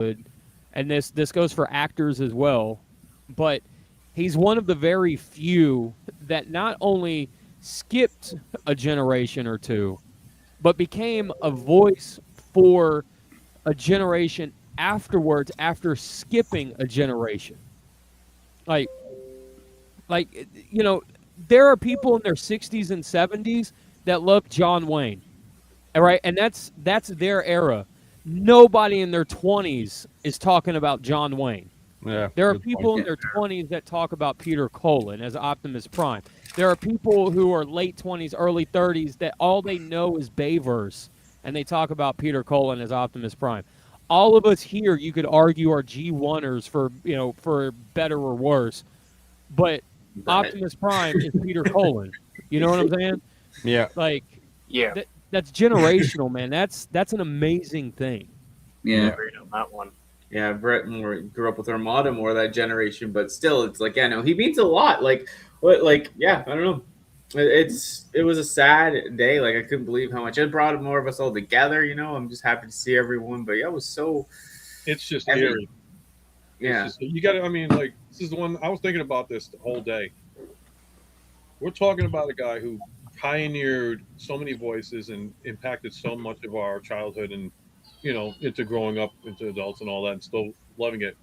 and this goes for actors as well, but he's one of the very few that not only skipped a generation or two, but became a voice for a generation afterwards after skipping a generation. Like, there are people in their 60s and 70s that love John Wayne, all right, and that's their era. Nobody in their 20s is talking about John Wayne. Yeah. There are people in their 20s that talk about Peter Cullen as Optimus Prime. There are people who are late 20s, early 30s that all they know is Bayverse, and they talk about Peter Cullen as Optimus Prime. All of us here, you could argue, are G1ers for better or worse, but Optimus Prime is Peter Cullen. You know what I'm saying? Yeah. Like, Yeah. that's generational, man. That's an amazing thing. Yeah. Agreed on that one. Yeah, Brett more grew up with Armada, more that generation, but still, it's like, yeah, no, he means a lot. Like, yeah, I don't know. It was a sad day. Like, I couldn't believe how much it brought more of us all together. I'm just happy to see everyone. But yeah, it was so. It's just heavy. eerie. Yeah, You got to. I mean, like, this is the one I was thinking about this the whole day. We're talking about a guy who pioneered so many voices and impacted so much of our childhood and into growing up into adults and all that, and still loving it.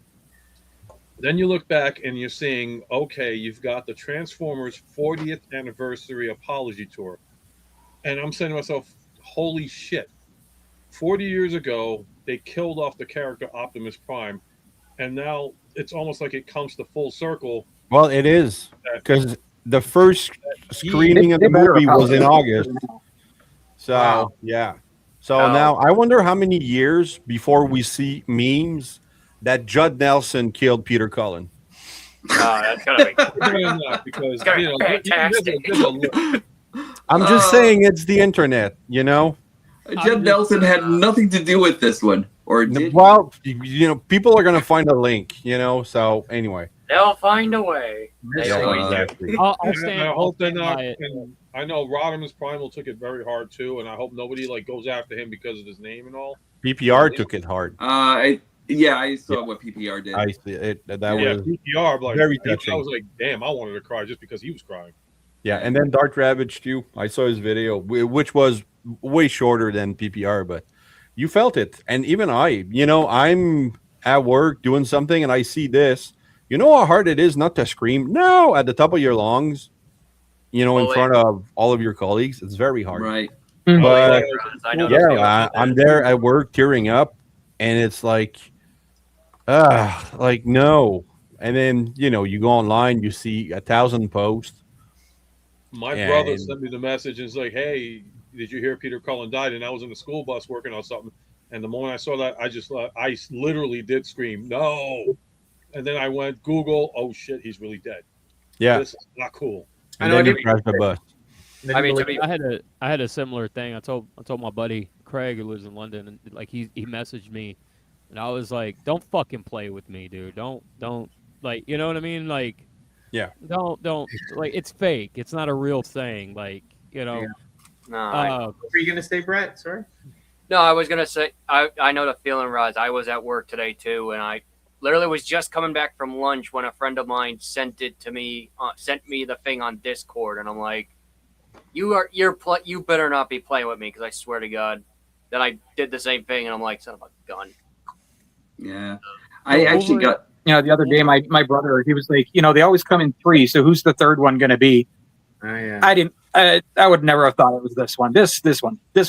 Then you look back and you're seeing, okay, you've got the Transformers 40th anniversary apology tour, and I'm saying to myself, holy shit! 40 years ago, they killed off the character Optimus Prime, and now it's almost like it comes to full circle. Well, it is, because the first screening of the movie was in August. So, Wow. yeah. So now I wonder how many years before we see memes that Judd Nelson killed Peter Cullen. That's gotta be. Because It's gotta be fantastic. I'm just saying it's the internet, Judd Nelson had nothing to do with this one, or did? Well, people are going to find a link, so anyway. They'll find a way. They Yeah, always do. Exactly. I'll stand. I I'll hope they're stand not. by it. And I know Rodimus Primal took it very hard too, and I hope nobody goes after him because of his name and all. PPR took it hard. I saw what PPR did. I see it. That Yeah, was PPR, like, very I touching. was like, damn, I wanted to cry just because he was crying. Yeah, and then Dark Ravage too. I saw his video, which was way shorter than PPR, but you felt it. And even I'm at work doing something and I see this. You know how hard it is not to scream no at the top of your lungs, in front of all of your colleagues. It's very hard. Right. But I know I'm there at work tearing up, and it's like no. And then you go online, you see 1,000 posts. My brother sent me the message and it's like, hey, did you hear Peter Cullen died? And I was in the school bus working on something. And the moment I saw that, I literally did scream, no. And then I went Google, oh shit, he's really dead. Yeah. This is not cool. And then you crash the bus. I mean, I had a similar thing. I told my buddy Craig, who lives in London, and like he messaged me, and I was like, "Don't fucking play with me, dude. Don't like, you know what I mean? Like, yeah, don't like, it's fake. It's not a real thing. Like, No. What were you gonna say, Brett? Sorry. No, I was gonna say I know the feeling, Roz. I was at work today too, and I literally was just coming back from lunch when a friend of mine sent me the thing on Discord, and I'm like, you better not be playing with me, because I swear to God that I did the same thing, and I'm like, son of a gun. Yeah, I actually got. The other day, my brother, he was like, they always come in three, so who's the third one going to be? Yeah. I didn't. I would never have thought it was this one. This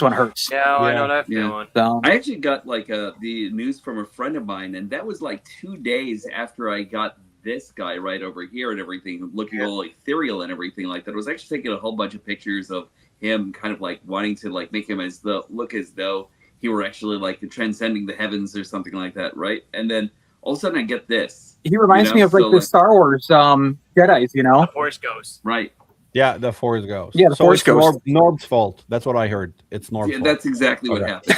one hurts. Yeah, I know that feeling. So, I actually got the news from a friend of mine, and that was like 2 days after I got this guy right over here and everything, looking all ethereal and everything like that. I was actually taking a whole bunch of pictures of him, kind of like wanting to make him look as though he were actually transcending the heavens or something like that, right? And then all of a sudden I get this. he reminds me of the Star Wars Jedi's, The Force Ghost. Right. Yeah, the Force Ghost. Yeah, the Force Ghost. Norb's fault. That's what I heard. It's Norb's fault. That's exactly what happens.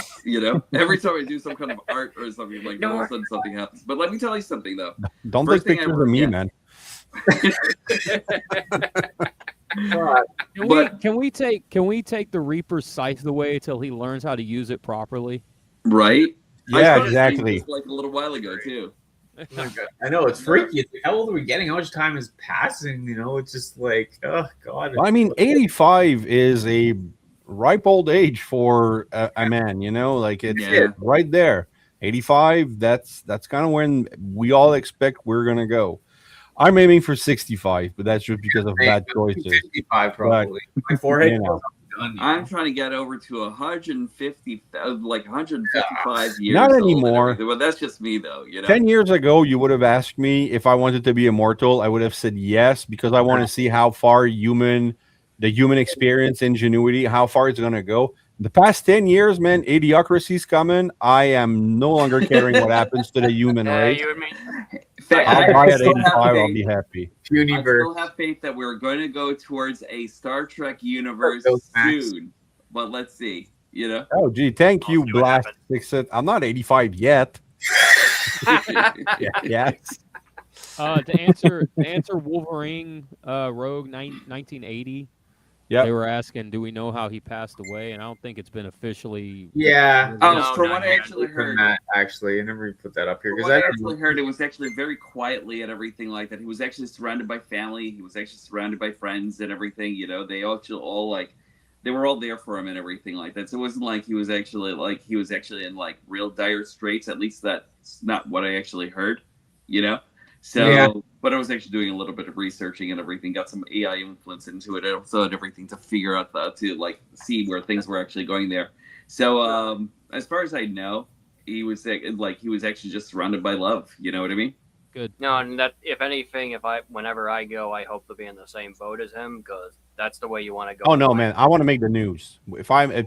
Every time I do some kind of art or something, all of a sudden something happens. But let me tell you something, though. Don't First take thing pictures of me, man. Can we take the Reaper's scythe away till he learns how to use it properly? Right? I Yeah, saw this thing exactly. just like a little while ago too. Oh my God. I know it's freaky. It's like, how old are we getting? How much time is passing? You know, it's just like, oh God. I mean, 85 is a ripe old age for a man. You know, like it's Yeah. right there. 85. That's kind of when we all expect we're gonna go. I'm aiming for 65, but that's just because of bad choices. 55 probably. My forehead. You know. Done, you I'm know? trying to get over to 150, like 155 years. Not old and anymore. everything, but that's just me, though. You know, 10 years ago, you would have asked me if I wanted to be immortal. I would have said yes, because I want to see how far the human experience, ingenuity, how far it's going to go. The past 10 years, man, idiocracy's coming. I am no longer caring what happens to the human race. You and me. I'll die at still have 85. I'll faith. be happy. I Universe. still have faith that we're going to go towards a Star Trek universe Those Max. soon. But let's see. You know, Oh, gee, thank I'll you, see what Blast happens. Fix It. I'm not 85 yet. Yes. To answer Wolverine Rogue 1980. Yep. They were asking, do we know how he passed away? And I don't think it's been officially. Yeah. Oh, No, from not what I yet. actually From heard, that, actually, I never put that up here from because what I I don't actually heard, it was actually very quietly and everything like that. He was actually surrounded by family. He was actually surrounded by friends and everything. You know, they all like, they were all there for him and everything like that. So it wasn't like he was actually in like real dire straits. At least that's not what I actually heard. You know. So, Yeah. but I was actually doing a little bit of researching and everything, got some AI influence into it, also and everything to figure out to like see where things were actually going there. So, as far as I know, he was actually just surrounded by love. You know what I mean? Good. No, and that if anything, whenever I go, I hope to be in the same boat as him because that's the way you want to go. Oh no, man! I want to make the news. I want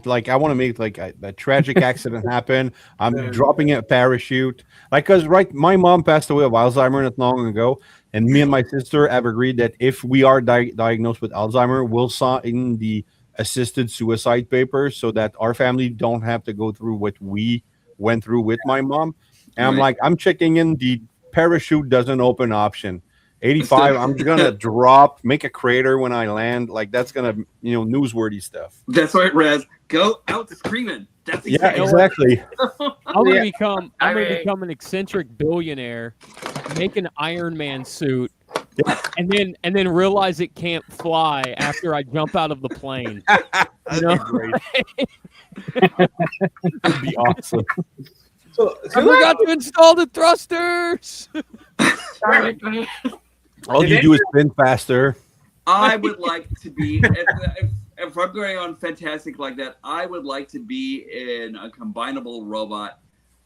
to make like a tragic accident happen. I'm dropping a parachute, like, cause my mom passed away of Alzheimer not long ago, and me and my sister have agreed that if we are diagnosed with Alzheimer, we'll sign the assisted suicide papers so that our family don't have to go through what we went through with my mom. And I'm Right. like, I'm checking in the parachute doesn't open option. 85, I'm gonna drop, make a crater when I land. Like, that's gonna, newsworthy stuff. That's right, Raz. Go out screaming. That's Yeah, exactly. exactly. I'm gonna Yeah. become an eccentric billionaire, make an Iron Man suit, and then realize it can't fly after I jump out of the plane. That'd No. be great. That'd be awesome. So, I forgot to install the thrusters. All Did you do is spin faster. I would like to be, if I'm going on fantastic like that, I would like to be in a combinable robot,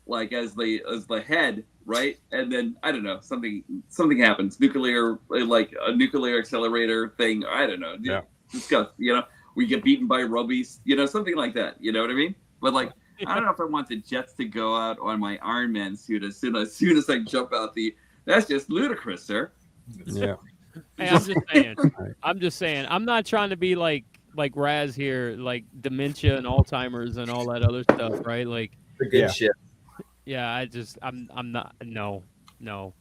like as the head, right? And then I don't know, something happens, like a nuclear accelerator thing. I don't know. Yeah. Discuss. We get beaten by robies. Something like that. You know what I mean? But like, I don't know if I want the jets to go out on my Iron Man suit as soon as I jump out the. That's just ludicrous, sir. Yeah. Hey, I'm just saying. I'm not trying to be like Raz here, like dementia and Alzheimer's and all that other stuff, right? Like, the good shit. yeah, I'm not. No. No,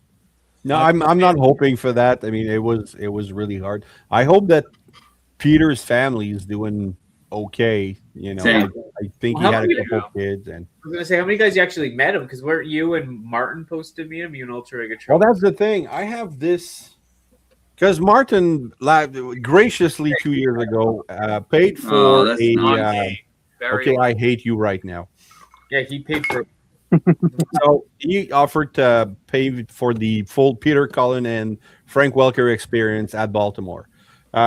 I'm not hoping for that. I mean, it was really hard. I hope that Peter's family is doing okay. Same. I think Well, he how had a many- couple kids, and I was gonna say, how many guys you actually met him? Because weren't you and Martin supposed to meet him? You and UltraMegatronus. well, that's the thing. I have this because Martin graciously 2 years ago paid for Oh, that's a. nice. Very Okay, I hate you right now. Yeah, he paid for. So he offered to pay for the full Peter Cullen and Frank Welker experience at Baltimore,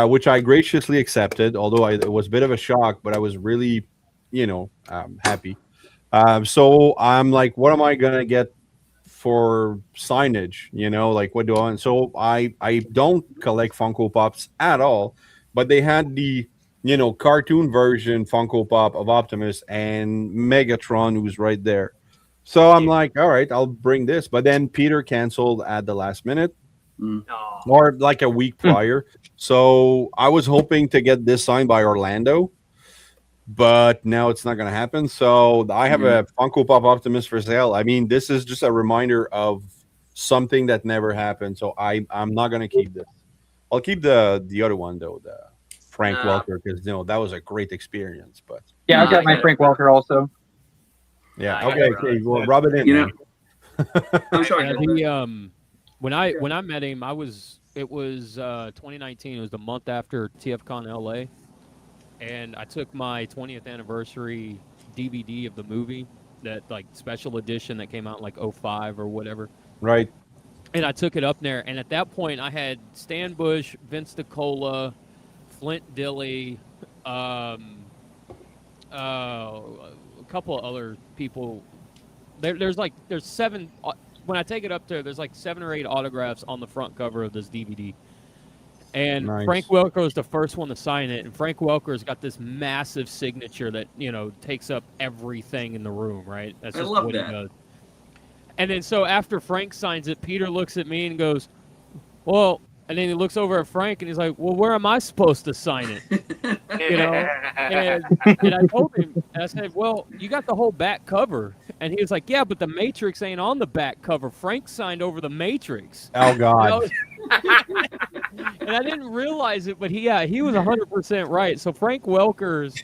which I graciously accepted, although it was a bit of a shock, but I was really, happy. So I'm like, what am I going to get for signage? Like, what do I want? So I don't collect Funko Pops at all, but they had the, cartoon version Funko Pop of Optimus and Megatron, who's right there. So I'm like, all right, I'll bring this. But then Peter canceled at the last minute no. or like a week prior. So I was hoping to get this signed by Orlando, but now it's not going to happen. So I have a Funko Pop Optimus for sale. I mean, this is just a reminder of something that never happened. So I'm not going to keep this. I'll keep the other one though, the Frank No. Welker, because that was a great experience. But Yeah, I got I my get it. Frank Welker also. Yeah. I- Okay. Well, rub it in. You know, man. I'm sorry. Yeah, Gil. when I met him, it was 2019. It was the month after TFCon LA, and I took my 20th anniversary DVD of the movie, that like special edition that came out in like '05 or whatever. Right. And I took it up there, and at that point, I had Stan Bush, Vince DiCola, Flint Dilley, a couple of other people. There's seven. When I take it up there, there's like 7 or 8 autographs on the front cover of this DVD. And Nice. Frank Welker is the first one to sign it, and Frank Welker's got this massive signature that takes up everything in the room. Right? That's I just love what that. he does. And then so after Frank signs it, Peter looks at me and goes, "Well," and then he looks over at Frank and he's like, "Well, where am I supposed to sign it?" And I told him, and I said, "Well, you got the whole back cover." And he was like, "Yeah, but the Matrix ain't on the back cover. Frank signed over the Matrix." Oh God. And I didn't realize it, but he was 100% right. So Frank Welker's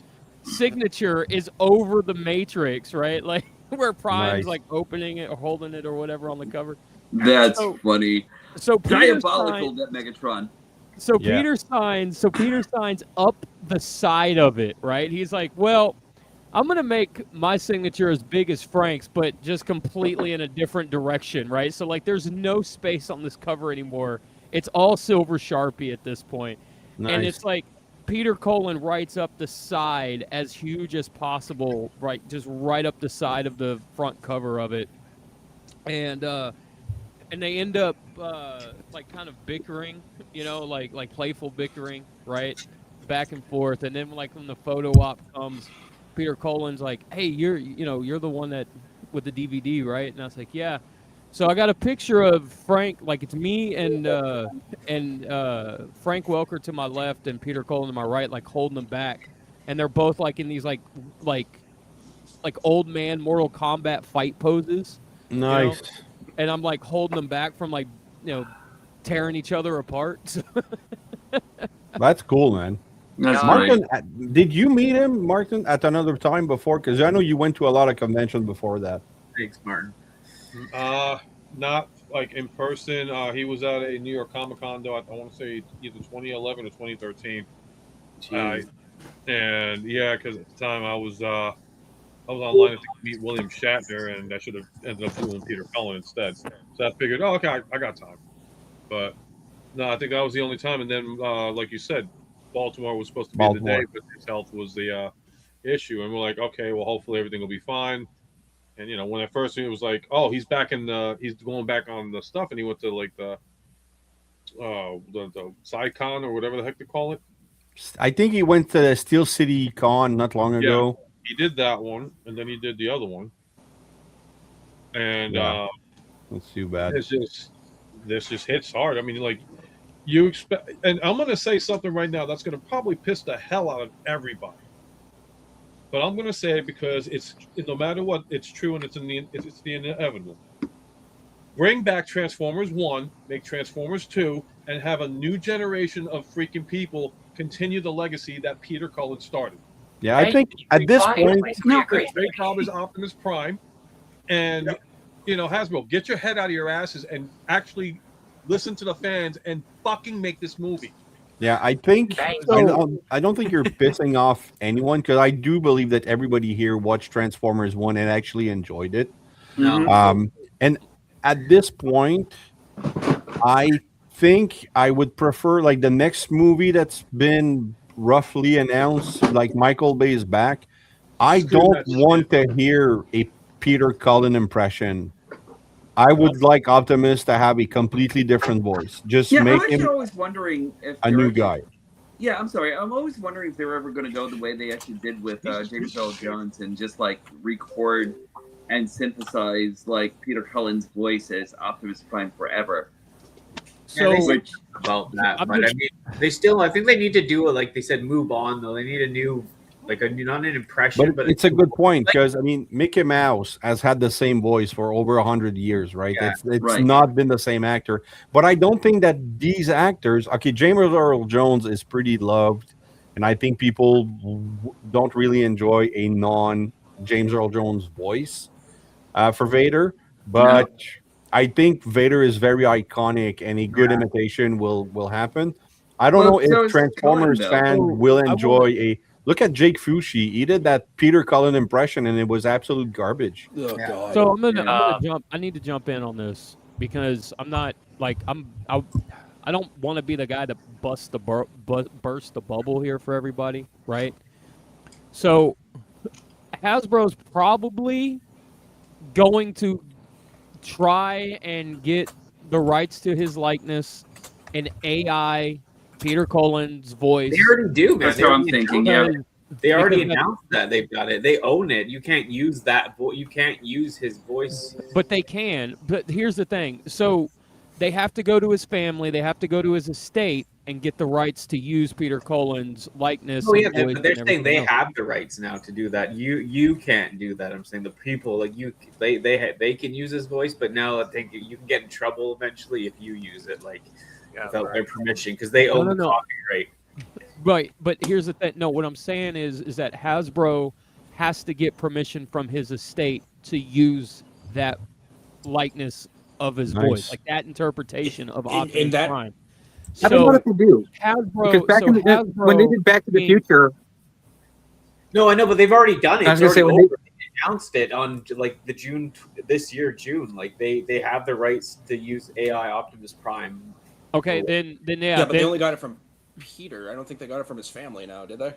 signature is over the Matrix, right? Like where Prime's Nice. like opening it or holding it or whatever on the cover. That's So- funny. So Peter Diabolical, signed, that Megatron. so Yeah. Peter signs up the side of it, right? He's like, "Well, I'm gonna make my signature as big as Frank's, but just completely in a different direction, right? So like, there's no space on this cover anymore. It's all silver Sharpie at this point, and Nice. it's like Peter Cullen writes up the side as huge as possible, right? Just right up the side of the front cover of it, and they end up like kind of bickering, like playful bickering, right, back and forth. And then like when the photo op comes, Peter Cullen's like, "Hey, you're the one that with the DVD, right?" And I was like, "Yeah." So I got a picture of Frank, like it's me and Frank Welker to my left and Peter Cullen to my right, like holding them back, and they're both like in these like old man Mortal Kombat fight poses. Nice. And I'm like holding them back from like tearing each other apart. That's cool, man. That's Yeah. great. Martin, did you meet him, Martin, at another time before? Because I know you went to a lot of conventions before that. Thanks, Martin. Not like in person. He was at a New York Comic Con, though. I want to say either 2011 or 2013. Jeez. And yeah, because at the time I was online to meet William Shatner, and I should have ended up doing Peter Cullen instead. So I figured, oh, okay, I got time. But no, I think that was the only time. And then, like you said, Baltimore was supposed to be the Baltimore. day, but his health was the issue. And we're like, okay, well, hopefully everything will be fine. And when at first it was like, oh, he's back he's going back on the stuff, and he went to like the SciCon or whatever the heck they call it. I think he went to the Steel City Con not long ago. He did that one, and then he did the other one. And Yeah. That's too bad. this just hits hard. I mean, like you expect, and I'm going to say something right now that's going to probably piss the hell out of everybody. But I'm going to say it because it's no matter what, it's true, and it's the inevitable. Bring back Transformers 1, make Transformers 2, and have a new generation of freaking people continue the legacy that Peter Cullen started. Yeah, I think at this point, The great job is Optimus Prime, and Hasbro, get your head out of your asses and actually listen to the fans and fucking make this movie. yeah, I think Thank I don't think you're pissing off anyone, because I do believe that everybody here watched Transformers 1 and actually enjoyed it. No. And at this point, I think I would prefer like the next movie that's been roughly announced, like Michael Bay is back. I Screw don't that want to hear a Peter Cullen impression. I would like Optimus to have a completely different voice. Just Yeah, I'm make actually him always wondering if a they're new actually- guy. Yeah, I'm sorry. I'm always wondering if they were ever going to go the way they actually did with James Earl Jones and just like record and synthesize like Peter Cullen's voice as Optimus Prime forever. Yeah, they So said about that, I'm but just- I mean, I think they need to do it like they said, move on though. They need a new, not an impression, But but it's a good point, because I mean, Mickey Mouse has had the same voice for over 100 years, right? Yeah, It's right. not been the same actor. But I don't think that these actors, okay, James Earl Jones is pretty loved, and I think people don't really enjoy a non James Earl Jones' voice for Vader, but I think Vader is very iconic, and a good imitation will happen. I don't know so if is Transformers Cullen, though. fans So, will I enjoy wanna- a look at Jake Fushi. He did that Peter Cullen impression, and it was absolute garbage. Oh Yeah. god. So I'm gonna Yeah. jump. I need to jump in on this because I'm not like I don't want to be the guy that burst the bubble here for everybody, right? So Hasbro's probably going to try and get the rights to his likeness in AI Peter Cullen's voice. They already do, man. That's They what I'm already thinking. announced Yeah. it. They already Because announced that they've got it. They own it. You can't use that. You can't use his voice. But they can. But here's the thing. So they have to go to his family. They have to go to his estate and get the rights to use Peter Cullen's likeness. Oh yeah, and voice but they're and saying they everything else. have the rights now to do that. You can't do that. I'm saying the people like you, they can use his voice, but now I think you can get in trouble eventually if you use it like without their permission because they own the copyright. Right, but here's the thing. No, what I'm saying is that Hasbro has to get permission from his estate to use that likeness of his voice, Nice. like that interpretation of In Optimus that- Prime. I don't know So if they do. Hasbro, Because back so in the, when they Hasbro did Back to the being- Future, No, I know, but they've already done it. I was It's gonna say, already when over. They announced it on like the June this year, June. Like they have the rights to use AI Optimus Prime. okay, then Yeah, but then, they only got it from Peter. I don't think they got it from his family now, did they?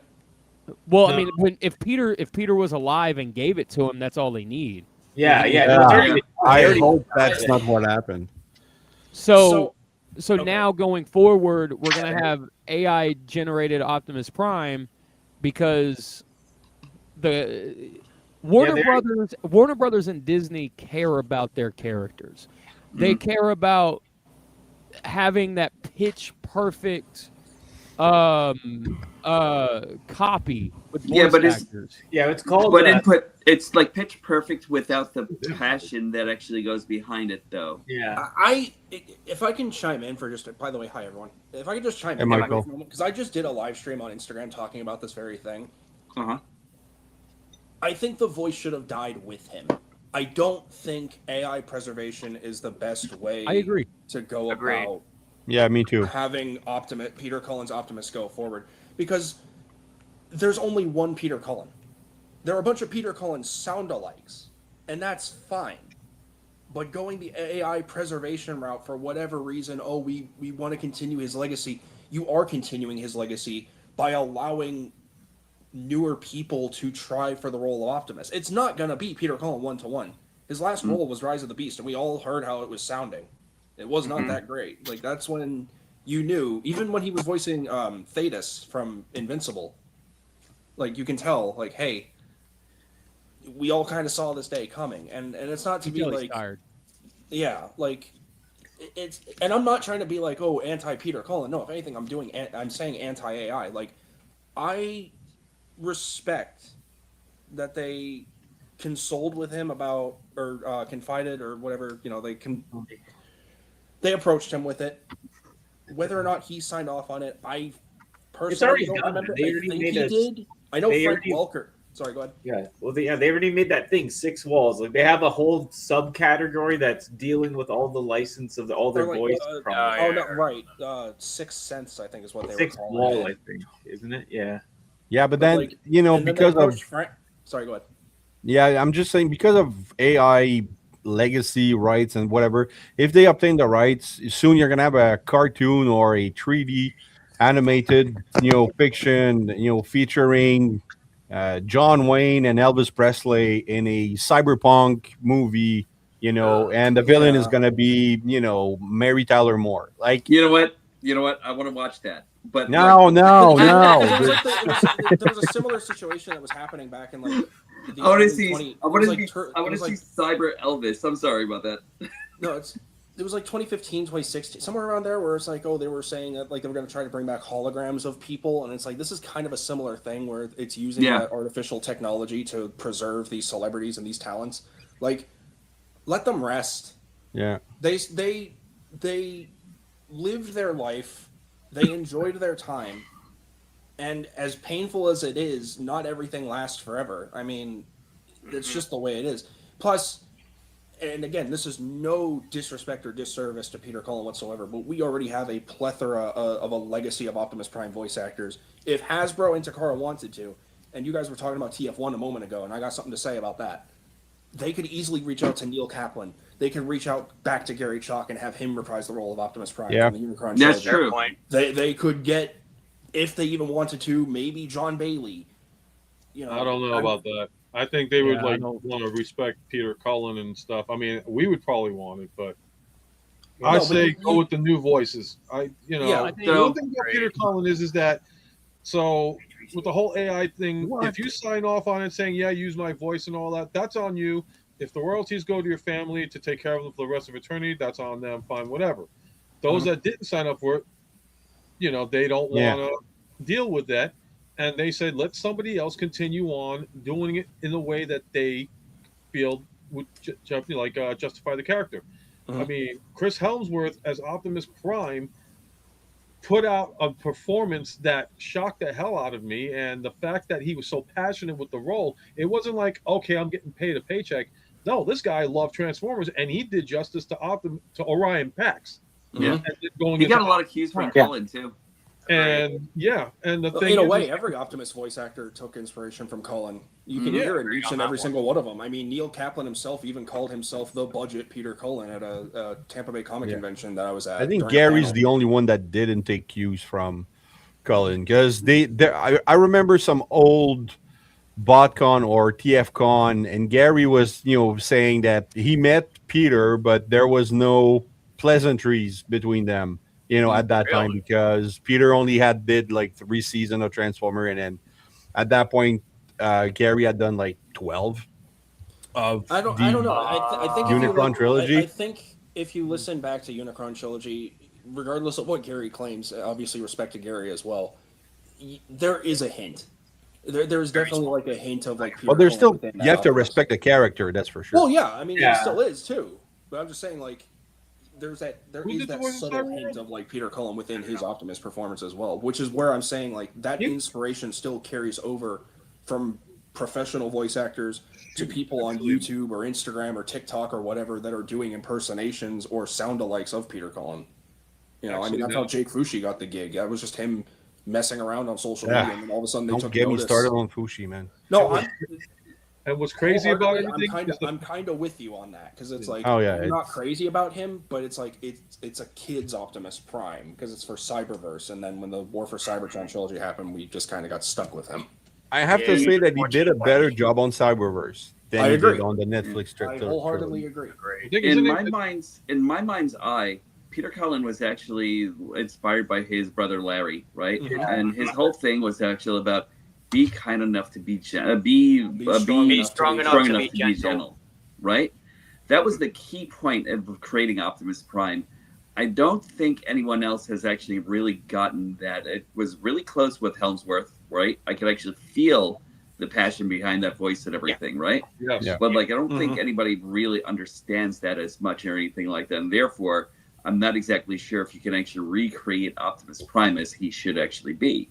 well, I No. mean, if Peter was alive and gave it to him, that's all they need. Yeah. Yeah. No, it's already- I they already- hope that's not what happened. So okay. now going forward, we're gonna have AI generated Optimus Prime because the Warner Brothers and Disney care about their characters. They care about having that pitch perfect copy with voice Yeah, but actors. Yeah, it's called. But input, it's like pitch perfect without the passion that actually goes behind it, though. Yeah. If I can chime in for just, by the way, hi everyone. If I could just chime Hey, in Michael. because I just did a live stream on Instagram talking about this very thing. Uh-huh. I think the voice should have died with him. I don't think AI preservation is the best way I agree. to go Agreed. about Yeah, me too. having Peter Cullen's Optimus go forward, because there's only one Peter Cullen. There are a bunch of Peter Cullen sound-alikes, and that's fine. But going the AI preservation route for whatever reason, we want to continue his legacy. You are continuing his legacy by allowing newer people to try for the role of Optimus. It's not going to be Peter Cullen one-to-one. His last role was Rise of the Beast, and we all heard how it was sounding. It was not that great. Like, that's when you knew, even when he was voicing Thetis from Invincible, like, you can tell, like, hey, we all kind of saw this day coming. And it's not to be Until he's like, tired. yeah, like, it's, and I'm not trying to be like, oh, anti-Peter Cullen. No, if anything, I'm saying anti-AI. Like, I respect that they consoled with him about, or confided, or whatever, they approached him with it. Whether or not he signed off on it, I personally already don't done. remember. They I already think made he a- did. I know they Frank already- Welker. Sorry, go ahead. Yeah. Well, they already made that thing 6 walls. Like they have a whole subcategory that's dealing with all the license of all their Or like, voice. from Oh no, right. 6 Cents, I think, is what they 6 were calling wall, it. I think, isn't it? Yeah. Yeah, but But, then like, you know And then they because of approached Frank. Sorry, go ahead. yeah, I'm just saying because of AI legacy rights and whatever. If they obtain the rights, soon you're gonna have a cartoon or a 3D animated, fiction, featuring John Wayne and Elvis Presley in a cyberpunk movie, and the villain is Yeah. gonna be, Mary Tyler Moore. Like, You know what? I want to watch that. But no, like, no, It no. was like there was a similar situation that was happening back in like the I want to early see. 20 I want it to was see. like tur- I it want was to see like- Cyber Elvis. I'm sorry about that. No, it was like 2015, 2016, somewhere around there, where it's like, oh, they were saying that like they were going to try to bring back holograms of people, and it's like this is kind of a similar thing where it's using Yeah. that artificial technology to preserve these celebrities and these talents. Like, let them rest. Yeah. They lived their life, they enjoyed their time, and as painful as it is, not everything lasts forever. I mean, It's just the way it is. Plus, and again, this is no disrespect or disservice to Peter Cullen whatsoever, but we already have a plethora of a legacy of Optimus Prime voice actors. If Hasbro and Takara wanted to, and you guys were talking about TF1 a moment ago, and I got something to say about that, they could easily reach out to Neil Kaplan. They could reach out back to Gary Chalk and have him reprise the role of Optimus Prime. Yeah. From the Unicron That's trilogy. true. They could get, if they even wanted to, maybe John Bailey. You know, I don't know about that. I think they would Yeah, like want to respect Peter Cullen and stuff. I mean, we would probably want it, but I No, but say you- go with the new voices. Yeah, I think the one thing about Peter Cullen is that so with the whole AI thing, What? if you sign off on it saying yeah, use my voice and all that, that's on you. If the royalties go to your family to take care of them for the rest of eternity, that's on them. Fine, whatever. Those that didn't sign up for it, they don't Yeah. want to deal with that. And they said, let somebody else continue on doing it in the way that they feel would justify the character. I mean, Chris Helmsworth as Optimus Prime put out a performance that shocked the hell out of me. And the fact that he was so passionate with the role, it wasn't like, okay, I'm getting paid a paycheck. No, this guy loved Transformers, and he did justice to Orion Pax. Yeah. And then going He got a into lot of cues from Yeah. Cullen too. and the thing in a is, way, every Optimus voice actor took inspiration from Cullen. You can hear it in each and every single one of them. I mean, Neil Kaplan himself even called himself the budget Peter Cullen at a Tampa Bay Comic Convention that I was at. I think during a Gary's panel. the only one that didn't take cues from Cullen, because I remember some old BotCon or TFCon, and Gary was saying that he met Peter, but there was no pleasantries between them. At that time, because Peter only did like 3 seasons of Transformer, and then at that point, Gary had done like 12 of I don't know. I think Unicron trilogy. I think if you listen back to Unicron trilogy, regardless of what Gary claims, obviously respect to Gary as well. There is a hint. There's definitely like a hint of like. Peter Well, there's Cullen still within that you have to Optimus. respect the character, that's for sure. Well, yeah, I mean, Yeah. he still is too. But I'm just saying, like, there is that did the voice of subtle Cyberman? hint of like Peter Cullen within his Optimus performance as well, which is where I'm saying like that inspiration still carries over from professional voice actors to people on YouTube or Instagram or TikTok or whatever that are doing impersonations or sound-alikes of Peter Cullen. I mean, that's how Jake Fushi got the gig. That was just him messing around on social Yeah. media, and then all of a sudden they Don't took get me notice. started on Fushi, man. No, and what's crazy about wholeheartedly, everything? I'm kind of with you on that because it's like Oh, yeah, I'm not crazy about him, but it's like it's a kid's Optimus Prime because it's for Cyberverse, and then when the War for Cybertron trilogy happened, we just kind of got stuck with him. I have to say that he did a better job on Cyberverse than I he agree. did on the Netflix I wholeheartedly agree. Isn't In my mind's eye, Peter Cullen was actually inspired by his brother Larry, right? And his whole thing was actually about be kind enough to be strong enough to be gentle, right? That was the key point of creating Optimus Prime. I don't think anyone else has actually really gotten that. It was really close with Helmsworth, right? I could actually feel the passion behind that voice and everything, right? Yes. Yeah. But like, I don't think anybody really understands that as much or anything like that. And therefore, I'm not exactly sure if you can actually recreate Optimus Prime as he should actually be.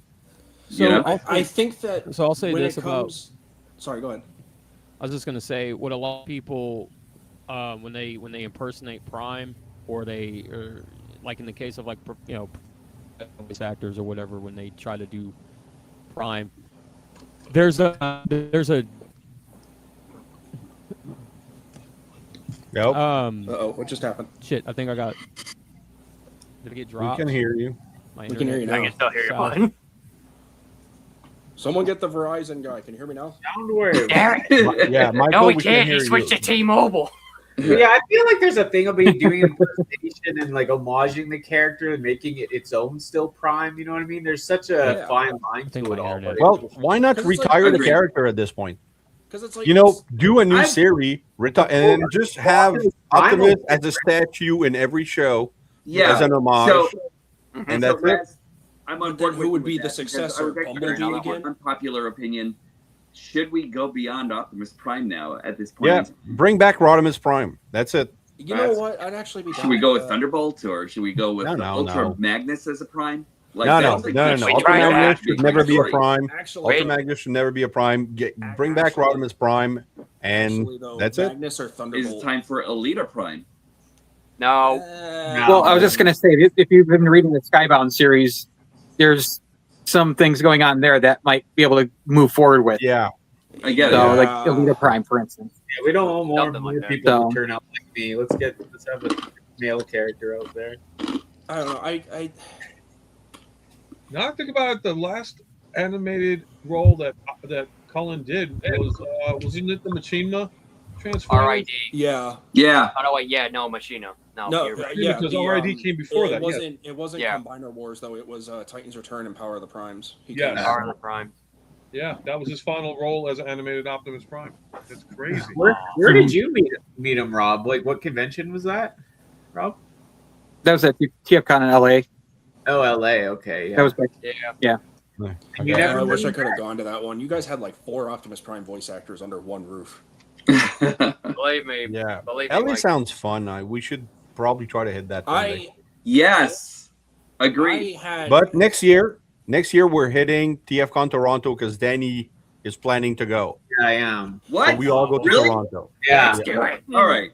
So I think that. So I'll say when this it comes, sorry, go ahead. I was just gonna say what a lot of people when they impersonate Prime or like in the case of like voice actors or whatever, when they try to do Prime, there's a Yep. Uh-oh, what just happened? shit. I think I got. Did it get We dropped? can hear you. My We can hear you internet- now. I can still hear you. South. Fine. Someone get the Verizon guy. Can you hear me now? Sound wave. Darren. Yeah, Michael, No, we we can't. can hear He switched you. to T-Mobile. Yeah, I feel like there's a thing about doing impersonation and like homaging the character and making it its own still Prime. You know what I mean? There's such a fine line I think to it my all. internet- but Well, why not 'Cause it's like- retire the Agreed. character at this point? Because it's like Do a new I've- series, retire, and then just have Optimus as a statue in every show as an homage. So, and so that's it. Rez, I'm on But then board who with would you be with the that, because successor, I was actually Bumblebee gonna have again? an unpopular opinion. Should we go beyond Optimus Prime now at this point? Yeah, bring back Rodimus Prime. That's it. You know what? I'd actually be. Should we go with Thunderbolt or should we go with No, the no, Ultra no. Magnus as a Prime? Like, No. that's a good We Ultra tried that. Magnus should never be a story. prime. Actually, Ultra Magnus should never be a prime. Bring back Actually- Rodimus Prime, and actually, though, that's it. Magnus or Is Thunderbolt. it time for Elita Prime? No, Well, I was just going to say, if you've been reading the Skybound series, there's some things going on there that might be able to move forward with. Yeah. I get it. So, Yeah. like Elita Prime, for instance. Yeah, we don't want more Something like that. people So- to turn out like me. Let's have a male character out there. I don't know. I Now I think about it, the last animated role that Cullen did was wasn't it the Machina Transformers? RID. yeah. Yeah. Oh no, wait, yeah, no, Machina. No, No, you're right. yeah, because the, RID came before it that. Yes. wasn't. It wasn't Yeah. Combiner Wars though. It was Titans Return and Power of the Primes. He Yes. came back. Power of the Prime. Yeah, that was his final role as an animated Optimus Prime. That's crazy. Where did you meet him, Rob? Like, what convention was that, Rob? That was at TFCon in LA. Oh, LA. Okay, yeah. That was back. Yeah. You Yeah, never I wish I met could have gone to that one. You guys had like 4 Optimus Prime voice actors under one roof. Believe me. Yeah. Believe me. LA Mike. sounds fun. We should probably try to hit that. Someday. Yes. Agreed. I had, But next year we're hitting TFCon Toronto because Danny is planning to go. I am. What? So we all go to Really? Toronto. Yeah. Let's do it. All right.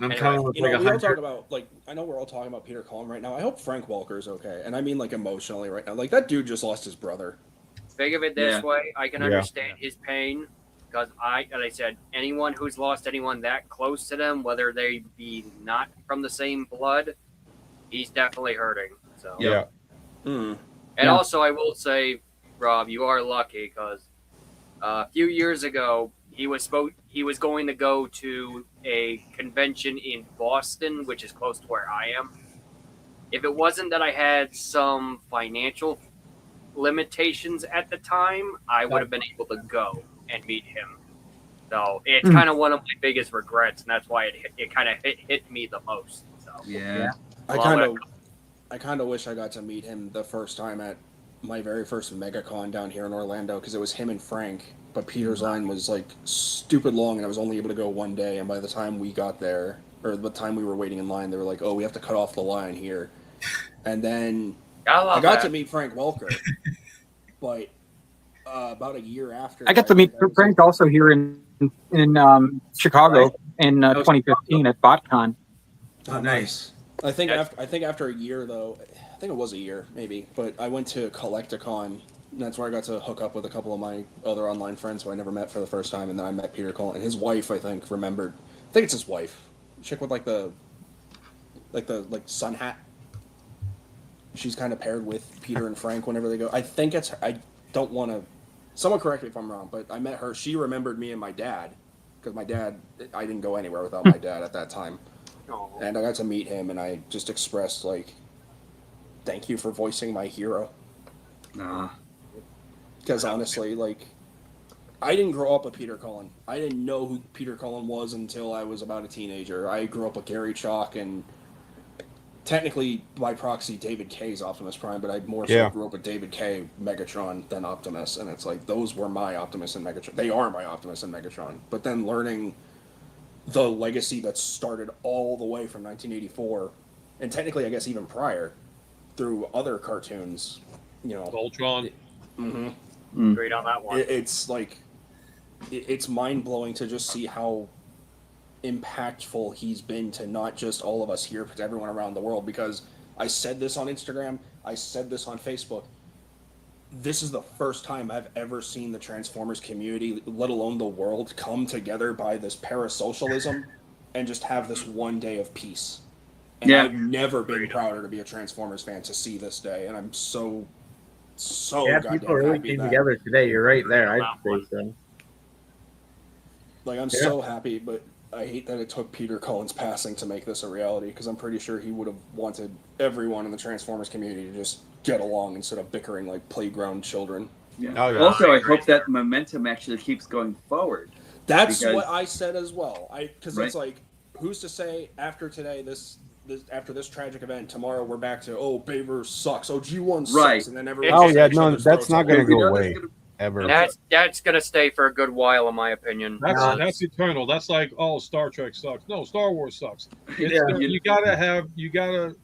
I'm Anyway, coming with you like know, a we all hundred. talk about like I know we're all talking about Peter Cullen right now. I hope Frank Welker's okay, and I mean like emotionally right now. Like that dude just lost his brother. Think of it this Yeah. way: I can Yeah. understand his pain because as I said, anyone who's lost anyone that close to them, whether they be not from the same blood, he's definitely hurting. So, Yeah. Mm. and Yeah. also I will say, Rob, you are lucky because a few years ago he was going to go to a convention in Boston, which is close to where I am. If it wasn't that I had some financial limitations at the time, I would have been able to go and meet him. So it's kind of one of my biggest regrets, and that's why it kind of hit me the most. So Yeah. I Well, kind of wish I got to meet him the first time at my very first MegaCon down here in Orlando because it was him and Frank. But Peter's line was like stupid long, and I was only able to go one day. And by the time we got there, or the time we were waiting in line, they were like, "Oh, we have to cut off the line here." And then I got to meet Frank Welker, but about a year after, I got to meet think I was Frank also here in Chicago in 2015 at BotCon. Oh, nice. I think after a year though, I think it was a year maybe, but I went to Collecticon. And that's where I got to hook up with a couple of my other online friends who I never met for the first time, and then I met Peter Cullen and his wife. I think remembered. I think it's his wife, chick with like the sun hat. She's kind of paired with Peter and Frank whenever they go. I think it's. I don't want to. Someone correct me if I'm wrong, but I met her. She remembered me and my dad because my dad. I didn't go anywhere without my dad at that time. And I got to meet him, and I just expressed like, "Thank you for voicing my hero." Nah. Because honestly, like, I didn't grow up with Peter Cullen. I didn't know who Peter Cullen was until I was about a teenager. I grew up with Gary Chalk and technically by proxy David K's Optimus Prime, but I more so grew up with David K, Megatron, than Optimus, and it's like those were my Optimus and Megatron. They are my Optimus and Megatron. But then learning the legacy that started all the way from 1984, and technically I guess even prior, through other cartoons, you know, Ultron. Mm-hmm. Agreed on that one. It's like it's mind blowing to just see how impactful he's been to not just all of us here, but to everyone around the world. Because I said this on Instagram, I said this on Facebook. This is the first time I've ever seen the Transformers community, let alone the world, come together by this parasocialism and just have this one day of peace. And Yeah. I've never been prouder to be a Transformers fan to see this day, and I'm so Yeah, goddamn people really happy came that- together today. You're right there. I'd say so. Like, I'm so happy, but I hate that it took Peter Cullen's passing to make this a reality, because I'm pretty sure he would have wanted everyone in the Transformers community to just get along instead of bickering like playground children. Yeah. Oh, yeah. Also, I hope that momentum actually keeps going forward. That's Because- what I said as well. Because Right. it's like, who's to say after today, after this tragic event, tomorrow we're back to, oh, Baver sucks, oh, G1 sucks, Right. and then everyone Oh just yeah, at each no, other's that's throats not all going to over. We go know that's away gonna- ever. That's gonna stay for a good while, in my opinion. That's eternal. That's like, oh, Star Trek sucks. No, Star Wars sucks. Yeah, You gotta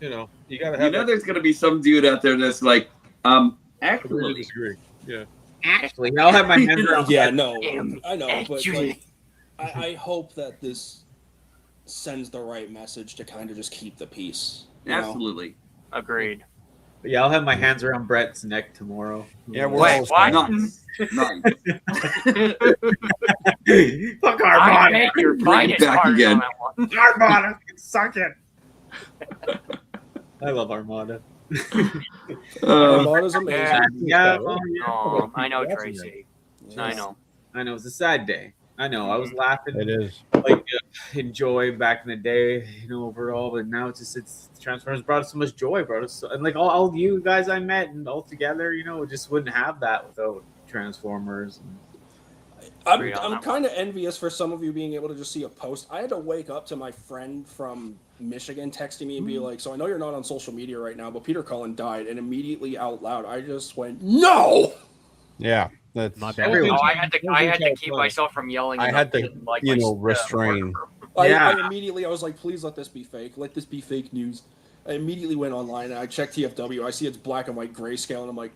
You know, you got to You have. know, there's going to be some dude out there that's like, Agree to actually, disagree. Yeah. Actually, I'll have my hands around. Yeah, no, I know, but Actually. like, I hope that this sends the right message to kind of just keep the peace. You know? absolutely. Agreed. Yeah, I'll have my hands around Brett's neck tomorrow. Yeah, we're Wait, all what? Nice. Nice. Fuck I Armada. beg your Bring it finest back pardon again. on that one. Armada, suck it. I love Armada. Armada's amazing. Yeah, Oh, I know, Tracy. I know. I know it's a sad day. I know. I was laughing. It is. Like enjoy back in the day, you know, overall, but now it's Transformers brought us so much joy, brought us and like all you guys I met and all together, you know, just wouldn't have that without Transformers. I'm kind of envious for some of you being able to just see a post. I had to wake up to my friend from Michigan texting me and be like, "So I know you're not on social media right now, but Peter Cullen died," and immediately out loud, I just went, "No!" Yeah, that's My bad. Oh, I had to keep myself from yelling. I had to, like you my know, restrain. Yeah. I immediately, I was like, "Please let this be fake. Let this be fake news." I immediately went online and I checked TFW. I see it's black and white grayscale, and I'm like,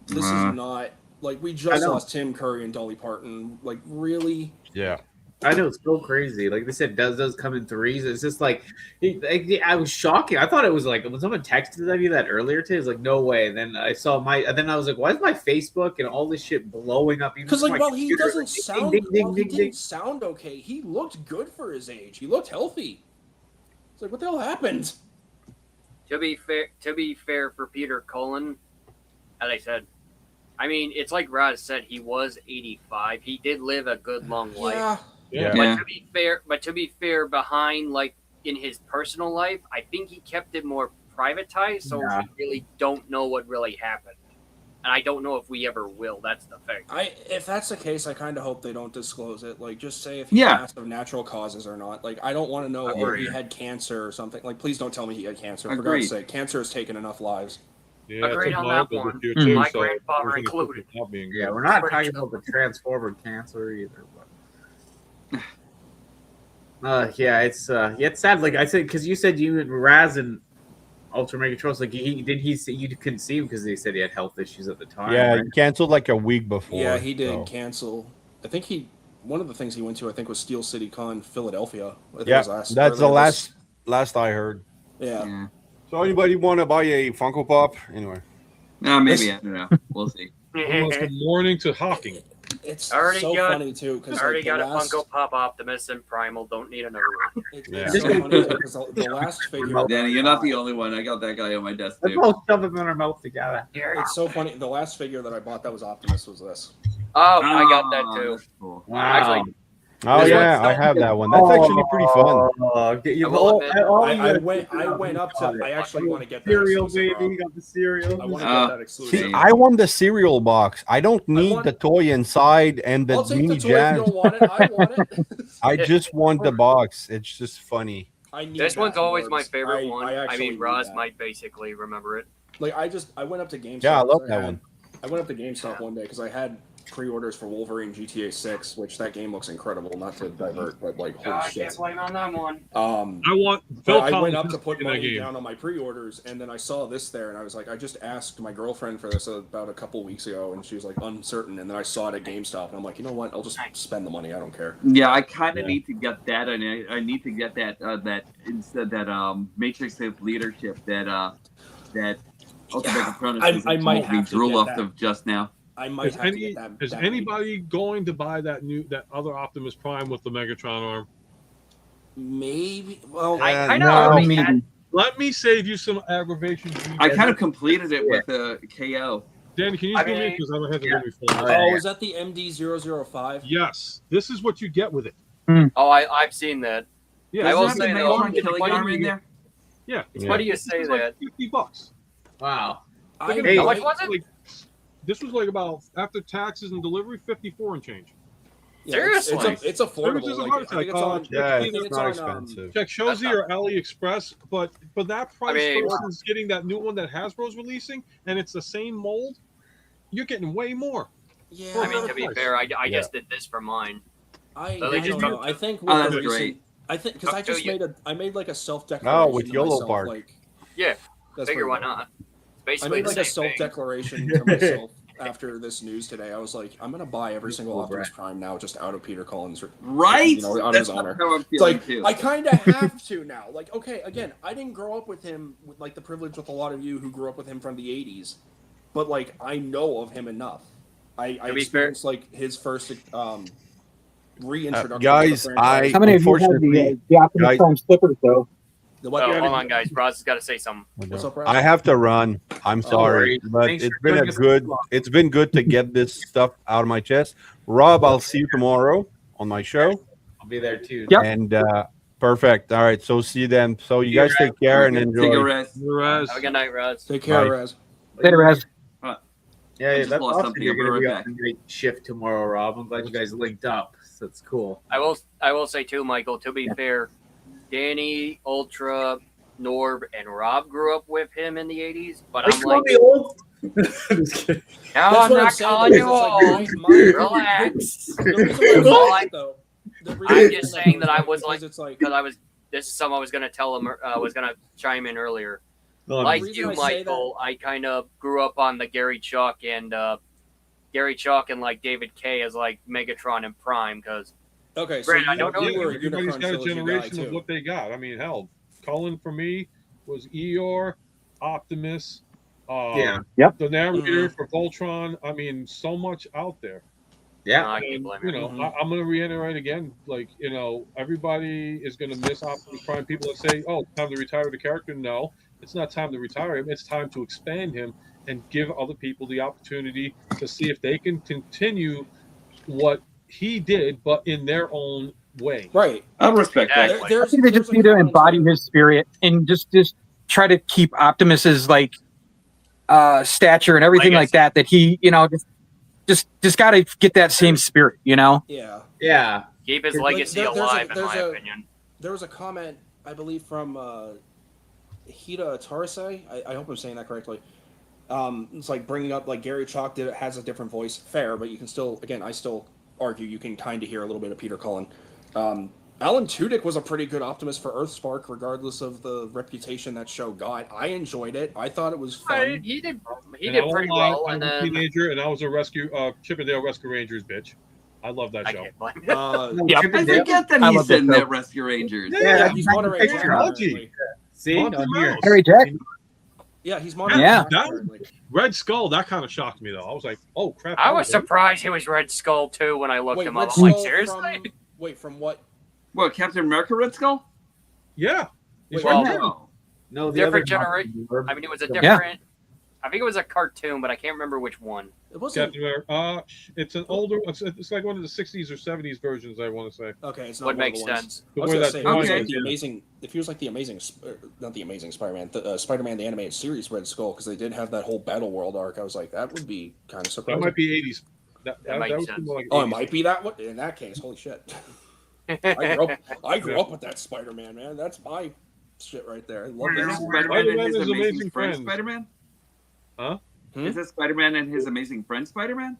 "This is not like we just lost Tim Curry and Dolly Parton. Like, really?" Yeah. I know, it's so crazy. Like they said, does come in threes. It's just like, I was shocking. I thought it was like when someone texted me that earlier today. It was like, no way. And then I saw then I was like, why is my Facebook and all this shit blowing up? Because like, while he doesn't sound, ding, while he ding, didn't ding. sound okay, he looked good for his age. He looked healthy. It's like, what the hell happened? To be fair for Peter Cullen, as I said, I mean, it's like Raz said, he was 85. He did live a good long life. Yeah. Yeah. But to be fair, behind like in his personal life, I think he kept it more privatized, so we really don't know what really happened, and I don't know if we ever will. That's the thing. If that's the case, I kind of hope they don't disclose it. Like, just say if he passed of natural causes or not. Like, I don't want to know if he had cancer or something. Like, please don't tell me he had cancer. For God's sake, cancer has taken enough lives. Yeah, Agreed on that one. My grandfather included. Yeah, we're not talking about the Transformer cancer either. But it's sad. Like I said, because you said you and Raz and UltraMegatronus, like you couldn't see him because they said he had health issues at the time. Yeah, right? he canceled like a week before. Yeah, he did so. cancel. I think one of the things he went to, I think, was Steel City Con, Philadelphia. Yeah, that's the last I heard. Yeah. So anybody want to buy a Funko Pop? Anyway. No, maybe. I don't know. We'll see. Almost good morning to Hawking. It's Already so got- funny too because Already got a Funko Pop Optimus and Primal. Don't need another one. It's so funny because the last figure. Danny, you're not the only one. I got that guy on my desk Let's too. all shove them in our mouth together. It's so funny. The last figure that I bought that was Optimus was this. Oh, I got that too. That's cool. Wow. Actually, Oh This yeah, one's I have that one. That's actually pretty fun. I went up to. I actually want to get that cereal, exclusive, baby. You got the cereal. I want to get that exclusive. See, I want the cereal box. I don't need the toy inside and the I'll take the mini toy jazz. if you don't want it. I want it. I just want the box. It's just funny. I need this that one's always my Forbes. favorite one. I actually mean, need Roz that. might basically remember it. Like I went up to GameStop. Yeah, I love because that had- one. I went up to GameStop one day because I had pre-orders for Wolverine GTA 6, which that game looks incredible. Not to divert, but like holy I shit. can't blame on that one. I want But Phil I went Collins up to put in that money game. down on my pre-orders, and then I saw this there, and I was like, I just asked my girlfriend for this about a couple weeks ago, and she was like uncertain, and then I saw it at GameStop, and I'm like, you know what? I'll just spend the money. I don't care. Yeah, I kind of need to get that, and I need to get that instead that Matrix of leadership that UltraMegatronus I might have to drew get off that. of just now. I might Is, have to get that. is that anybody going to buy that other Optimus Prime with the Megatron arm? maybe? Well, I Yeah, kind of no, already maybe. had. Let me save you some aggravation. I kind of completed it with a KO. Danny, can you I do me mean, because I don't have to do me phone. oh, is that the MD-005? Yes, this is what you get with it. Oh, I've seen that. Yeah, I will it's say not- though, Megatron killing arm in there. Yeah, It's funny you say it's like that. $50. Wow. Hey, How much was it? Like, this was like about after taxes and delivery, 54 and change. Yeah, Seriously? it's affordable. It was just a Like, heart I think it's attack. on. Yeah, I think it's it's not on, expensive. Check Shozi or AliExpress, but for that price mean- versus getting that new one that Hasbro's releasing, and it's the same mold, you're getting way more. Yeah, For a I mean, better to be price. fair, I just did this for mine. I So they just don't know. took- I think Oh, with that's the recent, great. I think because I made like a self No, declaration. with to YOLO myself, Park. like Yeah, that's figure why pretty not. I Basically, made the like a same self thing. declaration to myself after this news today. I was like, I'm gonna buy every single Cool, Optimus Brett. Prime now, just out of Peter Cullen's Right? you know, out of That's his honor. how I'm It's feeling like too. I kind of have to now. Like, okay, again, I didn't grow up with him with like the privilege with a lot of you who grew up with him from the '80s, but like I know of him enough. I To be experienced like his first reintroduction. Guys, to the franchise. How many of you have the Optimus guys- Prime slippers though? The what? Oh, hold on, guys. Roz has got to say something. What's up, Roz? I have to run. I'm sorry, worries. but Thanks it's for been doing a us good. long. It's been good to get this stuff out of my chest. Rob, I'll see you tomorrow on my show. I'll be there too. Yep. And perfect. All right. So see you then. So you See you, guys take care and Take a enjoy. rest. Raz. Have a good night, Roz. Take care, Bye. Raz. Later, Raz. I Yeah, just that's lost awesome. something. You're I'll be gonna be right on the night shift tomorrow, Rob. I'm glad you guys linked up. So that's cool. I will say too, Michael. To be fair, Danny, Ultra, Norb, and Rob grew up with him in the '80s. But I'm like, old. Just kidding. no, That's I'm what I'm not saying, calling you because it's old. like Relax. The reason why I'm saying that, though, the reason I'm I'm just saying saying that that I is was because like, it's like because I was. This is something I was going to tell him. Was going to chime in earlier. Like reason you, I say Michael, I kind of grew up on the Gary Chalk and like David K as like Megatron and Prime because okay. So Brent, I don't know you were a Everybody's Unicron got a trilogy guy generation of too. what they got. I mean, hell, Cullen for me was Eeyore, Optimus, Yeah. Yep. the narrator Mhm. for Voltron. I mean, so much out there. Yeah. I can't And, blame you him. know, Mhm. I'm going to reiterate again. Like, you know, everybody is going to miss Optimus Prime. People that say, "Oh, it's time to retire the character." No, it's not time to retire him. It's time to expand him and give other people the opportunity to see if they can continue what he did, but in their own way. Right. I'll respect that. Exactly. I think they just need to embody his spirit and just try to keep Optimus's like stature and everything like that. That he, you know, just got to get that same spirit, you know. Yeah. Yeah. Keep his Like, legacy there's alive, in there's my opinion. There was a comment, I believe, from Hida Tarise. I hope I'm saying that correctly. It's like bringing up like Gary Chalk has a different voice. Fair, but you can still, again, I still argue you can kind of hear a little bit of Peter Cullen. Alan Tudyk was a pretty good Optimus for Earthspark, regardless of the reputation that show got. I enjoyed it. I thought it was fun. He did And I won't pretty lie, well, I and was a then teenager, and I was a Chippendale Rescue Rangers bitch. I love that I show. can't blame him. Yep. I forget that I he's love that in show. that Rescue Rangers. Yeah, he's Monterey Jack. technology. apparently. See? Monty On here. Mouse. Harry Jack. Yeah, he's Monterey Yeah. Jack. apparently. Red Skull, that kind of shocked me though. I was like, oh crap. I that was surprised he was Red Skull too when I looked Wait, him Red up. I'm like, Skull seriously? from what? What, Captain America Red Skull? Yeah. He's Wait, right well, there. Oh. No, the Different other generation. I mean, it was a Yeah. different. I think it was a cartoon, but I can't remember which one. It wasn't. Captain America. It's an older. It's like one of the '60s or '70s versions. I want to say. Okay, it's not Would one make of the ones. sense. I was Where gonna that say, if he was Okay. like the amazing. If he was like the amazing, not the Amazing Spider-Man, the Spider-Man the animated series Red Skull, because they did have that whole Battle World arc. I was like, that would be kind of That surprising. might be '80s. That That makes was sense. more like Oh, it 80s. might be that one. In that case, holy shit! I grew up with that Spider-Man, man. That's my shit right there. I love Is this that. Spider-Man and Spider-Man his is amazing Amazing friend Friends. Spider-Man? Huh? Is this Spider-Man and his amazing friend Spider-Man?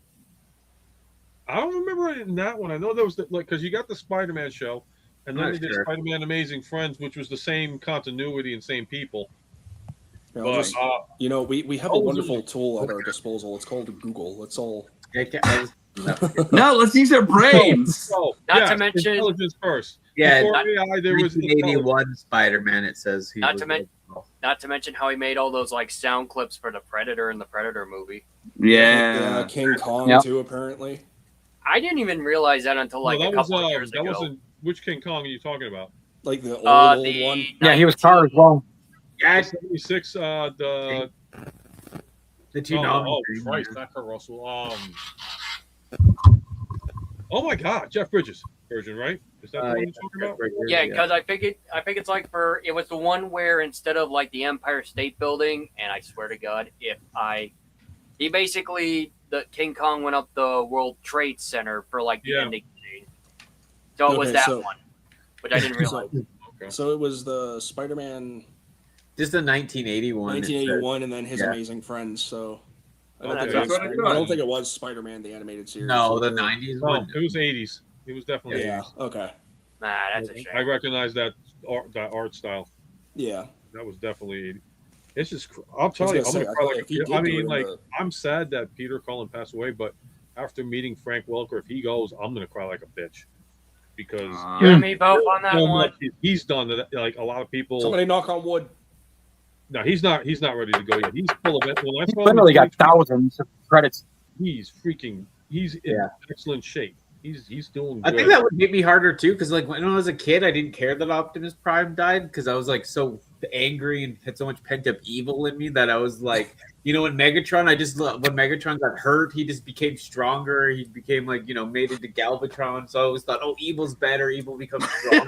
I don't remember it in that one. I know there was because you got the Spider-Man show, and then Not they did sure. Spider-Man Amazing Friends, which was the same continuity and same people. You know, But just- you know, we have a Oh, wonderful tool at our disposal. It's called Google. Let's all. No, let's use our brains. so Not yes, to mention- intelligence first. Yeah, Before not- AI, there was intelligence. 1981 Spider-Man. It says he Not was to men- Not to mention how he made all those like sound clips for the Predator in the Predator movie. Yeah. King Kong Yep. too. Apparently. I didn't even realize that until like No, a that was couple of years that ago. wasn't. Which King Kong are you talking about? Like the old, old The one. Yeah, he was Tar as well. Yeah, '76. The the two oh novels. Christ, not Kurt Russell. Oh my God, Jeff Bridges version, right? Is that the one you're talking about? Yeah, because I think it's like it was the one where instead of like the Empire State Building, and I swear to God, he basically the King Kong went up the World Trade Center for like the Yeah. ending scene. So it was Okay, that so- one, which I didn't realize. Okay. So it was the Spider-Man Just the 1981. 1981, and then his Yeah. Amazing Friends. So I don't, That's think, it was, what I I thought. don't think it was Spider-Man the animated series. No, the So- 90s No, one. it was '80s. It was definitely Yeah. 80s. Okay. Nah, that's a shame. I recognize that art style. Yeah. That was definitely. It's just. I'll tell you. I'm gonna cry like I mean, like I'm sad that Peter Cullen passed away, but after meeting Frank Welker, if he goes, I'm gonna cry like a bitch because you and me both on that one. He's done that. Like a lot of people. Somebody knock on wood. No, he's not. He's not ready to go yet. He's full of it. When I saw literally got thousands of credits. He's freaking. He's in excellent shape. He's doing good. I think that would hit me harder too, because like when I was a kid, I didn't care that Optimus Prime died because I was like so angry and had so much pent up evil in me that I was like, you know, when Megatron got hurt, he just became stronger. He became like, you know, made into Galvatron. So I always thought, oh, evil's better. Evil becomes strong.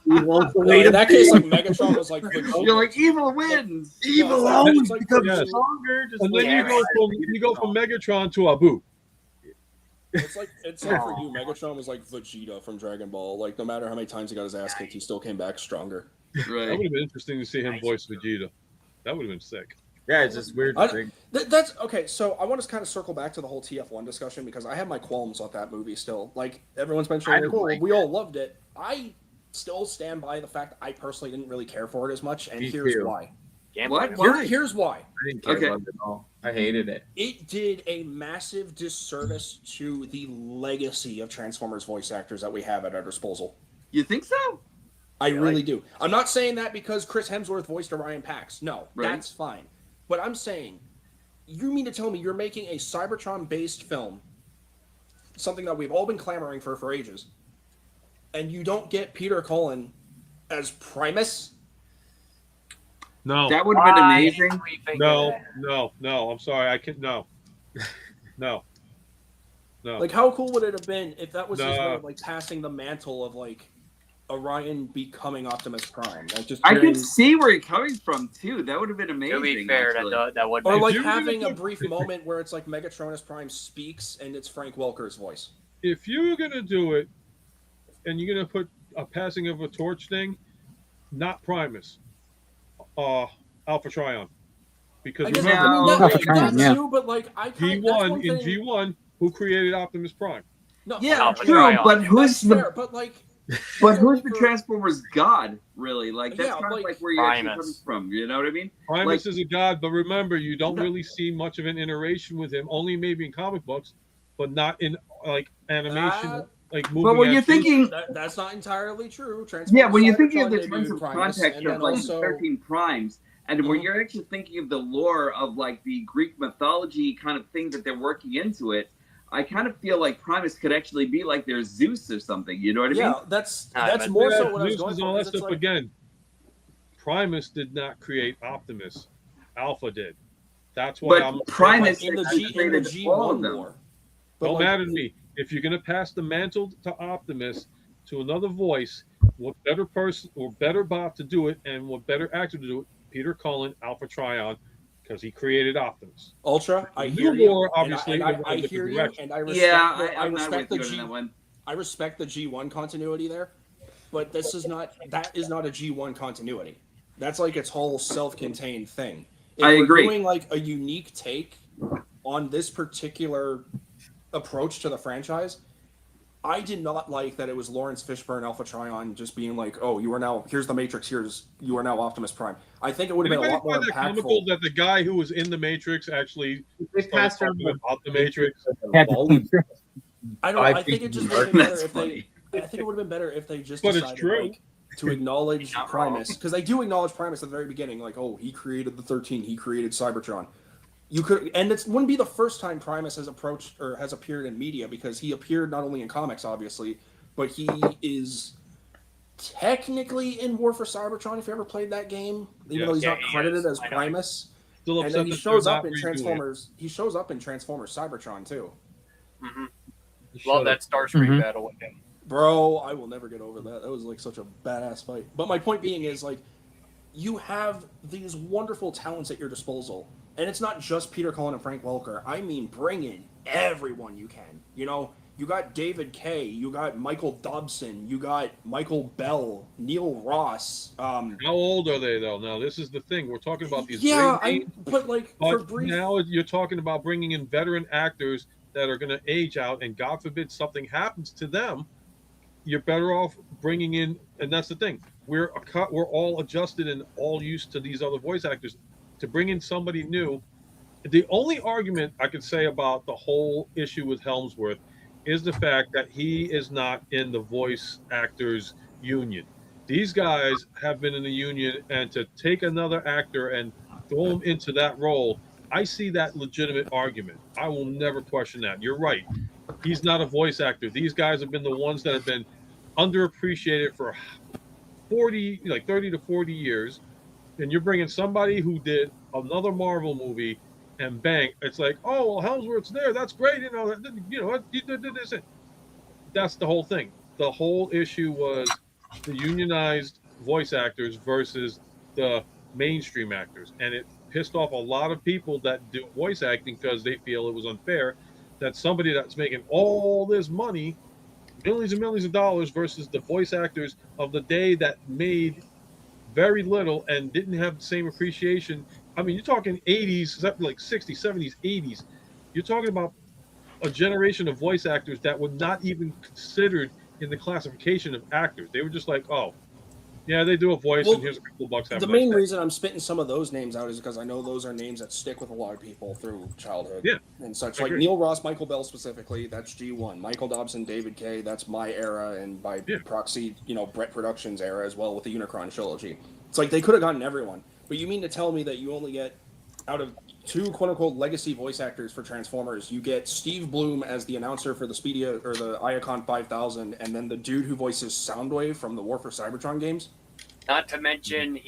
In that case, like Megatron was like, you're like evil wins. Evil always becomes stronger. And then you go from Megatron to Abu. It's like for you, Megatron was like Vegeta from Dragon Ball. Like no matter how many times he got his ass kicked, he still came back stronger. Right. That would have been interesting to see him voice Vegeta. That would have been sick. Yeah, it's just weird. That's okay. So I want to kind of circle back to the whole TF1 discussion because I have my qualms with that movie still. Like everyone's mentioning, we all loved it. I still stand by the fact that I personally didn't really care for it as much, and here's why. Here's why. I didn't care about it at all. I hated it. It did a massive disservice to the legacy of Transformers voice actors that we have at our disposal. You think so? I really do. I'm not saying that because Chris Hemsworth voiced Orion Pax. No, that's fine. But I'm saying, you mean to tell me you're making a Cybertron-based film, something that we've all been clamoring for ages, and you don't get Peter Cullen as Primus? No, that would have been amazing. No. I'm sorry. I can't. No. Like, how cool would it have been if that was his way of like passing the mantle of like Orion becoming Optimus Prime? Like, just I could see where you're coming from too. That would have been amazing. To be fair, that would. Or like having a brief moment where it's like Megatronus Prime speaks and it's Frank Welker's voice. If you're gonna do it, and you're gonna put a passing of a torch thing, not Primus. Alpha Trion, because too, but like G1 in G1, who created Optimus Prime? No, true, but who's the who's the Transformers god? Really, like that's kind of like where you're actually coming from. You know what I mean? Primus is a god, but remember, you don't really see much of an iteration with him. Only maybe in comic books, but not in like animation. Like movie but when you're thinking that's not entirely true. When you're thinking of the terms of context of like 13 primes, and when you're actually thinking of the lore of like the Greek mythology kind of thing that they're working into it, I kind of feel like Primus could actually be like their Zeus or something. You know what I mean? Yeah, that's more so what I was Zeus going is for. all that stuff again. Primus did not create Optimus. Alpha did. That's why Primus in the G1 lore. Don't matter to me. If you're going to pass the mantle to Optimus to another voice, what better person or better bot to do it, and what better actor to do it? Peter Cullen, Alpha Trion, because he created Optimus. Ultra, I hear you. Obviously, I hear you, and I respect. I respect the G1. I respect the G1 continuity there, but that is not a G1 continuity. That's like its whole self-contained thing. If I agree. We're doing like a unique take on this particular approach to the franchise. I did not like that it was Lawrence Fishburne, Alpha Trion, just being like, "Oh, you are now here's the Matrix. You are now Optimus Prime." I think it would have been a lot more impactful. That the guy who was in the Matrix actually passed him about the Matrix. I think it just would have been better if they. I think it would have been better if they just decided like, to acknowledge Primus, because they do acknowledge Primus at the very beginning, like, "Oh, he created the 13. He created Cybertron." You could, and it wouldn't be the first time Primus has approached or has appeared in media, because he appeared not only in comics, obviously, but he is technically in War for Cybertron. If you ever played that game, even though he's not credited as Primus, and then he shows up in Transformers. He shows up in Transformers Cybertron too. Mm-hmm. Love that Starscream battle with him, bro. I will never get over that. That was like such a badass fight. But my point being is, like, you have these wonderful talents at your disposal. And it's not just Peter Cullen and Frank Welker. I mean, bring in everyone you can. You know, you got David Kay, you got Michael Dobson, you got Michael Bell, Neil Ross. How old are they though? Now this is the thing we're talking about. These but now you're talking about bringing in veteran actors that are going to age out, and God forbid something happens to them. you're better off bringing in, and that's the thing. We're all adjusted and all used to these other voice actors. To bring in somebody new, the only argument I could say about the whole issue with Helmsworth is the fact that he is not in the voice actors union. These guys have been in the union, and to take another actor and throw him into that role, I see that legitimate argument. I will never question that. You're right. He's not a voice actor. These guys have been the ones that have been underappreciated for 30 to 40 years, and you're bringing somebody who did another Marvel movie, and bang, it's like, oh, well, Helmsworth's there. That's great. You did this. That's the whole thing. The whole issue was the unionized voice actors versus the mainstream actors, and it pissed off a lot of people that do voice acting because they feel it was unfair that somebody that's making all this money, millions and millions of dollars, versus the voice actors of the day that made very little and didn't have the same appreciation. I mean, you're talking 80s, like 60s, 70s, 80s. You're talking about a generation of voice actors that were not even considered in the classification of actors. They were just like, oh, yeah, they do a voice, and here's a couple of bucks. The main reason I'm spitting some of those names out is because I know those are names that stick with a lot of people through childhood and such. Like Neil Ross, Michael Bell specifically, that's G1. Michael Dobson, David Kay, that's my era, and by proxy, Brett Productions era as well with the Unicron trilogy. It's like they could have gotten everyone. But you mean to tell me that you only get, out of 2 quote-unquote legacy voice actors for Transformers, you get Steve Bloom as the announcer for the Speedia or the Iacon 5000, and then the dude who voices Soundwave from the War for Cybertron games? Not to mention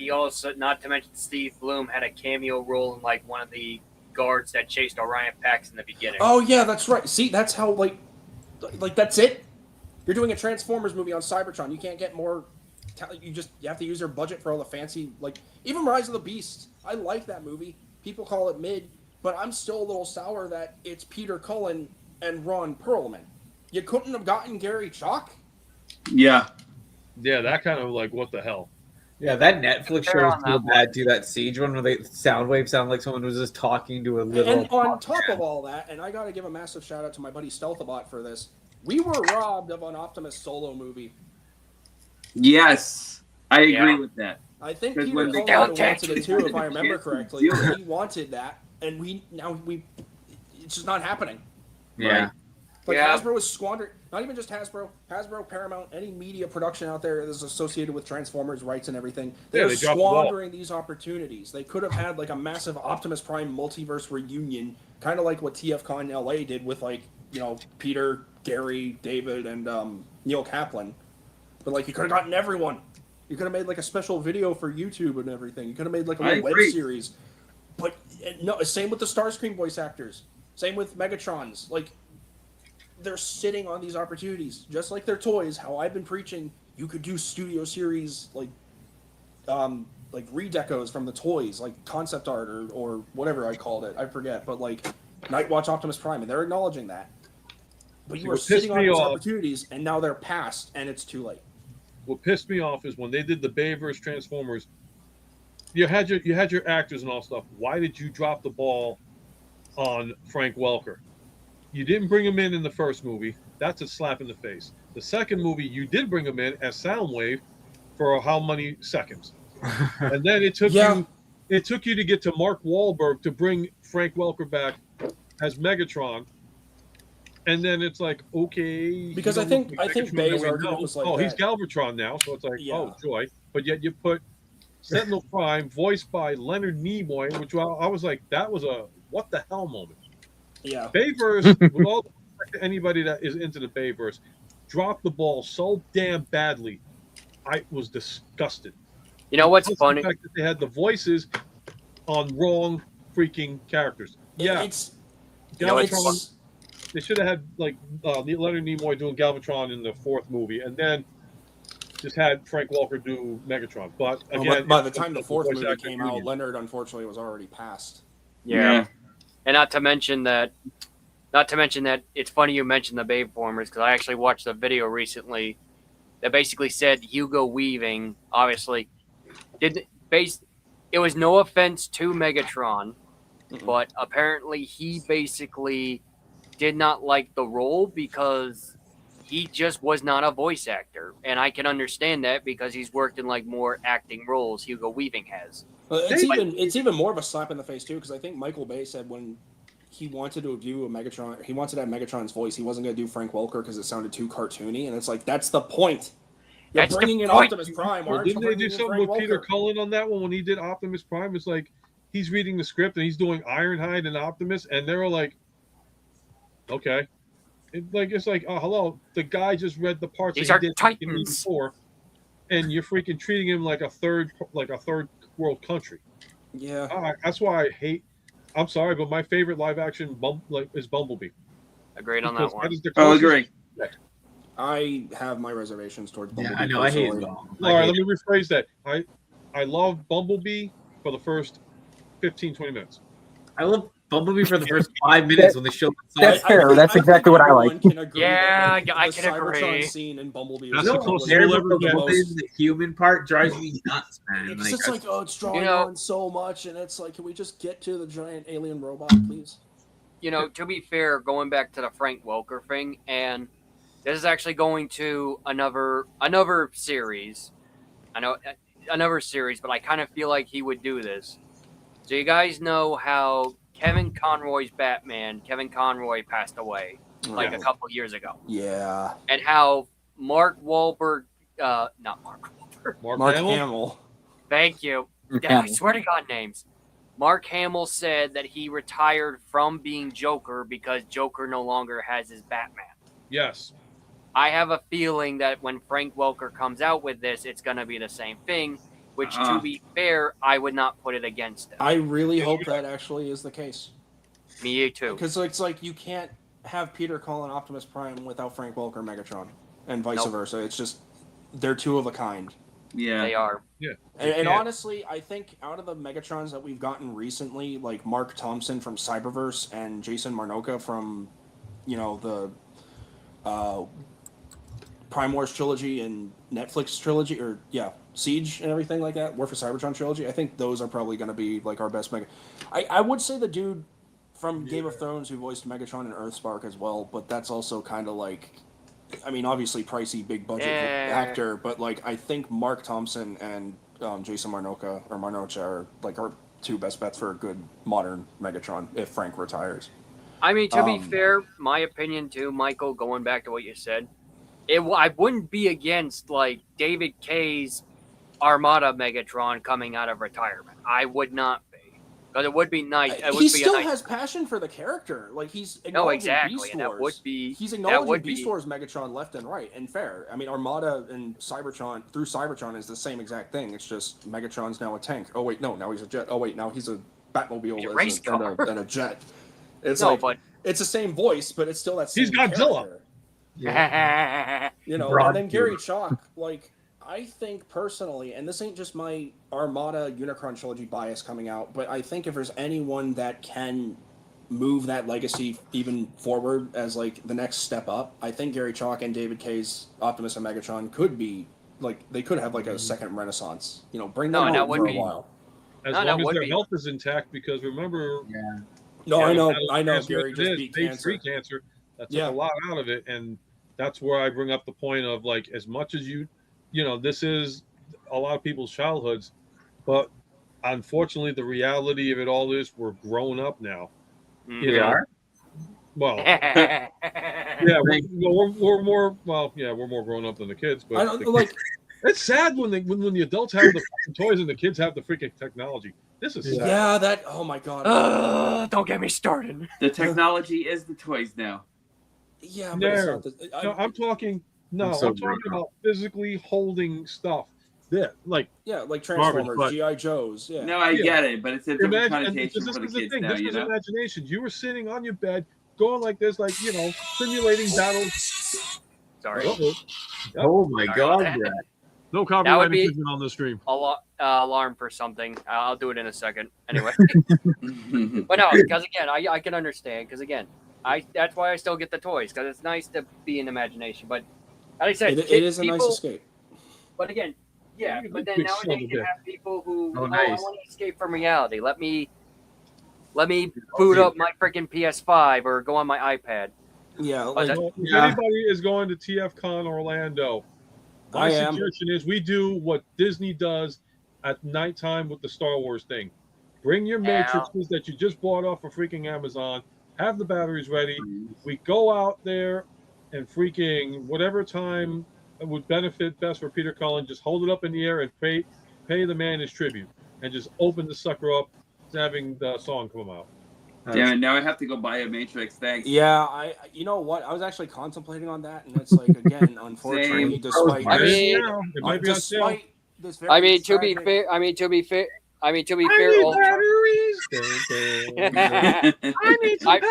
Steve Bloom had a cameo role in like one of the guards that chased Orion Pax in the beginning. Oh yeah, that's right. See, that's how like that's it. You're doing a Transformers movie on Cybertron. You can't get more. You have to use your budget for all the fancy, like even Rise of the Beasts. I like that movie. People call it mid, but I'm still a little sour that it's Peter Cullen and Ron Perlman. You couldn't have gotten Gary Chalk? Yeah, that kind of like what the hell. Yeah, that Netflix show is so bad too. That Siege one where the Soundwave sounded like someone was just talking to a little. And on top of all that, and I got to give a massive shout out to my buddy Stealthabot for this. We were robbed of an Optimus solo movie. Yes, I agree with that. I think Peter Cullen wanted it too, if I remember correctly. He wanted that, and it's just not happening. Yeah. Like Hasbro was squandering, not even just Hasbro, Paramount, any media production out there that is associated with Transformers rights and everything. They're squandering these opportunities. They could have had like a massive Optimus Prime multiverse reunion, kind of like what TFCon LA did with Peter, Gary, David, and Neil Kaplan. But like you could have gotten everyone. You could have made like a special video for YouTube and everything. You could have made like a little web series. But no, same with the Starscream voice actors. Same with Megatrons. Like, they're sitting on these opportunities, just like their toys. How I've been preaching, you could do studio series like redecos from the toys, like concept art or whatever I called it. I forget, but like Nightwatch Optimus Prime, and they're acknowledging that. But you were sitting on these opportunities, and now they're past, and it's too late. What pissed me off is when they did the Bayverse Transformers. You had your actors and all stuff. Why did you drop the ball on Frank Welker? You didn't bring him in the first movie. That's a slap in the face. The second movie, you did bring him in as Soundwave for how many seconds? And then it took you to get to Mark Wahlberg to bring Frank Welker back as Megatron. And then it's like, okay. Because I think Bay's argument was like he's Galvatron now, so it's like, oh, joy. But yet you put Sentinel Prime, voiced by Leonard Nimoy, which I was like, that was a what the hell moment. Yeah. Bayverse, with all the anybody that is into the Bayverse, dropped the ball so damn badly. I was disgusted. You know what's funny? The fact that they had the voices on wrong freaking characters. They should have had like Leonard Nimoy doing Galvatron in the fourth movie, and then just had Frank Welker do Megatron. But again, by the time the fourth movie came out, Leonard unfortunately was already passed. Yeah. And not to mention that it's funny you mentioned the Bayformers, because I actually watched a video recently that basically said Hugo Weaving obviously it was no offense to Megatron, but apparently he basically did not like the role because he just was not a voice actor, and I can understand that because he's worked in like more acting roles. Hugo Weaving has. It's even more of a slap in the face too, because I think Michael Bay said when he wanted to do a Megatron, he wanted to have Megatron's voice. He wasn't going to do Frank Welker because it sounded too cartoony, and it's like that's the point. You're That's bringing the in point. Optimus Prime. Well, Aren't you didn't they do bringing in something Frank with Peter Welker? Cullen on that one when he did Optimus Prime? It's like he's reading the script and he's doing Ironhide and Optimus, and they were like, okay. It's like, oh, hello. The guy just read the parts These that are he did Titans. before, and you're freaking treating him like a third world country. Yeah. That's why I hate. I'm sorry, but my favorite live action is Bumblebee. Agreed on Because that one. is the Oh, closest- agree. I have my reservations towards Bumblebee. Yeah, I know. I hate personally. it all. All right, let me rephrase that. I love Bumblebee for the first 15, 20 minutes. I love Bumblebee for the first 5 minutes when they showed the That's side. fair. That's exactly what I like. everyone can agree Yeah, that, I the can Cybertron agree. scene in Bumblebee That's was the one closest of we'll There ever with the get. voice, the human part drives me nuts, man. It's Like, just like, oh, it's drawing You know- on so much, and it's like, can we just get to the giant alien robot, please? You know, to be fair, going back to the Frank Welker thing, and this is actually going to another series. I know another series, but I kind of feel like he would do this. So you guys know how Kevin Conroy's Batman, Kevin Conroy, passed away like a couple years ago, Yeah. and how Mark Wahlberg, not Mark Wahlberg, Mark Hamill. thank you. I swear to God, names. Mark Hamill said that he retired from being Joker because Joker no longer has his Batman. Yes. I have a feeling that when Frank Welker comes out with this, it's going to be the same thing, which, to be fair, I would not put it against him. I really hope that actually is the case. Me too. Because it's like you can't have Peter Cullen Optimus Prime without Frank Welker Megatron, and vice versa. It's just they're two of a kind. Yeah, They are. Yeah. And honestly, I think out of the Megatrons that we've gotten recently, like Mark Thompson from Cyberverse and Jason Marnocha from, the Prime Wars trilogy and Netflix trilogy, Siege and everything like that, War for Cybertron trilogy, I think those are probably going to be like our best Mega. I would say the dude from Game of Thrones who voiced Megatron and Earthspark as well, but that's also kind of like, I mean, obviously pricey, big budget actor, but like I think Mark Thompson and Jason Marnocha are like our two best bets for a good modern Megatron if Frank retires. I mean, to be fair, my opinion too, Michael, going back to what you said, I wouldn't be against like David Kay's Armada Megatron coming out of retirement. I would not be. Because it would be nice. He still has passion for the character. Like he's acknowledging exactly, Beast and that Wars. would be He's acknowledging Beast Wars Megatron left and right, and fair. I mean, Armada and Cybertron through Cybertron is the same exact thing. It's just Megatron's now a tank. Oh wait, no, now he's a jet. Oh wait, now he's a Batmobile race car. And a jet. It's but it's the same voice, but it's still that same He's Godzilla. character. yeah. And then Gary Chalk, like, I think personally, and this ain't just my Armada Unicron trilogy bias coming out, but I think if there's anyone that can move that legacy even forward as like the next step up, I think Gary Chalk and David Kay's Optimus and Megatron could be like they could have like a second renaissance. Bring them out for a while. As long as their health is intact, because remember, No, I know cancer, Gary just beat stage cancer. 3 cancer. That took a lot out of it, and that's where I bring up the point of like, as much as this is a lot of people's childhoods, but unfortunately, the reality of it all is we're grown up now. We are. Well, yeah, we're more. Well, yeah, we're more grown up than the kids. But I don't like. It's sad when the adults have the toys and the kids have the freaking technology. This is sad. Yeah, that. Oh my god. Don't get me started. The technology is the toys now. Yeah, but it's not I'm talking. No, I'm talking about physically holding stuff. Yeah, like Transformers, G.I. Joes. Yeah. No, I get it, but it's a different connotation this for the is the kids thing. now. This was imagination. You were sitting on your bed, going like this, like simulating battles. Sorry. Oh my god, Brad. No That would copyright be- infringement on the stream. Alarm for something. I'll do it in a second. Anyway. But no, because again, I can understand. Because again, that's why I still get the toys, because it's nice to be in imagination. But as I said, It is a nice escape. But again, yeah. But then Big nowadays you son of a have people who I nice. want to escape from reality. Let me boot up my freaking PS5 or go on my iPad. Yeah, But like Well, if Yeah. anybody is going to TFCon Orlando, my I am. suggestion is we do what Disney does at nighttime with the Star Wars thing. Bring your Yeah. matrices that you just bought off of freaking Amazon. Have the batteries ready. We go out there and freaking whatever time would benefit best for Peter Cullen. Just hold it up in the air and pay the man his tribute, and just open the sucker up, having the song come out. Damn it! Now I have to go buy a Matrix. Thanks. Yeah, you know what? I was actually contemplating on that, and it's like again, unfortunately, Same. despite I mean, it might be on sale. despite this very I mean, to be tragic- fair, I need Ultra. batteries. I need some power.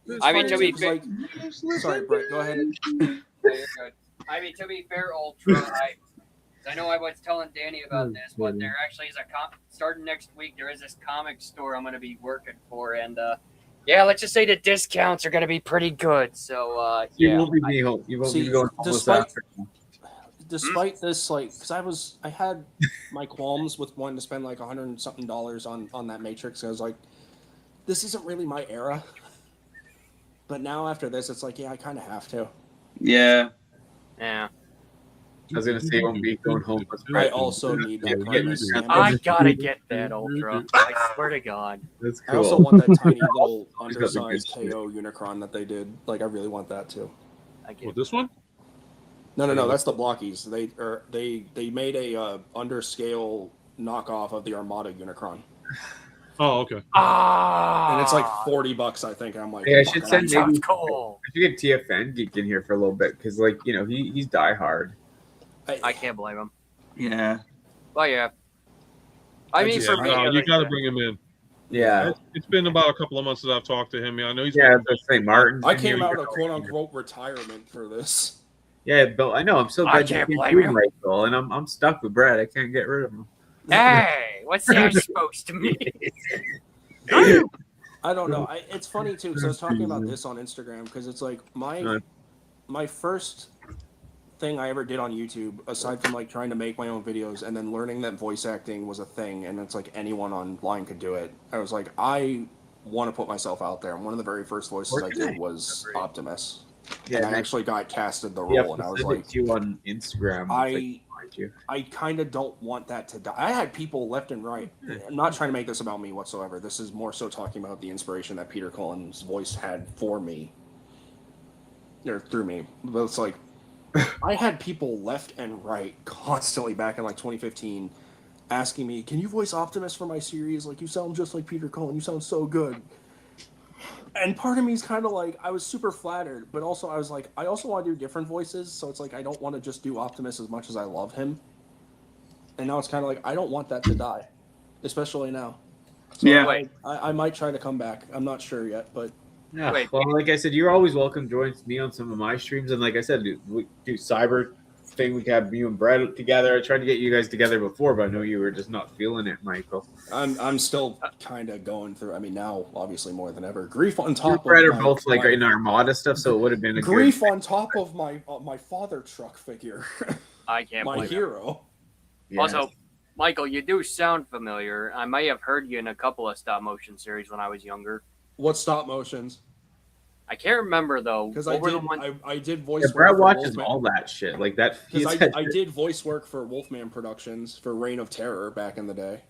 it's I mean, funny to be too, 'cause, fair- like, sorry, Brett, go ahead. Yeah, you're good. I mean, to be fair, Ultra, I know I was telling Danny about this, but there actually is starting next week. There is this comic store I'm going to be working for, and yeah, let's just say the discounts are going to be pretty good. So You yeah, won't be home. You won't See, be going home this despite- afternoon. Despite this, like, because I had my qualms with wanting to spend like $100 and something on that Matrix. I was like, this isn't really my era. But now after this, it's like, yeah, I kind of have to. Yeah. yeah. I was gonna say you won't be going home with I Brett. also need that Yeah, Primus yeah. sandwich. I gotta get that Ultra. I swear to God. That's I cool. also want that tiny little He's got the good undersized shit. KO Unicron that they did. Like, I really want that too. I get What, this one? No, that's the Blockies. They made a underscale knockoff of the Armada Unicron, Oh, okay. and it's like $40, I think. And I'm like, Hey, I fuck, should I send want sounds maybe cool. I should get TFN Geek in here for a little bit because, like, you know, he's die hard. that. I can't blame him. Yeah. But yeah. I mean, for me, No, you like got to that. bring him in. Yeah, It's been about a couple of months that I've talked to him. Yeah, I know he's yeah. That's St. Martin. I came out of quote unquote retirement for this. Yeah, Bill. I know. I'm so I glad can't you blame do you. Michael, and I'm stuck with Brad. I can't get rid of him. Hey, what's that supposed to mean? I don't know. It's funny too because I was talking about this on Instagram because it's like my first thing I ever did on YouTube, aside from like trying to make my own videos and then learning that voice acting was a thing and it's like anyone online could do it. I was like, I want to put myself out there. And one of the very first voices I did was Optimus. Yeah, and I next- actually got casted the Yeah, role, and I was send it like, to you on Instagram. I kind of don't want that to die. I had people left and right. I'm not trying to make this about me whatsoever. This is more so talking about the inspiration that Peter Cullen's voice had for me, or through me. But it's like, I had people left and right constantly back in like 2015 asking me, "Can you voice Optimus for my series? Like, you sound just like Peter Cullen. You sound so good." And part of me is kind of like, I was super flattered, but also I was like, I also want to do different voices, so it's like I don't want to just do Optimus as much as I love him. And now it's kind of like, I don't want that to die, especially now. So Yeah. I might try to come back. I'm not sure yet, but Yeah. Wait. Well, like I said, you're always welcome to join me on some of my streams, and like I said, we do cyber thing. We have you and Brad together. I tried to get you guys together before, but I know you were just not feeling it, Michael. I'm still kind of going through. I mean, now obviously more than ever. Grief on You top and Brad of are both like in Armada stuff, so it would have been a grief on top of my father truck figure, I can't my blame him. hero. good. Also, Michael, you do sound familiar. I may have heard you in a couple of stop motion series when I was younger. What stop motions? I can't remember though. Because What were the ones? I did voice Yeah, work Brad for watches Wolfman. all that shit like that. Because he's- I did voice work for Wolfman Productions for Reign of Terror back in the day.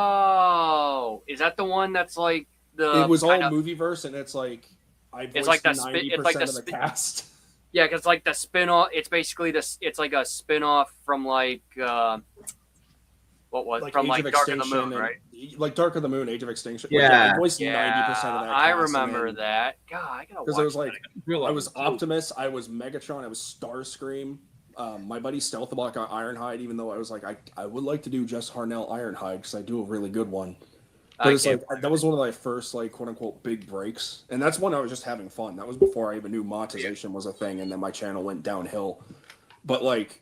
Oh, is that the one that's like the? It was all kind of- movie verse, and it's like I voiced It's like the 90% it's like the of the cast. Yeah, because like the spin-off. It's basically this. It's like a spin-off from like what was from Age like of Dark of the Extinction Moon, and- right? Like Dark of the Moon, Age of Extinction. Yeah. I voiced Yeah, 90% of that. I cast, remember and that. God, I gotta watch. Because it was like Real I was Optimus, I was Megatron, I was Starscream. My buddy Stealthabot got Ironhide, even though I was like, I would like to do just Harnell Ironhide because I do a really good one. But I it's can't like that was one of my first like quote unquote big breaks, and that's when I was just having fun. That was before I even knew monetization was a thing, and then my channel went downhill. But like,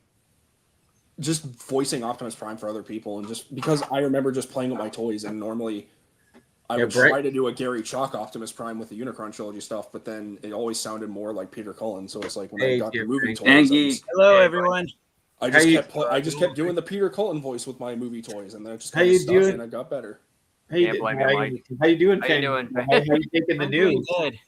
just voicing Optimus Prime for other people, and just because I remember just playing with my toys, and normally I Yeah, would Brett- try to do a Gary Chalk Optimus Prime with the Unicron trilogy stuff, but then it always sounded more like Peter Cullen. So it's like when I Hey, got the dear movie Frank. toys, And I Geek. Hello, Hey, everyone. just How you- kept I just kept doing the Peter Cullen voice with my movie toys, and then it just How kind of you stuck, doing? and it got better. Can't blame you, Mike. How you doing, How you Ken? doing? How you taking the I'm doing news? good.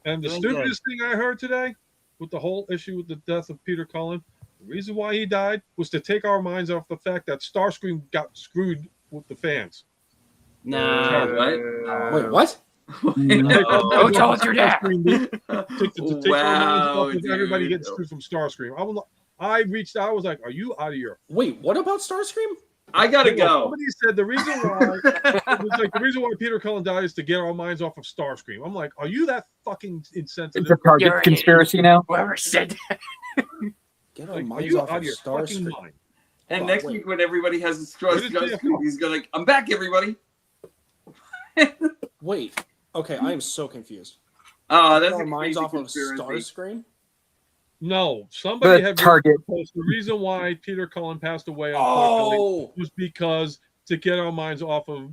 And the Doing stupidest thing I heard today with the whole issue with the death of Peter Cullen, the reason why he died was to take our minds off the fact that Starscream got screwed with the fans. No. Wait, what? Don't tell us your dad. Take our minds off of everybody dude. getting screwed from Starscream. I reached out. I was like, "Are you out of your?" Wait, what about Starscream? I gotta go. Somebody said the reason why it was like the reason why Peter Cullen died is to get our minds off of Starscream. I'm like, are you that fucking insensitive? It's a Target You're an conspiracy now. Whoever said that. Get our Like, are minds you off out of of your fucking Starscream. mind? And Oh, next wait. week when everybody has a Where did Starscream, JFK? he's gonna like, I'm back, everybody. Wait. Okay, I am so confused. Oh, Get that's our a minds crazy off of conspiracy. Starscream? No, somebody The had Target. post. The reason why Peter Cullen passed away, unfortunately, Oh, was because to get our minds off of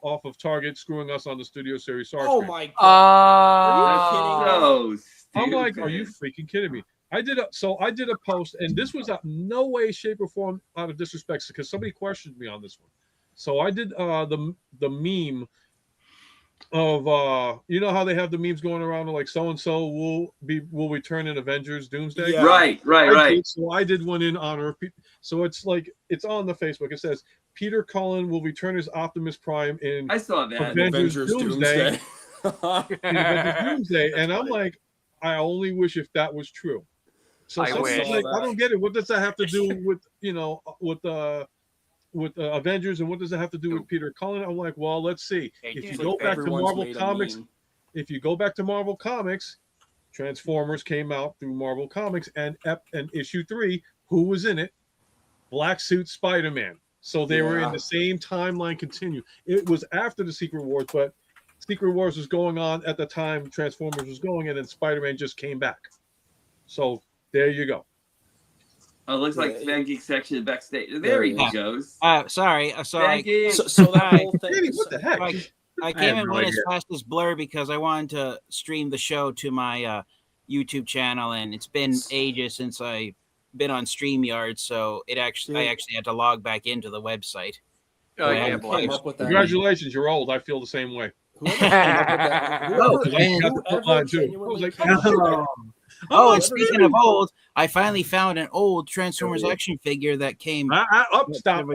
off of Target screwing us on the Studio Series Starscream. oh my god. Oh. So I'm stupid. like, are you freaking kidding me? I did a post, and this was no way, shape, or form out of disrespect because somebody questioned me on this one. So I did the meme of you know how they have the memes going around like so and so will return in Avengers Doomsday. Yeah. Right. So I did one in honor of so it's like it's on the Facebook. It says Peter Cullen will return as Optimus Prime in I saw that. Avengers Doomsday. Doomsday. in Avengers Doomsday, and I'm like, I only wish if that was true. So I somebody's wish. like, I don't get it. What does that have to do with Avengers, and what does it have to do with Peter Cullen? I'm like, well, let's see. If you go back to Everyone's Marvel made a Comics, meme. if you go back to Marvel Comics, Transformers came out through Marvel Comics, and issue 3, who was in it? Black Suit Spider-Man. So they were in the same timeline. Continue. It was after the Secret Wars, but Secret Wars was going on at the time Transformers was going, and then Spider-Man just came back. So there you go. Oh, it looks like Fan Geek section backstage. There he goes. Sorry. Fan Geek. So that whole thing. Danny, what the heck? I came and went as fast as Blur because I wanted to stream the show to my YouTube channel, and it's been ages since I've been on StreamYard, so I actually had to log back into the website. Oh, yeah, Whoever boy. came up with that. Congratulations, you're old. I feel the same way. Whoever came up with that. Whoever genuinely came up with that. Oh, and speaking of old, I finally found an old Transformers action figure that came. Stop.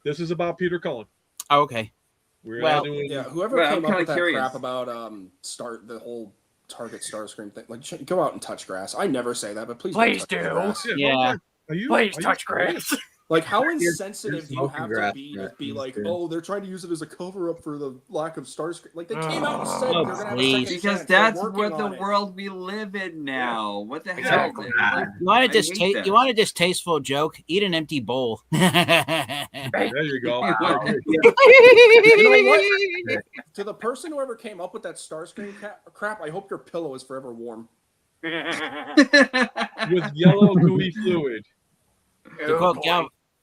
This is about Peter Cullen. Oh, okay. We're Well, not doing. Yeah, whoever Well, came I'm up kinda with that curious. crap about the whole Target Starscream thing, like go out and touch grass. I never say that, but please Please don't touch do. grass. Yeah. Please touch grass. Like, how insensitive do you smoking have grass, to be yeah, to be he's like, good. oh, they're trying to use it as a cover up for the lack of Starscream? Like, they came out and said Oh, they're gonna have a please. second Because chance. They're that's working what the on it. world we live in now. What the Exactly. hell? You want a I hate that. you want a distasteful joke? Eat an empty bowl. There you go. You know what? To the person who ever came up with that Starscream crap, I hope your pillow is forever warm. With yellow gooey fluid. To quote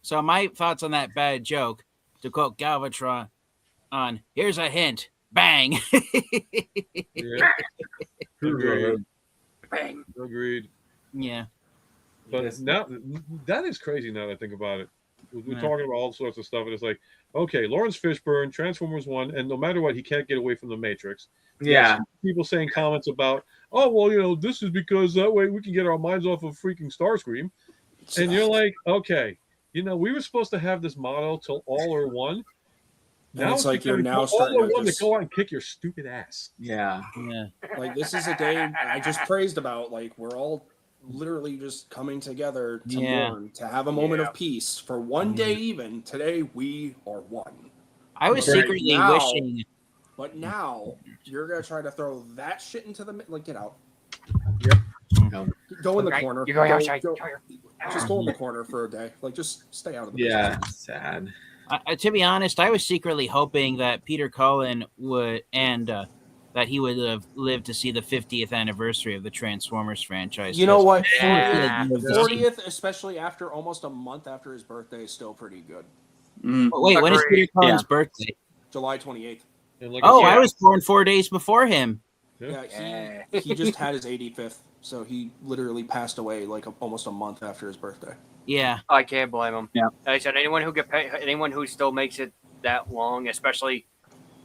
so my thoughts on that bad joke, to quote Galvatron on here's a hint. Bang. Yeah. Agreed. Bang. Agreed. Yeah. But now that is crazy now that I think about it. We're Yeah. talking about all sorts of stuff, and it's like, okay, Lawrence Fishburne, Transformers 1, and no matter what, he can't get away from the Matrix. Yeah. People saying comments about, oh, well, this is because that way we can get our minds off of freaking Starscream. And you're like, okay, we were supposed to have this motto till all or one. And it's like you're now all starting or to one just, to go out and kick your stupid ass. Yeah. Yeah. like, this is a day I just praised about. Like, we're all literally just coming together to mourn, to have a moment of peace for one day. Even today, we are one. I was secretly now, wishing. But now you're gonna try to throw that shit into the get out. No. Go in the Okay, corner. you're going outside. Just go in the corner for a day. Like, just stay out of the Yeah. business. Sad. To be honest, I was secretly hoping that Peter Cullen would that he would have lived to see the 50th anniversary of the Transformers franchise. You know what? Yeah. 40th, especially after almost a month after his birthday, is still pretty good. Wait, when is Agreed. Peter Cullen's birthday? July 28th. And like Oh, I I was born 4 days before him. Yeah, he just had his 85th, so he literally passed away like almost a month after his birthday. Yeah. I can't blame him. Yeah. Like I said, anyone who still makes it that long, especially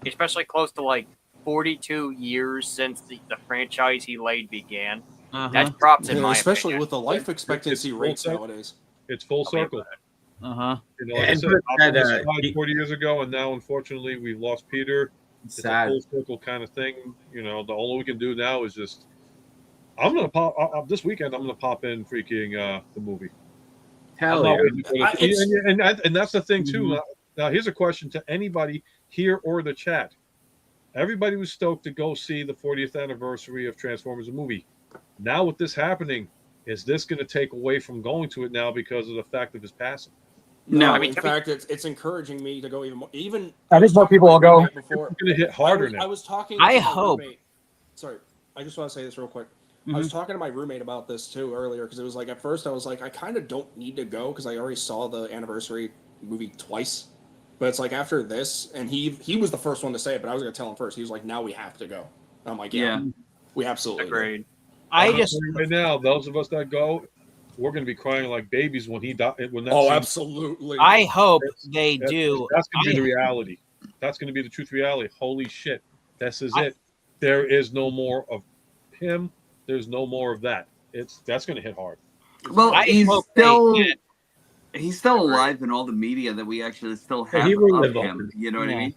especially close to like 42 years since the franchise he laid began. That's props in my especially opinion. with the life expectancy rates nowadays. It's full circle. Uh-huh. You know, like I said, Optimus died 40 years ago, and now unfortunately we've lost Peter. It's a full circle kind of thing. You know, the only we can do now is just. I'm gonna pop this weekend. I'm gonna pop in freaking the movie. Hell yeah! And that's the thing too. Now here's a question to anybody here or the chat. Everybody was stoked to go see the 40th anniversary of Transformers the movie. Now with this happening, is this going to take away from going to it now because of the fact of his passing? No, in fact, it's encouraging me to go even more. Even I think more people will go. It's going to hit harder now. I was talking. I to my hope. Roommate. Sorry, I just want to say this real quick. I was talking to my roommate about this too earlier because it was like at first I was like I kind of don't need to go because I already saw the anniversary movie twice, but it's like after this and he was the first one to say it, but I was gonna tell him first. He was like, "Now we have to go." I'm like, "Yeah, we absolutely agreed." Right now, those of us that go, we're gonna be crying like babies when he died. Absolutely. I hope they do. That's gonna be the reality. That's gonna be the truth reality. Holy shit, this is it. There is no more of him. There's no more of that. That's going to hit hard. Well, he's still alive in all the media that we actually still have he will of live him. on. You know what I mean?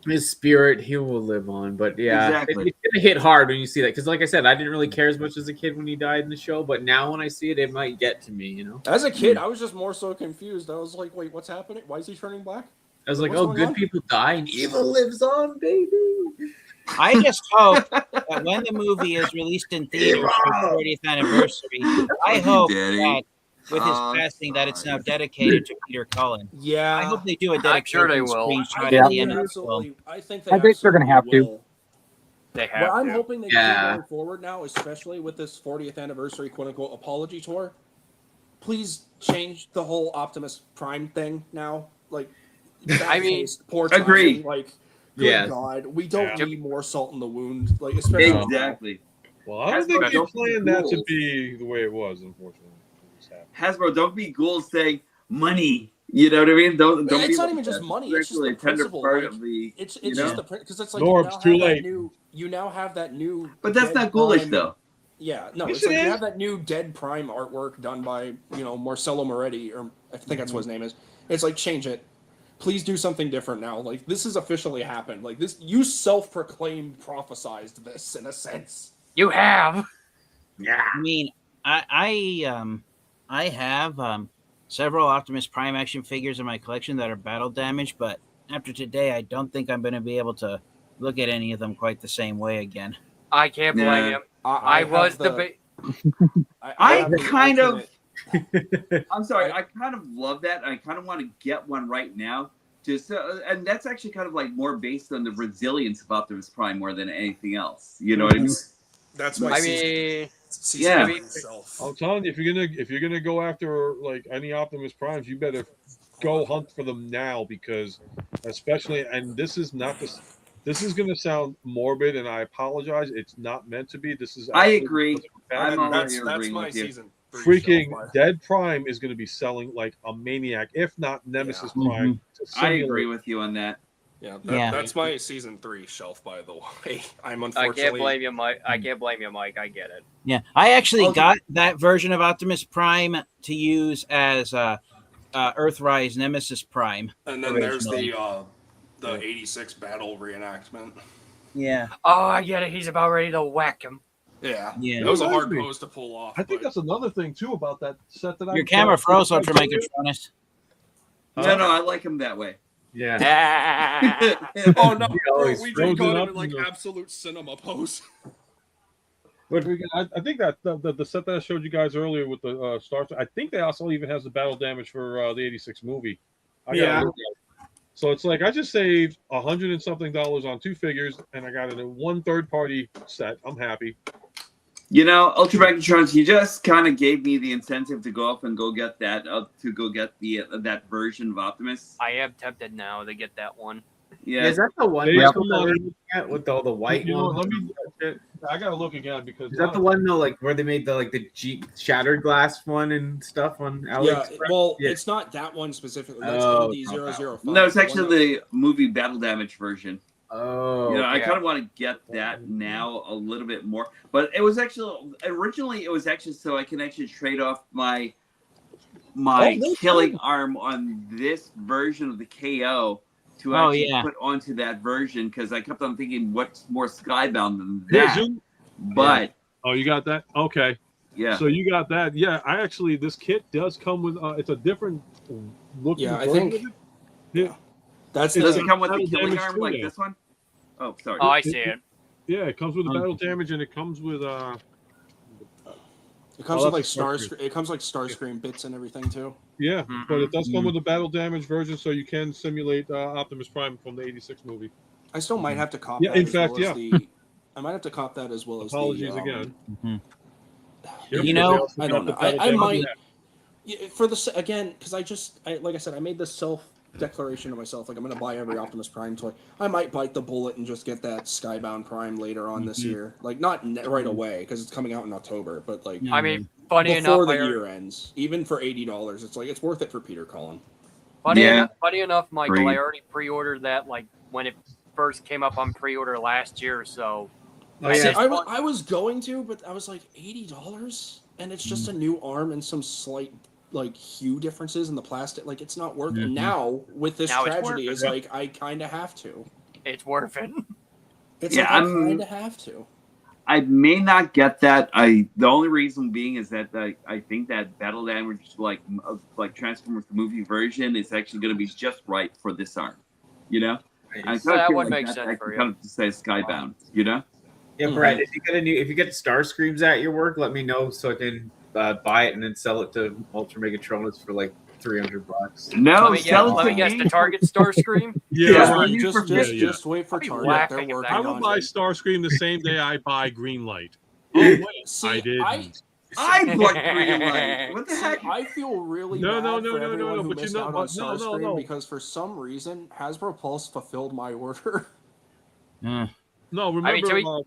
His spirit, he will live on. But yeah, exactly. It's going to hit hard when you see that. Because like I said, I didn't really care as much as a kid when he died in the show. But now when I see it, it might get to me, you know? As a kid, I was just more so confused. I was like, wait, what's happening? Why is he turning black? I was like, oh, good people die and evil lives on, baby. I just hope that when the movie is released in theaters for the 40th anniversary, I hope that with his passing that it's now dedicated to Peter Cullen. Yeah. I hope they do a dedication screenshot Yeah. at the end of the film. I think they're going to have to. They have what I'm to. hoping they do going forward now, especially with this 40th anniversary quote-unquote apology tour, please change the whole Optimus Prime thing now. Like, I mean, poor agree. Tommy, like, good God, we don't need more salt in the wound. Like, especially exactly. Well, I don't think they planned that to be the way it was, unfortunately. Hasbro, don't be ghouls saying money. You know what I mean? Don't it's be not even just money. It's just the principle. Part like, of the, it's just the because it's like Norb's too late. You now have that new. But that's not ghoulish Prime, though. Yeah, no, it's like you have that new Dead Prime artwork done by Marcello Moretti, or I think that's what his name is. It's like change it. Please do something different now. Like this has officially happened. Like this, you self-proclaimed prophesized this in a sense. You have. Yeah. I mean, I have several Optimus Prime action figures in my collection that are battle damaged, but after today, I don't think I'm going to be able to look at any of them quite the same way again. I can't blame him. I was I kind of. I'm sorry. I kind of love that. I kind of want to get one right now. Just and that's actually kind of like more based on the resilience of Optimus Prime more than anything else. You know what I mean? That's my I'm telling you, if you're gonna go after like any Optimus Primes, you better go hunt for them now because, especially, and this is not this. This is going to sound morbid, and I apologize. It's not meant to be. This is. I agree. That's my season. Freaking Dead Prime is going to be selling like a maniac, if not Nemesis Prime. I agree with you on that. Yeah, that's my season 3 shelf, by the way. I'm unfortunately. I can't blame you, Mike. I get it. Yeah, I actually got that version of Optimus Prime to use as Earthrise Nemesis Prime. And then there's the 86 battle reenactment. Yeah. Oh, I get it. He's about ready to whack him. Yeah. It was a hard pose to pull off. I think that's another thing too about that set that your camera froze, UltraMegatronus. No, I like him that way. Yeah. Oh no, we just got him in like absolute cinema pose. But I think that the set that I showed you guys earlier with the Star Trek, I think they also even has the battle damage for the 86 movie. So it's like I just saved $100 and something on 2 figures, and I got it in one third-party set. I'm happy. You know, UltraMegatronus, you just kind of gave me the incentive to go up and go get that, that version of Optimus. I am tempted now to get that one. Yeah, is that the one with all the white one? I gotta look again because Is that the one though, like where they made the Jeep shattered glass one and stuff on AliExpress? Yeah, well, it's not that one specifically. That's Oh, MD-005. No, it's the actually one that- the movie Battle Damage version. Oh, You know, I yeah. kind of want to get that now a little bit more, but it was actually originally so I can actually trade off my killing arm on this version of the KO to actually put onto that version because I kept on thinking what's more Skybound than that. But oh, you got that? Okay. Yeah. So you got that? Yeah. I actually this kit does come with it's a different looking. Yeah, I version think. of it. Yeah. That's Does it come with battle the killing damage arm too, like though. this one? Oh, sorry. Oh, I see it. Yeah, it comes with the battle damage and it comes with It comes with like Starscream. It comes like Starscream bits and everything too. Yeah, but it does come with the battle damage version, so you can simulate Optimus Prime from the '86 movie. I still might have to cop. Yeah, that in as fact, well as yeah. I might have to cop that as well as. Apologies again. You know, I don't know. I might for the again because like I said, I made this declaration to myself, like I'm going to buy every Optimus Prime toy. I might bite the bullet and just get that Skybound Prime later on this year, like not right away because it's coming out in October, but like I mean, funny before enough, the year ends, even for $80, it's like it's worth it for Peter Cullen. Funny enough, Michael, I already pre-ordered that like when it first came up on pre-order last year. So I was going to, but I was like $80, and it's just a new arm and some slight like hue differences in the plastic. Like it's not worth it. Now with this tragedy, it's like I kind of have to. It's worth it. It's like I kind of have to. I may not get that. The only reason being is that I think that Battle Damage like Transformers the movie version is actually going to be just right for this arm. You know, that would make sense for you. Kind of to say Skybound. You know. Yeah, Brad. If you get Starscreams at your work, let me know so I can buy it and then sell it to UltraMegatronus for like $300. No, let me guess. The Target Starscream. Just wait for Target. They're working I will on buy it. Starscream the same day I buy Greenlight. See, I didn't. I bought Greenlight. What the heck? I feel really bad for everyone who missed out on Starscream because for some reason Hasbro Pulse fulfilled my order. No, remember,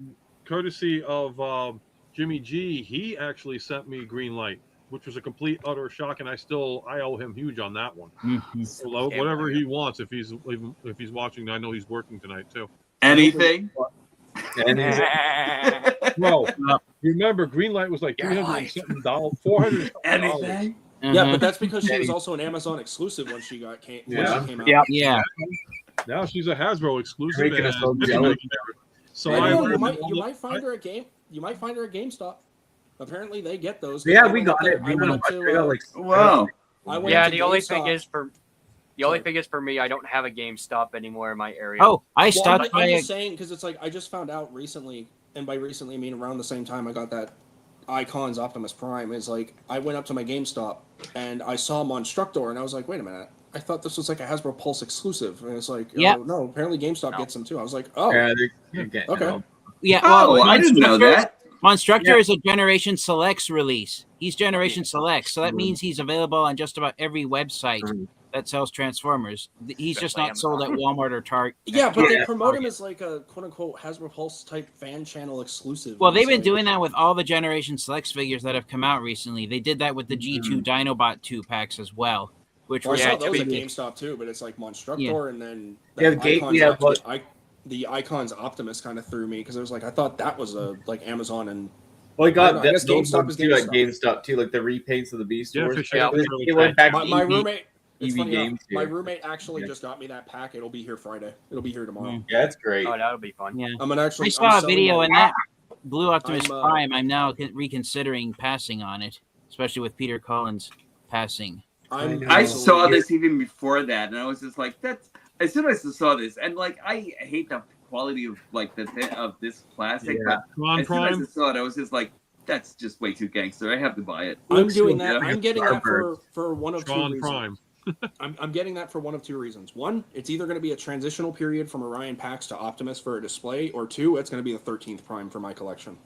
courtesy of Jimmy G, he actually sent me Greenlight, which was a complete utter shock, and I owe him huge on that one. So whatever he wants, if he's watching, I know he's working tonight too. Anything. Bro, remember Greenlight was like $300 something, $400. Anything. Yeah, but that's because she was also an Amazon exclusive when she came out. Yeah. Now she's a Hasbro exclusive. Making us so jealous. So you might find her at GameStop. Apparently they get those. Yeah, we got it. Wow. The only thing is for me, I don't have a GameStop anymore in my area. Oh, I stopped by. I'm just saying because it's like I just found out recently, and by recently I mean around the same time I got that Icon's Optimus Prime. Is like I went up to my GameStop and I saw Monstructor, and I was like, wait a minute. I thought this was like a Hasbro Pulse exclusive, and it's like, no, apparently GameStop gets them too. I was like, oh, okay. Yeah, I didn't know that. Monstructor is a Generation Selects release. He's Generation Selects, so that means he's available on just about every website that sells Transformers. He's just not sold at Walmart or Target. Yeah, but they promote him as like a quote-unquote Hasbro Pulse type fan channel exclusive. Well, they've been doing that with all the Generation Selects figures that have come out recently. They did that with the G2 Dinobot 2 packs as well. Which I saw those at GameStop too, but it's like Monstructor and then the Icon's Optimus kind of threw me because it was like I thought that was a like Amazon and I got I guess GameStop is GameStop. At GameStop too, like the repaints of the Beast Wars. It went back my roommate. My roommate actually just got me that pack. It'll be here Friday. It'll be here tomorrow. Yeah, that's great. Oh, that'll be fun. Yeah, I saw a video in that Blue Optimus Prime. I'm now reconsidering passing on it, especially with Peter Cullen's passing. I saw this even before that, and I was just like, "That's." As soon as I saw this, and like, I hate the quality of like of this plastic. Yeah. But as soon as I saw it, I was just like, "That's just way too gangster. I have to buy it." I'm doing that. I'm getting that for one of two reasons. Prime. I'm getting that for one of two reasons. One, it's either going to be a transitional period from Orion Pax to Optimus for a display, or two, it's going to be the 13th Prime for my collection.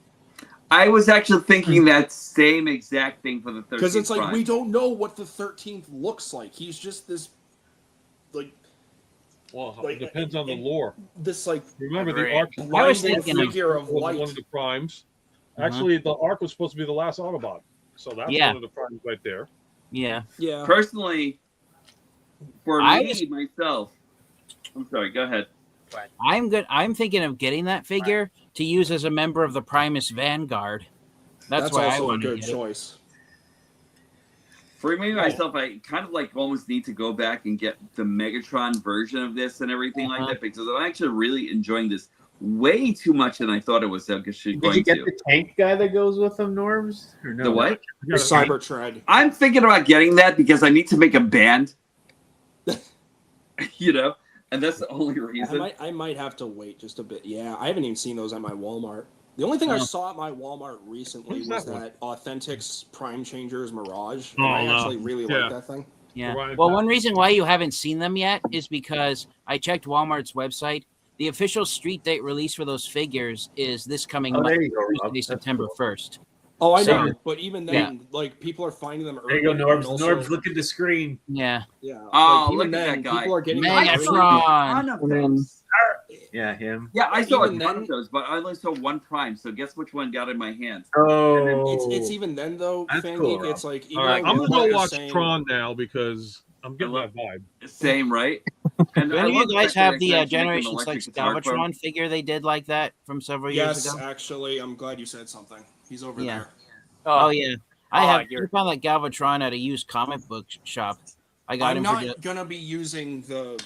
I was actually thinking that same exact thing for the 13th. Because it's like Prime. we don't know what the 13th looks like. He's just this, like, Well, Like, it depends on the lore. This like Remember Agreed. the arc I was blinded thinking of- figure of was light. one of the primes. Actually, the arc was supposed to be the last Autobot, so that's Yeah. one of the primes right there. Yeah. Yeah. Personally, for I me was- myself, I'm sorry. Go ahead. I'm good. I'm thinking of getting that figure to use as a member of the Primus Vanguard. That's why I also a want to good get it. choice. For me myself, I kind of like almost need to go back and get the Megatron version of this and everything like that because I'm actually really enjoying this way too much than I thought it was actually Did going you get to. the tank guy that goes with them, Norms? Or no? The what? The Cybertread. I'm thinking about getting that because I need to make a band. You know, and that's the only reason. I might have to wait just a bit. Yeah, I haven't even seen those at my Walmart. The only thing I Oh. saw at my Walmart recently Who's was that one? that Authentics Prime Changers Mirage. Oh, And I no. actually really Yeah. like that thing. Yeah. Right. Well, one reason why you haven't seen them yet is because I checked Walmart's website. The official street date release for those figures is this coming Oh, there you go, Rob. Tuesday, That's September cool. 1st. Oh, I know, So- but even then, like people are finding them early. There you go, Norbs. and also- Norbs, look at the screen. Yeah. Yeah. Oh, like, look even at then, that guy. people are getting Man, them that's early. wrong. Ton of And then- things. Yeah, him. Yeah, I saw a Even ton then- of those, but I only saw one Prime. So guess which one got in my hands? Oh, It's even then though, That's Fan cool, Geek, Rob. it's like even All right, though I'm gonna Walmart go is watch saying- Tron now because I'm getting I that vibe. Same, right? And Do I any of love you guys fact that have it's the actually making Generation electric 6 guitar phone. Galvatron figure they did like that from several years Yes, ago? actually, I'm glad you said something. He's over Yeah. there. Oh, yeah. I Oh, have you're- I found that Galvatron at a used comic book shop. I got I'm him not for gonna be using the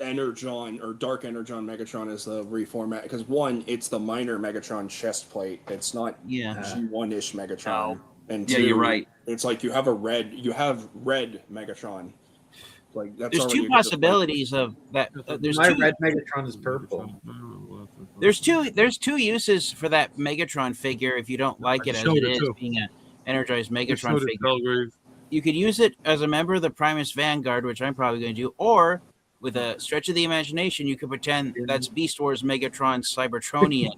Energon or Dark Energon Megatron as the reformat because one, it's the minor Megatron chest plate. It's not yeah. G1-ish Megatron. And Yeah, two, you're right. It's like you have red Megatron. Like that's There's already two a good possibilities of that. There's my two. red Megatron is purple. There's two uses for that Megatron figure if you don't like it as showed it it is too. being an energized They Megatron showed it, figure. Belgrave. You could use it as a member of the Primus Vanguard, which I'm probably going to do, or with a stretch of the imagination, you could pretend that's Beast Wars Megatron Cybertronian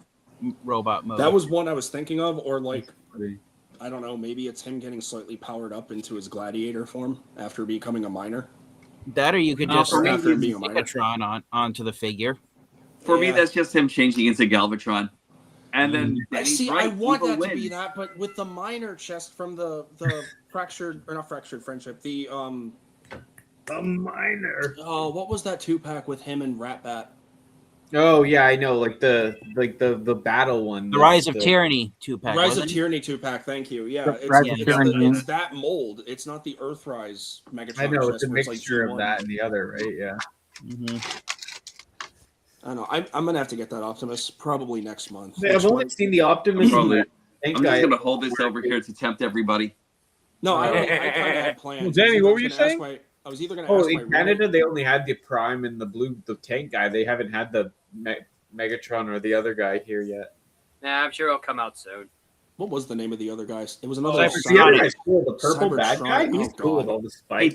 robot mode. That was one I was thinking of, or like I don't know, maybe it's him getting slightly powered up into his gladiator form after becoming a miner. that, or you could Oh, just for me, after being a miner. Megatron onto the figure. For me, Yeah. that's just him changing into Galvatron. And then I he's see. right, I want evil that to be wins. that, but with the minor chest from the fractured or not fractured friendship, the A miner. oh, what was that 2-pack with him and Ratbat? Oh yeah, I know. Like the battle one. The Rise of Tyranny 2-pack. Rise wasn't of it? Tyranny 2-pack. Thank you. Yeah, The it's, Rise of it's, Tyranny. it's that mold. It's not the Earthrise Megatron. I know chest it's a where like mixture of G1. that and the other, right? Yeah. Mhm. I don't know. I'm gonna have to get that Optimus probably next month. I've only seen the Optimus. Probably. Tank I'm guy. just going to hold this over here to tempt everybody. No, I kind of had plans. Well, Danny, what were you saying? I was either gonna Oh, ask my in Canada, they only had the Prime and the tank guy. They haven't had the Megatron or the other guy here yet. Nah, I'm sure it'll come out soon. What was the name of the other guys? It was another. The other guy's cool. The purple Cybertron. bad guy. He's Oh, cool with God. all the Hey, spikes.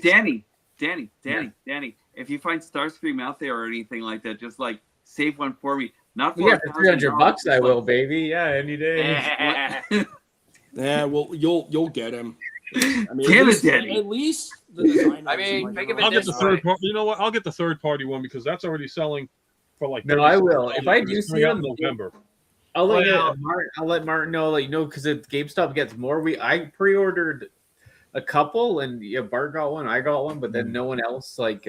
Danny, if you find Starscream out there or anything like that, just like save one for me. Not for Yeah, for $300, I just will, baby. Yeah, any day. Yeah, well, you'll get him. I mean, Damn it, at least, Danny. at least the designers. I mean, and, think like, of it I'll get this the way. third party. You know what? I'll get the third party one because that's already selling for like. No, I will. $36. If I do It's see coming out them- in November. I'll let Yeah. Martin. I'll let Martin know, like, because if GameStop gets more, I pre-ordered a couple, and yeah, Bart got one, I got one, but then no one else like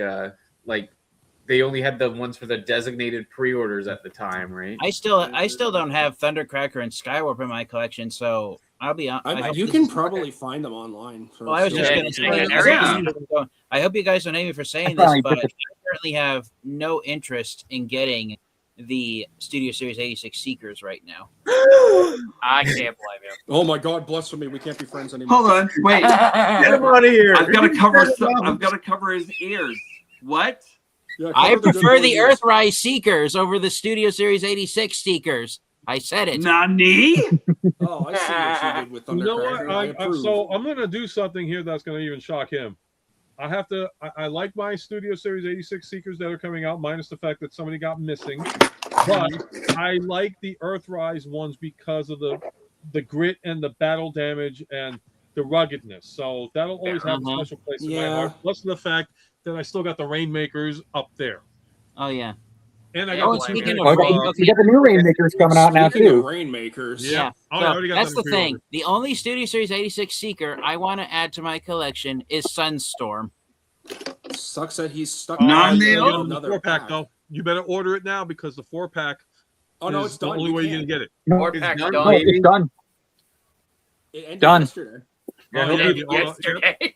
they only had the ones for the designated pre-orders at the time, right? I still don't have Thundercracker and Skywarp in my collection, so I'll be on. you can probably find them online. For Well, I was just Yeah, going to say, yeah. I hope you guys don't hate me for saying I this, probably but did. I currently have no interest in getting the Studio Series 86 Seekers right now. I can't blame you. Oh my God, blasphemy! We can't be friends anymore. Hold on, wait. Get him out of here! I've got to cover his ears. What? Yeah, I cover good prefer the boys. Earthrise Seekers over the Studio Series 86 Seekers. I said it. Nani? Oh, I see what you did with Thundercracker. You know what? I approve. So I'm going to do something here that's going to even shock him. I have to. I like my Studio Series 86 Seekers that are coming out, minus the fact that somebody got missing. But I like the Earthrise ones because of the grit and the battle damage and the ruggedness. So that'll always have a special place in my Yeah. heart. Plus the fact that I still got the Rainmakers up there. Oh yeah. And I Yeah, got well, the speaking two of cans, rain- We got the new Rainmakers coming out now Speaking of too. Rainmakers, Yeah. Oh, I So already got that's them the in pre-order. thing. The only Studio Series 86 Seeker I want to add to my collection is Sunstorm. sucks that he's stuck. Not You now. got them in the 4-pack though. You better order it now because the 4-pack Oh no, is it's the done. only You way you're can't. gonna get it. Four It's pack's done, done. No, it's done. It ended Done. yesterday. Oh, It he'll ended be there. yesterday.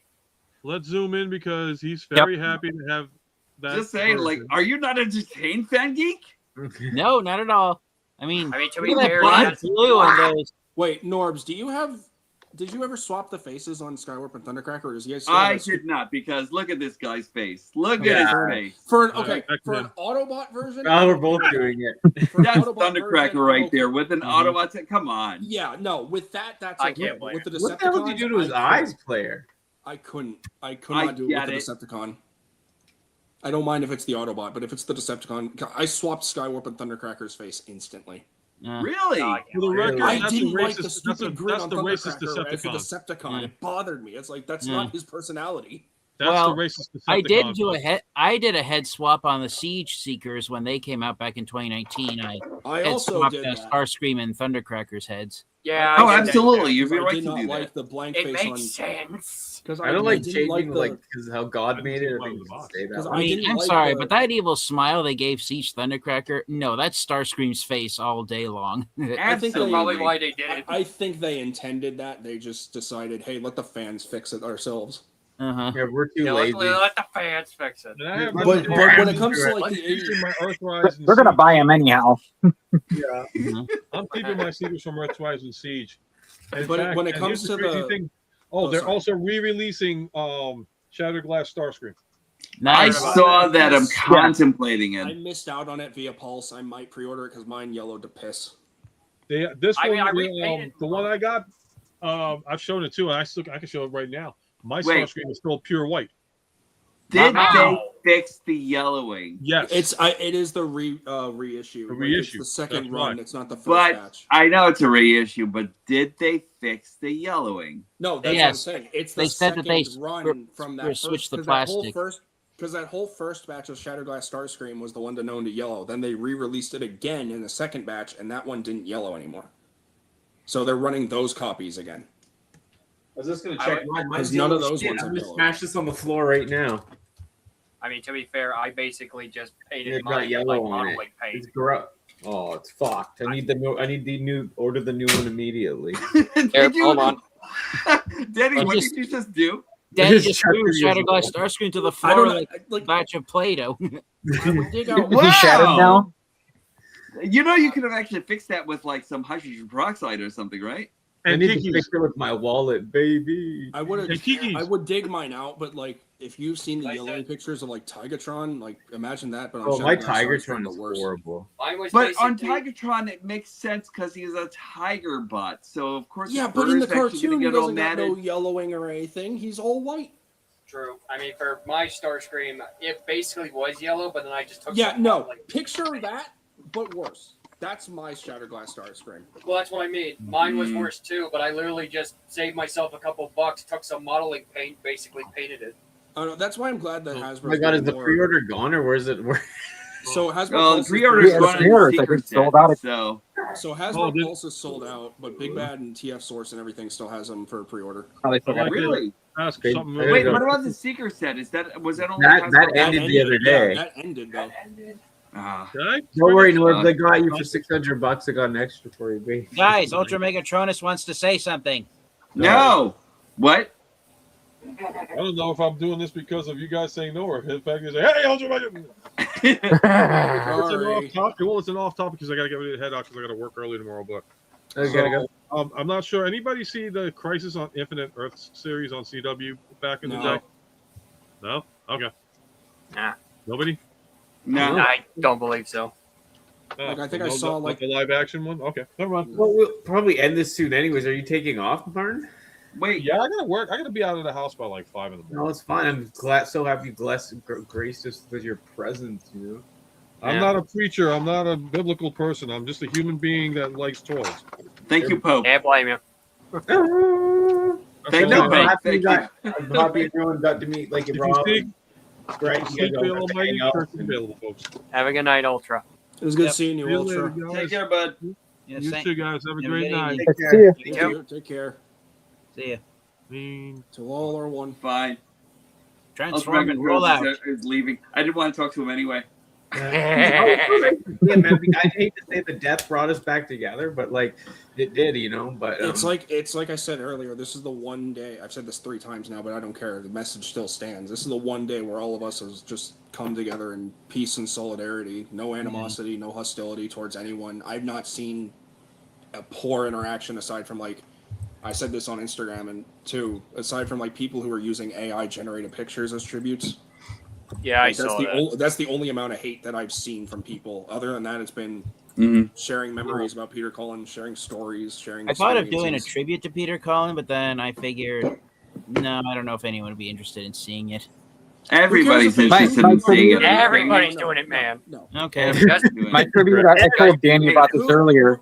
Let's zoom in because he's very happy to have that. Just saying, like, version. are you not entertained, Fan Geek? No, not at all. I mean, I mean, to look be at that fair, black that's- blue on those. Wait, Norbs, did you ever swap the faces on Skywarp and Thundercracker, or does he still I have a- did not, because look at this guy's face. Look Yeah. at his face. for an Okay, back to for an him. Autobot version? Oh, we're both doing it. For an That's Autobot version, Thundercracker I'm right okay. there with an Mhm. Autobot. Come on. Yeah, no, with that's I okay. can't but blame with the him. Decepticons, What the hell did you do to his eyes, player? I could I not do it get with it. the Decepticon. I don't mind if it's the Autobot, but if it's the Decepticon, I swapped Skywarp and Thundercracker's face instantly. Really? No, I can't For the blame record, him. I that's didn't a like the racist. stupid grin That's on the racist Thundercracker as a Decepticon. Decepticon. Yeah. It bothered me. It's like that's Yeah. not his personality. That's Well, the racist Decepticon. I did do a head. I did a head swap on the Siege Seekers when they came out back in 2019. I I head also swapped did that. Starscream and Thundercracker's heads. Yeah. Oh, I did that absolutely. too. You'd be I right did to not do like that. the blank It face makes on sense. because I don't like didn't changing the- like because how God made it. I Out of think the it's box. say that. 'Cause way. I I mean, didn't I'm like sorry, the- but that evil smile they gave Siege Thundercracker, no, that's Starscream's face all day long. I think they- Absolutely. Probably why they did it. I think they intended that. They just decided, hey, let the fans fix it ourselves. Uh-huh. Yeah, we're too Yeah, lazy. let the fans fix it. And I have But nothing- when it comes to like I'm the 80s, keeping my Earthrise and They're gonna Siege. buy him anyhow. Yeah, Mhm. I'm keeping my secrets from Earthrise and Siege. In But fact, when it and comes here's to crazy the- thing. Oh, they're sorry. also re-releasing Shattered Glass Starscream. I Nice. saw that. I'm Yes. contemplating I it. missed out on it via Pulse. I might pre-order it because mine yellowed to piss. This I one, mean, I repainted the one I got, I've shown it too, and I can show it right now. My Wait. Starscream is still pure white. Did Wow. they fix the yellowing? Yes, It is the reissue. The Like, reissue. it's the second That's run. right. It's not the first But batch. I know it's a reissue, but did they fix the yellowing? No, that's Yes. what I'm saying. It's the They said second that they run from that switched the first, 'cause that whole plastic. first because that whole first batch of Shattered Glass Starscream was the one to known to yellow. Then they re-released it again in the second batch, and that one didn't yellow anymore. So they're running those copies again. I was just gonna I check would- mine. Because Mine's none of yellow those shit. ones I'm are gonna yellow. smash this on the floor right now. I mean, to be fair, I basically just painted It got mine with, yellow like on it. modeling paint. It's gross. Oh, it's fucked. I need the new. Order the new one immediately. Did you? hold on. Danny, I what just- did you just do? Danny Just just chucked threw it Shattered years Glass ago. Starscream to the I floor don't like like. a batch of Play-Doh. I would dig out. Is he shattered now? You know, you could have actually fixed that with like some hydrogen peroxide or something, right? I and need to Kiki's. fix it with my wallet, baby. I would And have. Kiki's. I would dig mine out, but like if you've seen the Like yellowing that. pictures of like Tigatron, like imagine that. But on Oh, my Shattered Glass Tigertron Starscream, is the worst. horrible. Mine was But on basically- Tigatron, it makes sense because he's a tiger bot. So of course, Yeah, the but in the fur is actually cartoon, gonna he get all doesn't got matted. no yellowing or anything. He's all white. True. I mean, for my Starscream, it basically was yellow, but then I just took. Yeah, some no. modeling. Picture that, but worse. That's my Shattered Glass Starscream. Well, that's what I mean. Mine was Mhm. worse too, but I literally just saved myself a couple bucks, took some modeling paint, basically painted it. That's why I'm glad that Oh Hasbro's Oh my god, is the doing more. pre-order gone or where's it? Where? So Hasbro Well, the Pulse is- pre-order's Yeah, gone the in pre-orders, I secret think, sold set, out. so So Hasbro Oh, did- Pulse is sold out, but Big Bad and TF Source and everything still has them for pre-order. Oh, they still got it. really. Ask Okay, something. I gotta Wait, go. what about the secret set? Was that only That Hasbro? ended the other day. Yeah, that ended though. Ah. Did I? Don't worry, Norb. They got you for $600. I got an extra for you, baby. Guys, UltraMegatronus wants to say something. No. What? I don't know if I'm doing this because of you guys saying no or the fact is, hey, Ultra Mega. It's an Sorry. off topic. Well, it's an off topic because I got to get ready to head out because I got to work early tomorrow. But I gotta go. I'm not sure. Anybody see the Crisis on Infinite Earths series on CW back in the No. day? No. Okay. Nah. Nobody. No. I don't believe so. Like, I think I no, saw, not like- the live action one. Okay, never mind. Well, we'll probably end this soon, anyways. Are you taking off, Martin? Wait. Yeah, I gotta work. I gotta be out of the house by like 5 in the morning. No, it's fine. I'm glad. So happy, graced us with your presence. You know. I'm Yeah. not a preacher. I'm not a biblical person. I'm just a human being that likes toys. Thank you, Pope. Can't blame you. That's Thank all you, I Pope. have. happy, Thank got, I'm happy everyone got to meet like Did you Rob. see? Right. You guys all have to hang out. Available, folks. Have a good night, Ultra. It was good Yep. seeing you, See you Ultra. later, guys. Take care, bud. Yeah, You thank- too, guys. Have a Have a great good night. evening. See you. You too. Take care. See ya. Mean. To all are one. Fine. Transform and roll out. Is leaving. I didn't want to talk to him anyway. Yeah, man. I hate to say the death brought us back together, but like it did, you know. But It's like I said earlier. This is the one day. I've said this 3 times now, but I don't care. The message still stands. This is the one day where all of us has just come together in peace and solidarity. No animosity, no hostility towards anyone. I've not seen a poor interaction aside from like I said this on Instagram and too. Aside from like people who are using AI generated pictures as tributes. Yeah, I Like, saw that. That's the only amount of hate that I've seen from people. Other than that, it's been sharing memories about Peter Cullen, sharing stories, sharing. I thought of doing a experiences. tribute to Peter Cullen, but then I figured, no, I don't know if anyone would be interested in seeing it. Everybody's Who cares interested in seeing it. Everybody's No, doing it, man. No. Okay. My tribute, I told Danny about this earlier.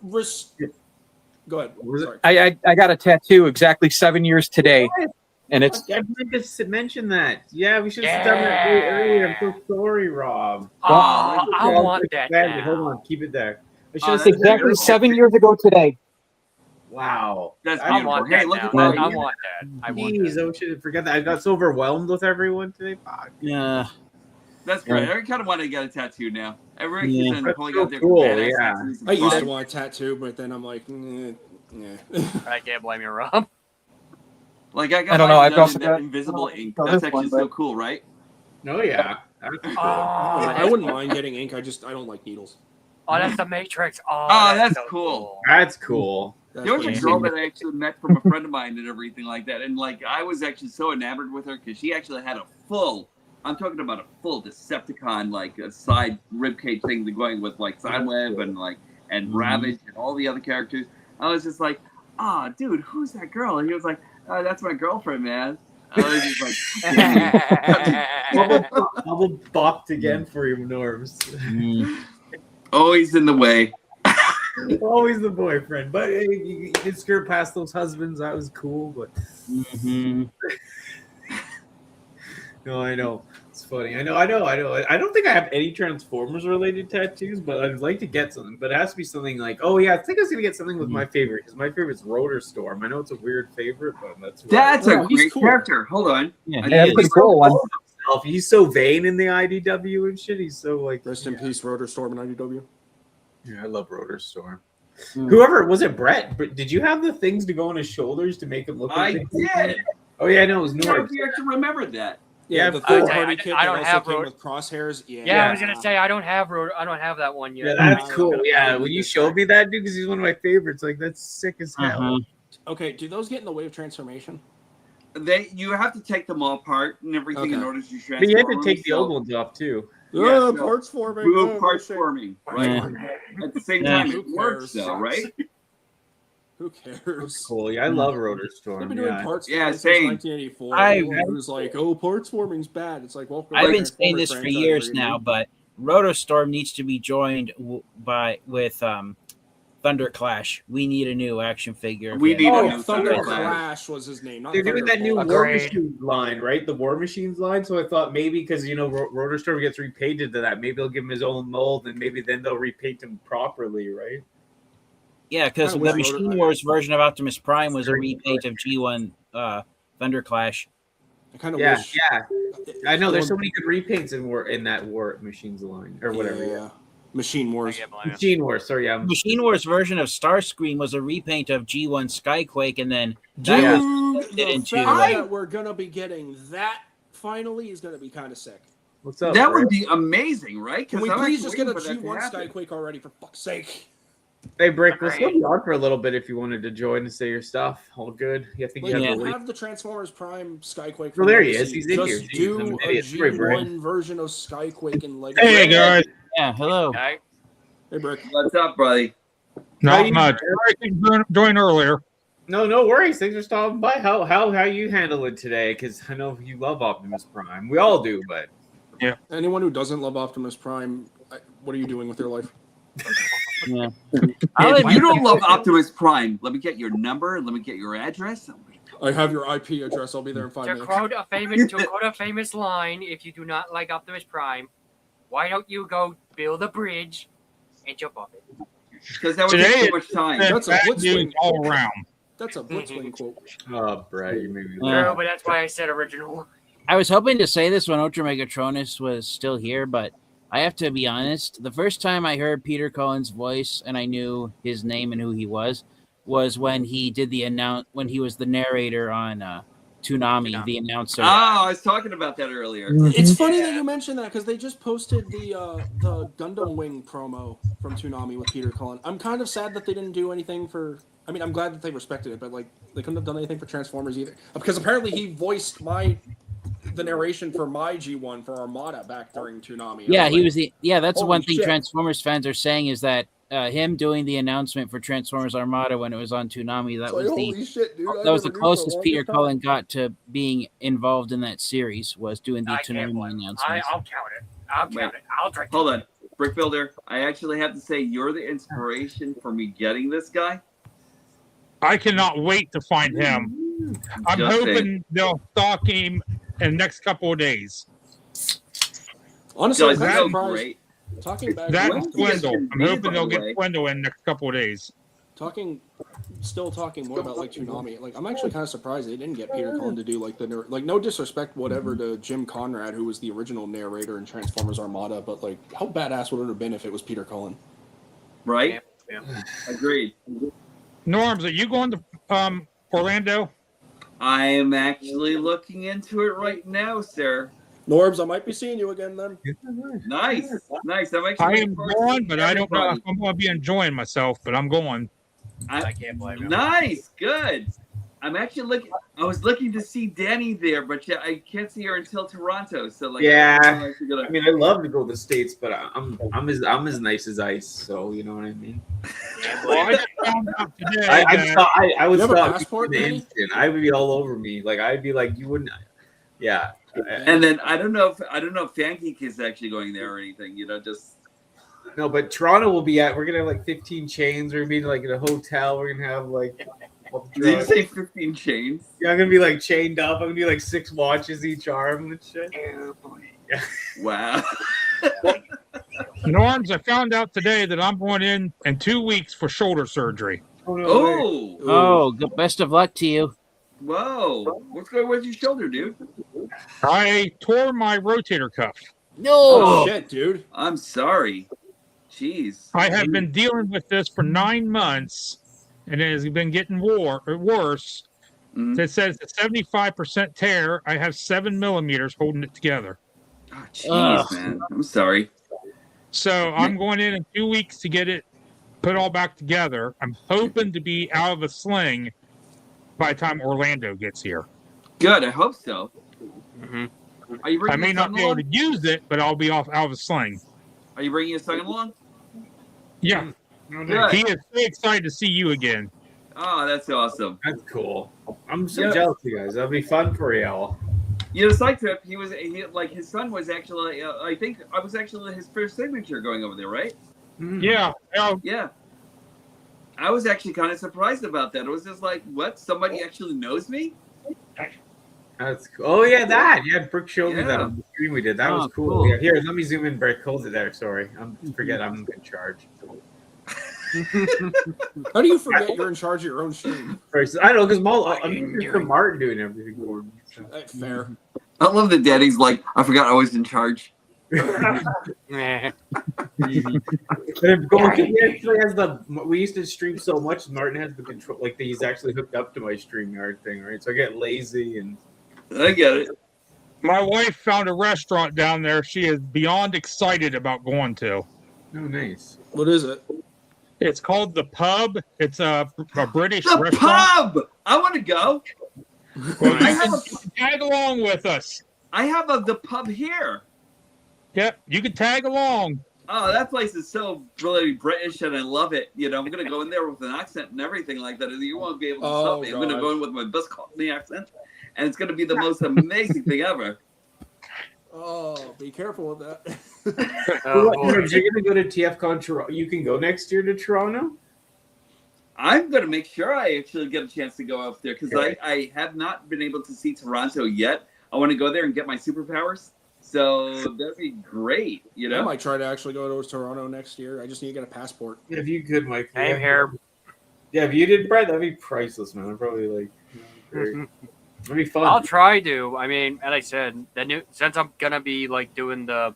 Go ahead. Sorry. I got a tattoo exactly 7 years today, and it's I meant to mention that. Yeah, we should have done that way earlier. I'm so sorry, Rob. Oh, I want that Badly. now. Hold on, keep it there. I should Oh, have that's said exactly that. 7 years ago today. Wow. That's I beautiful. want Hey, that look now. at that. I want that. I want Jeez, that. I should forget that. I got so overwhelmed with everyone today. Fuck. Yeah. That's great. I kind of want to get a tattoo now. Everyone Yeah. keeps That's pulling so out their cool, badass yeah. tattoos and I used stuff. to want a tattoo, but then I'm like, yeah. I can't blame you, Rob. Like I got I don't know, mine I've done also in that got- invisible ink. Oh, That's this one, actually so but- cool, right? Oh yeah. That's cool. I wouldn't mind getting ink. I don't like needles. Oh, that's the Matrix. Oh, that's so cool. That's cool. That's There was a what- girl that I actually met from a friend of mine and everything like that, and like I was actually so enamored with her because she actually had a full. I'm talking about a full Decepticon like a side ribcage thing going with like Sideweb and like and Ravage and all the other characters. I was just like, dude, who's that girl? And he was like, that's my girlfriend, man. I was just like, Bubble bopped again for you, Norms. always in the way. Always the boyfriend, but hey, you did skirt past those husbands. That was cool, but no, I know it's funny. I know. I don't think I have any Transformers related tattoos, but I'd like to get something. But it has to be something like, oh yeah, I think I was gonna get something with my favorite because my favorite's Rotor Storm. I know it's a weird favorite, but That's a he's great cool. character. Hold on. Yeah. I Yeah, need pretty to- cool one. He's so vain in the IDW and shit. He's so like. Rest in peace, Rotor Storm and IDW. Yeah, I love Rotor Storm. Hmm. Whoever was it, Brett? But did you have the things to go on his shoulders to make him look? I like did. Oh yeah, no, it was I don't know Norm. if you actually remembered that. Yeah, Yeah, the cool. third I party kit don't that also have came Rotor- with crosshairs. Yeah, Yeah, I was gonna say I don't have that one yet. Yeah, that's Yeah. cool. Yeah, when you showed me that dude, because he's one of my favorites. Like that's sick as hell. Uh-huh. Okay, do those get in the way of transformation? You have to take them all apart and everything in Okay. order to transform. But you had to them, take the so- old ones off too. Yeah, so parts forming. Move parts forming, right? Yeah. At the same Yeah. time, Who it works cares? though, right? Who cares? Cool. Yeah, I love Rotor They've Storm. been doing Yeah. parts Yeah, forming since same. 1984. I- Everyone was like, "Oh, parts forming's bad." It's like, well, I've the been saying Transformers this for franchise years already now, made- but Rotostorm needs to be joined with Thunderclash. We need a new action figure. We again. need a Oh, new Thunder Thunderclash. Clash was his name. Not They're doing that new Thunderbolt. War Agreed. Machines line, right? The War Machines line. So I thought maybe because Rotor Storm gets repainted to that, maybe they'll give him his own mold, and maybe then they'll repaint him properly, right? Yeah, because Kinda the wish Machine Rotor- Wars version of Optimus Prime was a repaint of G1 Thunderclash. I kind of Yeah, wish. yeah. I know there's so many good repaints in that War Machines line or whatever. Yeah. Machine I Wars. can't blame you. Machine Wars. Sorry, yeah. Machine Wars version of Starscream was a repaint of G1 Skyquake, and then Dude, that the into, fact uh, that we're gonna be getting that finally is gonna be kind of sick. What's up? That Brett? would be amazing, right? Can we I'm please actually just get a waiting for that to G1 happen. Skyquake already, for fuck's sake? Hey, Brick, we'll still be on for a little bit if you wanted to join and say your stuff. All good. I think Like, you Yeah. have to wait. have the Transformers Prime Skyquake. Well, from there he Legacy. is. He's in Just here. Jeez, do I'm an a idiot. Sorry, Brick. G1 version of Skyquake and Legacy. Hey guys, yeah, hello. Okay. Hey, Brick. What's up, buddy? not much. I joined earlier. No worries. Thanks for stopping by. How you handle it today? Because I know you love Optimus Prime. We all do, but Anyone who doesn't love Optimus Prime, what are you doing with your life? Yeah. If you don't love Optimus Prime, let me get your number. Let me get your address. I have your IP address. I'll be there in 5 To minutes. quote a famous line, if you do not like Optimus Prime, why don't you go build a bridge and jump off it? Because that would take too much time. That's a Blitzwing all around. That's a Blitzwing quote. Oh, Brad, you made me No, but that's why I said original. I was hoping to say this when UltraMegatronus was still here, but I have to be honest. The first time I heard Peter Cullen's voice and I knew his name and who he was when he did when he was the narrator on Toonami, the announcer. Oh, I was talking about that earlier. It's funny that you mentioned that because they just posted the Gundam Wing promo from Toonami with Peter Cullen. I'm kind of sad that they didn't do anything for. I mean, I'm glad that they respected it, but like they couldn't have done anything for Transformers either. Because apparently he voiced the narration for my G1 for Armada back during Toonami. Yeah, he was that's the one thing shit. Transformers fans are saying is that him doing the announcement for Transformers Armada when it was on Toonami, that was the closest Peter Cullen got to being involved in that series, was doing the Toonami announcements. I'll count it. I'll count it. I'll drink it. Hold on. Brick Builder, I actually have to say you're the inspiration for me getting this guy. I cannot wait to find him. I'm hoping they'll stock him in the next couple of days. Honestly, Guys, that's great. Talking back. That's Swindle. I'm hoping they'll get Swindle in the next couple of days. Still talking more about like Toonami. Like I'm actually kind of surprised they didn't get Peter Cullen to do like no disrespect whatever to Jim Conrad, who was the original narrator in Transformers Armada, but like how badass would it have been if it was Peter Cullen? Right? Yeah. Agreed. Norms, are you going to Orlando? I am actually looking into it right now, sir. Norbs, I might be seeing you again then. Nice. I'm actually. I am going, but I don't know if I'm going to be enjoying myself, but I'm going. I can't blame him. Nice. Good. I'm actually looking. I was looking to see Danny there, but I can't see her until Toronto. So like, yeah. I mean, I love to go to the States, but I'm as nice as ice. So you know what I mean. Well, I just found out today. I would You have a stop passport, the Danny? instant. I would be all over me. Like I'd be like, you wouldn't. Yeah. And then I don't know if FanGeek is actually going there or anything. You know, just. No, but Toronto will be at. We're gonna have like 15 chains. We're gonna be like in a hotel. We're gonna have like. Did you say 15 chains? Yeah, I'm gonna be like chained up. I'm gonna be like 6 watches each arm and shit. Yeah. Wow. Norms, I found out today that I'm going in 2 weeks for shoulder surgery. Oh. Best of luck to you. Whoa. What's going on with your shoulder, dude? I tore my rotator cuff. No. Oh shit, dude. I'm sorry. Jeez. I have been dealing with this for 9 months, and it has been getting worse. Mm-hmm. It says a 75% tear. I have 7 millimeters holding it together. Oh, jeez, man. I'm sorry. So I'm going in 2 weeks to get it put all back together. I'm hoping to be out of a sling by the time Orlando gets here. Good. I hope so. Mm-hmm. Are you bringing I may your not son be able along? to use it, but I'll be out of a sling. Are you bringing your son along? Yeah. Good. He is so excited to see you again. Oh, that's awesome. That's cool. I'm so jealous of you guys. That'll be fun for y'all. You know, side trip. His son was actually. I think I was actually his first signature going over there, right? Yeah. Yeah. I was actually kind of surprised about that. It was just like, what? Somebody actually knows me? That's cool. Oh yeah, that. Yeah, Brooke showed me that Yeah. on the stream we did. That was cool. Cool. Yeah, here, let me zoom in, Brick. Hold it there. Sorry, I'm in charge. How do you forget you're in charge of your own stream? I don't know because I'm used to Martin doing everything for me. So. Fair. I love that Daddy's like, I forgot I was in charge. We used to stream so much. Martin has the control. Like he's actually hooked up to my StreamYard thing, right? So I get lazy and. I get it. My wife found a restaurant down there she is beyond excited about going to. Oh, nice. What is it? It's called The Pub. It's a British The restaurant. pub! I want to go. Well, you can tag along with us. I have the pub here. Yep, you can tag along. Oh, that place is so really British, and I love it. You know, I'm gonna go in there with an accent and everything like that, and you won't be able to stop me. I'm gonna go in with my best Cockney accent, and it's gonna be the most amazing thing ever. Oh, be careful with that. You're gonna go to TFCon Toronto. You can go next year to Toronto. I'm going to make sure I actually get a chance to go up there because I have not been able to see Toronto yet. I want to go there and get my superpowers. So that'd be great, you know? I might try to actually go to Toronto next year. I just need to get a passport. If you could, Mike. Same here. Yeah, if you did, Brett, that'd be priceless, man. I'd probably like. Great. It'd be fun. I'll try to. I mean, as I said, since I'm gonna be like doing the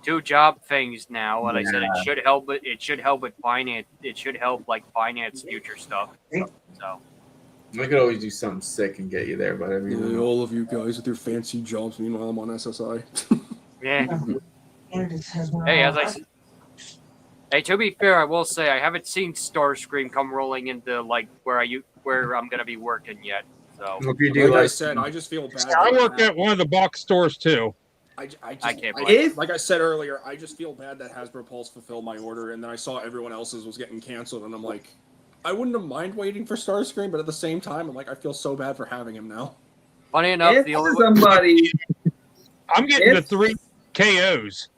2 job things now, and I said it should help. It should help with finance. It should help like finance future stuff. So. I could always do something sick and get you there, but I mean, all of you guys with your fancy jobs. Meanwhile, I'm on SSI. Yeah. Hey, to be fair, I will say I haven't seen Starscream come rolling into like where I'm gonna be working yet. So. If you do, like I said, I just feel bad. I work at one of the box stores too. I can't believe like I said earlier, I just feel bad that Hasbro Pulse fulfilled my order, and then I saw everyone else's was getting canceled, and I'm like, I wouldn't have mind waiting for Starscream, but at the same time, I'm like, I feel so bad for having him now. Funny enough, If the only somebody, I'm getting the 3 KOs.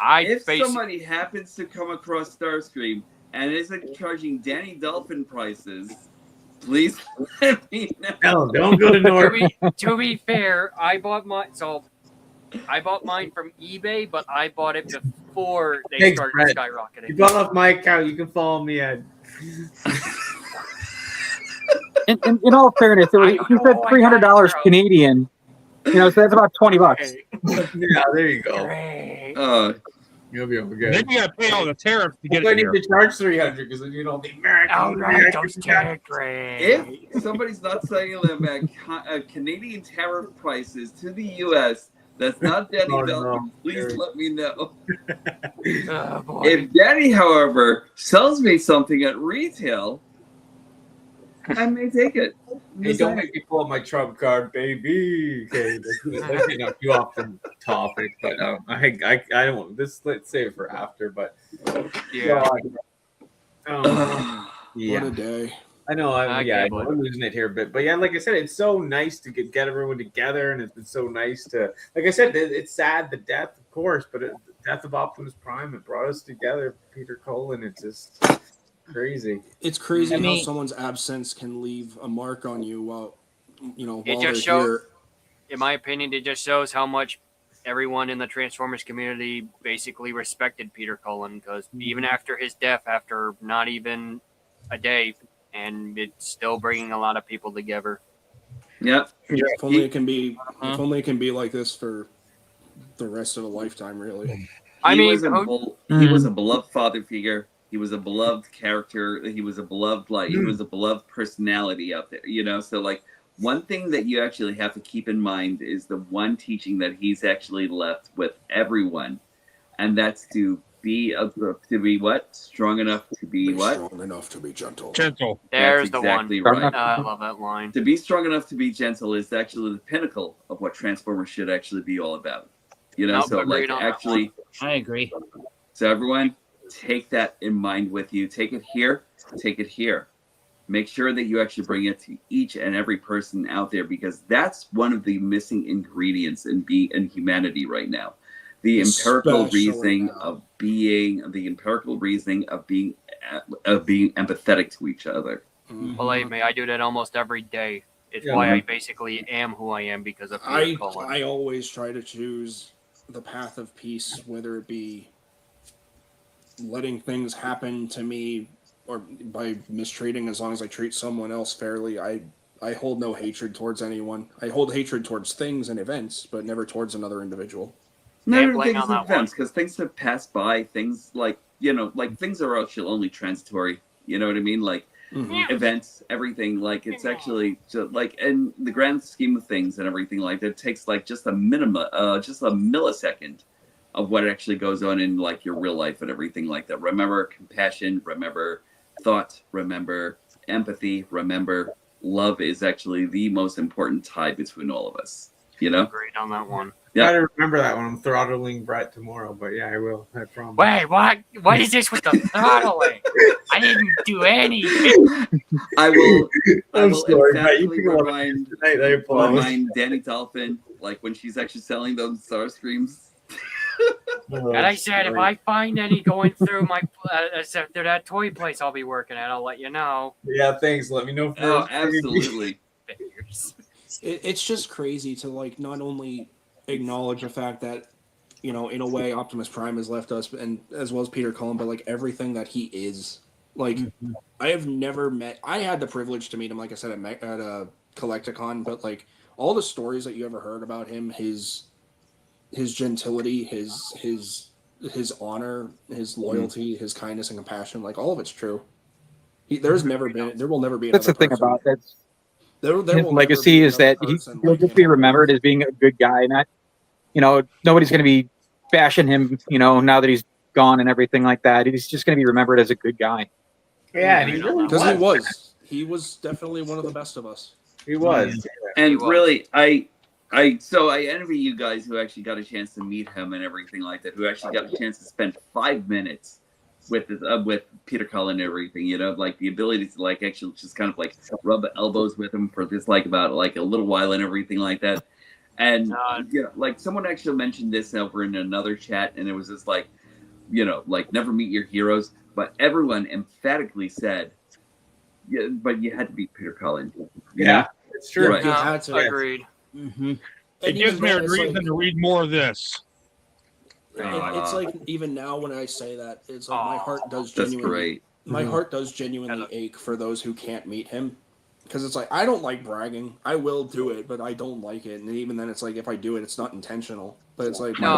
if somebody happens to come across Starscream and isn't charging Danny Dolphin prices, please let me know. No, don't go to North. to be fair, I bought mine from eBay, but I bought it before they Thanks, started Brett. skyrocketing. You got off my account. You can follow me at. In all fairness, he said $300 Canadian. You know, so that's about $20. Yeah, there you go. You'll be okay. Then you gotta pay all the tariff to get I it need here. to charge 300 because then you know the American. If somebody's not selling them at Canadian tariff prices to the U.S., that's not Danny Dolphin. Please let me know. If Danny, however, sells me something at retail, I may take it. Hey, don't make me pull up my Trump card, baby. Okay, that's not too off the topic, but I don't. Let's save it for after. But yeah, What a day. I know. I'm losing it here, but yeah, like I said, it's so nice to get everyone together, and it's been so nice to, like I said, it's sad the death, of course, but the death of Optimus Prime, it brought us together. Peter Cullen, it's just crazy. It's crazy how someone's absence can leave a mark on you while it just shows. In my opinion, it just shows how much everyone in the Transformers community basically respected Peter Cullen, because even after his death, after not even a day, and it's still bringing a lot of people together. Yep. If only it can be. If only it can be like this for the rest of a lifetime. Really. He was a beloved father figure. He was a beloved character. He was a beloved he was a beloved personality out there. You know, so like one thing that you actually have to keep in mind is the one teaching that he's actually left with everyone, and that's to be what? Strong enough to be what? Strong enough to be gentle. Gentle. There's That's the exactly one. right. I love that line. To be strong enough to be gentle is actually the pinnacle of what Transformers should actually be all about. You know, so like actually, I agree. So everyone, take that in mind with you. Take it here. Take it here. Make sure that you actually bring it to each and every person out there, because that's one of the missing ingredients in humanity right now. The empirical reasoning of being empathetic to each other. Believe me, I do that almost every day. It's why I basically am who I am, because of Peter Cullen. I always try to choose the path of peace, whether it be letting things happen to me or by mistreating. As long as I treat someone else fairly, I hold no hatred towards anyone. I hold hatred towards things and events, but never towards another individual. Never things and events, because things have passed by. Things like things are actually only transitory. You know what I mean? Like events, everything. Like it's actually just, like in the grand scheme of things and everything like that, it takes like just a millisecond of what actually goes on in like your real life and everything like that. Remember compassion. Remember thought. Remember empathy. Remember love is actually the most important tie between all of us. You know? Great on that one. Yeah, I remember that one. I'm throttling Brett tomorrow, but yeah, I will. I promise. Wait, what? What is this with the throttling? I didn't do anything. I will sorry, emphatically remind Danny Dolphin, like when she's actually selling those Starscreams. And I said, if I find any going through my through that toy place I'll be working at, I'll let you know. Yeah, thanks. Let me know. Oh, absolutely. It's just crazy to like not only acknowledge the fact that, you know, in a way Optimus Prime has left us, and as well as Peter Cullen, but like everything that he is. Like, I have never met. I had the privilege to meet him, like I said, at a Collecticon, but like all the stories that you ever heard about him, his gentility, his honor, his loyalty, his kindness and compassion, like all of it's true. There will never be. That's the thing about that's there his will legacy is that he'll just be remembered as being a good guy. Not, you know, nobody's going to be bashing him, you know, now that he's gone and everything like that. He's just going to be remembered as a good guy. Yeah, and he was definitely one of the best of us. He was. And really, I envy you guys who actually got a chance to meet him and everything like that, who actually got a chance to spend 5 minutes with Peter Cullen and everything, you know, like the ability to like actually just kind of like rub elbows with him for just like about like a little while and everything like that. And yeah, like someone actually mentioned this over in another chat, and it was just like, you know, like never meet your heroes, but everyone emphatically said, yeah, but you had to beat Peter Cullen. Yeah, it's true. Right. You had to. Agreed. It gives me a reason to read more of this. It's like even now when I say that, it's like my heart does genuinely. That's great. My heart does genuinely ache for those who can't meet him, because it's like I don't like bragging. I will do it, but I don't like it. And even then, it's like if I do it, it's not intentional. But it's like my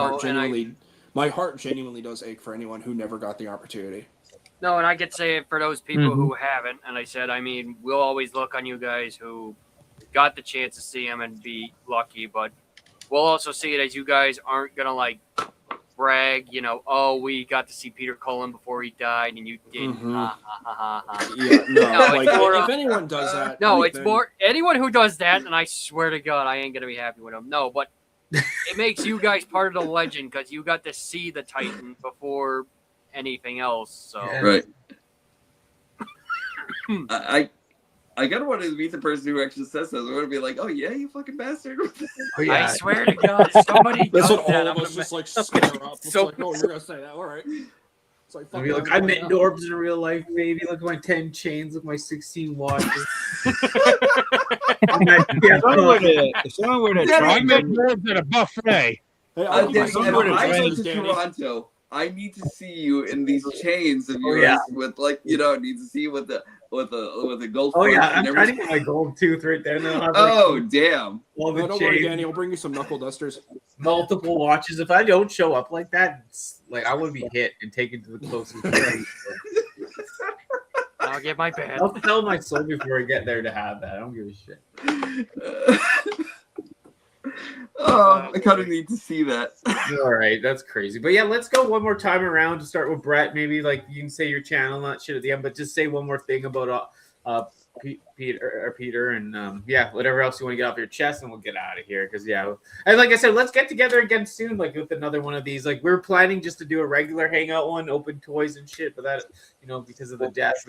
heart genuinely does ache for anyone who never got the opportunity. No, and I could say it for those people who haven't. And I said, I mean, we'll always look on you guys who got the chance to see him and be lucky, but we'll also see it as you guys aren't gonna like brag, you know, oh, we got to see Peter Cullen before he died and you didn't. Yeah, if anyone does that, it's more anyone who does that, and I swear to God, I ain't gonna be happy with him. No, but it makes you guys part of the legend because you got to see the Titan before anything else. So right. I gotta want to meet the person who actually says that. I want to be like, oh yeah, you fucking bastard. Oh, yeah. I swear to God, if somebody does what that, all of us just like scare up. It's like, oh, you're gonna say that, all right. It's like, I'll be like, I met Dorbs in real life, baby. Look at my 10 chains, look at my 16 watches. I met Dorbs at a buffet. Hey, if I go to Toronto, I need to see you in these chains of yours with like, you know, I need to see you with the gold. Oh yeah, I'm trying to get my gold tooth right there. Now damn! Well, don't worry, Danny. I'll bring you some knuckle dusters. Multiple watches. If I don't show up like that, like I would be hit and taken to the closest. I'll get my bed. I'll sell my soul before I get there to have that. I don't give a shit. I kind of need to see that. All right, that's crazy. But yeah, let's go one more time around to start with Brett. Maybe like you can say your channel, not shit at the end, but just say one more thing about Peter, and whatever else you want to get off your chest, and we'll get out of here. Because and like I said, let's get together again soon, like with another one of these. Like we're planning just to do a regular hangout one, open toys and shit. But that, you know, because of the death,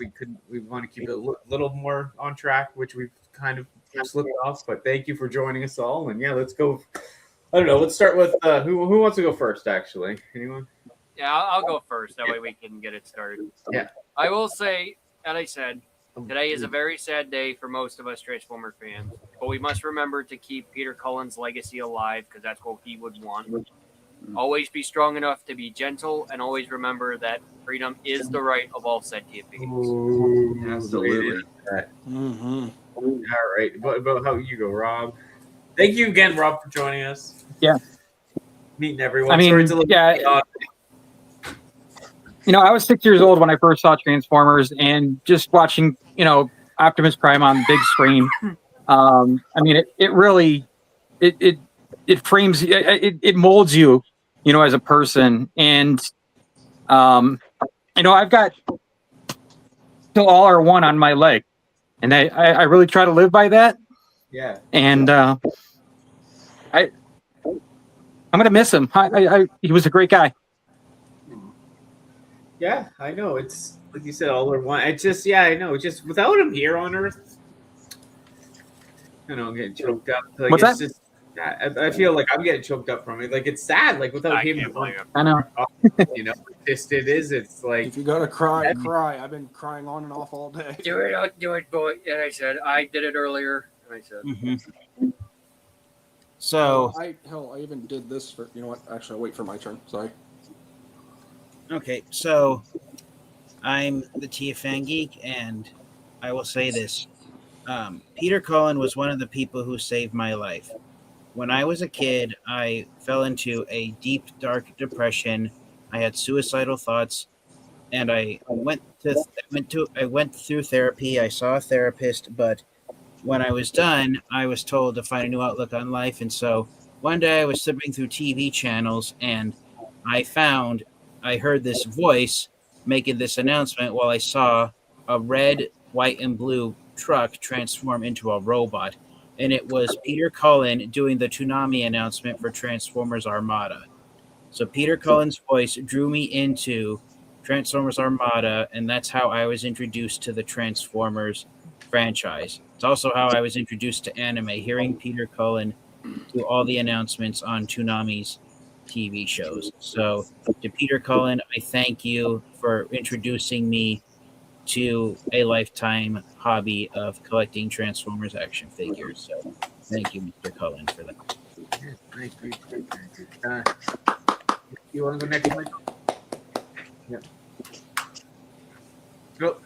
we want to keep it a little more on track, which we've kind of slipped off. But thank you for joining us all, and let's go. I don't know. Let's start with who wants to go first. Actually, anyone? Yeah, I'll go first. That way we can get it started. Yeah. I will say, as I said, today is a very sad day for most of us Transformer fans. But we must remember to keep Peter Cullen's legacy alive because that's what he would want. Always be strong enough to be gentle, and always remember that freedom is the right of all sentient beings. Absolutely. All right. But how you go, Rob? Thank you again, Rob, for joining us. Yeah. Meeting everyone. I mean, you know, I was 6 years old when I first saw Transformers, and just watching, you know, Optimus Prime on the big screen. I mean, it really, it frames, it molds you, you know, as a person. And, you know, I've got Till All Are One on my leg, and I really try to live by that. Yeah. And I'm gonna miss him. He was a great guy. Yeah, I know. It's like you said, all or one. It's just, I know. Just without him here on Earth, you know, getting choked up. Like, What's it's that? just I feel like I'm getting choked up from it. Like it's sad. Like without him, I know. You know, it is. It's like if you gotta cry, cry. I've been crying on and off all day. Do it, boy. And I said I did it earlier. And I said. Mm-hmm. So I even did this for what? Actually, I'll wait for my turn. Sorry. Okay, so I'm the TFN geek, and I will say this: Peter Cullen was one of the people who saved my life. When I was a kid, I fell into a deep, dark depression. I had suicidal thoughts, and I went through therapy. I saw a therapist, but when I was done, I was told to find a new outlook on life. And so one day I was flipping through TV channels, and I heard this voice making this announcement while I saw a red, white, and blue truck transform into a robot. And it was Peter Cullen doing the Toonami announcement for Transformers Armada. So Peter Cullen's voice drew me into Transformers Armada, and that's how I was introduced to the Transformers franchise. It's also how I was introduced to anime, hearing Peter Cullen do all the announcements on Toonami's TV shows. So to Peter Cullen, I thank you for introducing me to a lifetime hobby of collecting Transformers action figures. So thank you, Mr. Cullen, for that. You want to go next, Michael? Yeah. Go.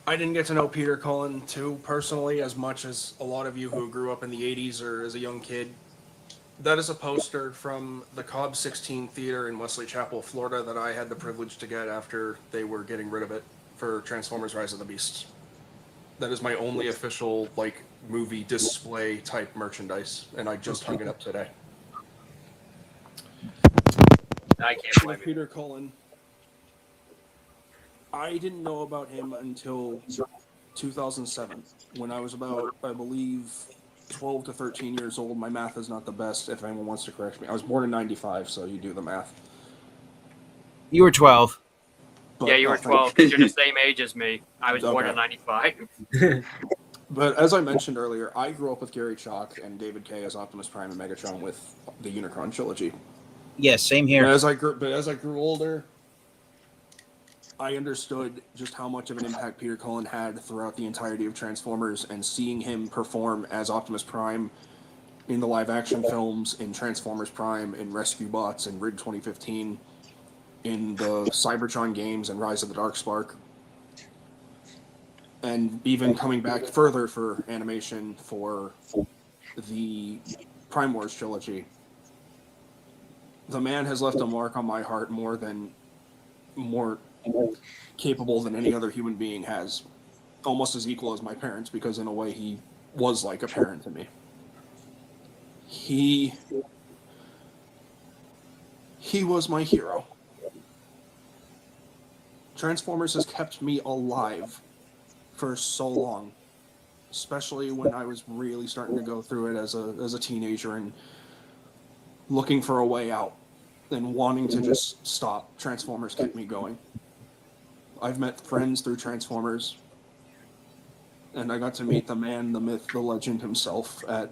I didn't get to know Peter Cullen too personally as much as a lot of you who grew up in the 80s or as a young kid. That is a poster from the Cobb 16 Theater in Wesley Chapel, Florida that I had the privilege to get after they were getting rid of it for Transformers Rise of the Beasts. That is my only official movie display type merchandise, and I just hung it up today. I can't blame you. Peter Cullen. I didn't know about him until 2007, when I was about, I believe, 12 to 13 years old. My math is not the best, if anyone wants to correct me. I was born in 95, so you do the math. You were 12. But, yeah, you were 12 because you're the same age as me. I was born in 95. But as I mentioned earlier, I grew up with Gary Chalk and David Kay as Optimus Prime and Megatron with the Unicron trilogy. Yes, same here. But as I grew older, I understood just how much of an impact Peter Cullen had throughout the entirety of Transformers, and seeing him perform as Optimus Prime in the live-action films, in Transformers Prime, in Rescue Bots, in Rig 2015, in the Cybertron games, and Rise of the Darkspark, and even coming back further for animation for the Prime Wars trilogy. The man has left a mark on my heart more capable than any other human being has. Almost as equal as my parents, because in a way he was like a parent to me. He was my hero. Transformers has kept me alive for so long, especially when I was really starting to go through it as a teenager and looking for a way out and wanting to just stop. Transformers kept me going. I've met friends through Transformers, and I got to meet the man, the myth, the legend himself at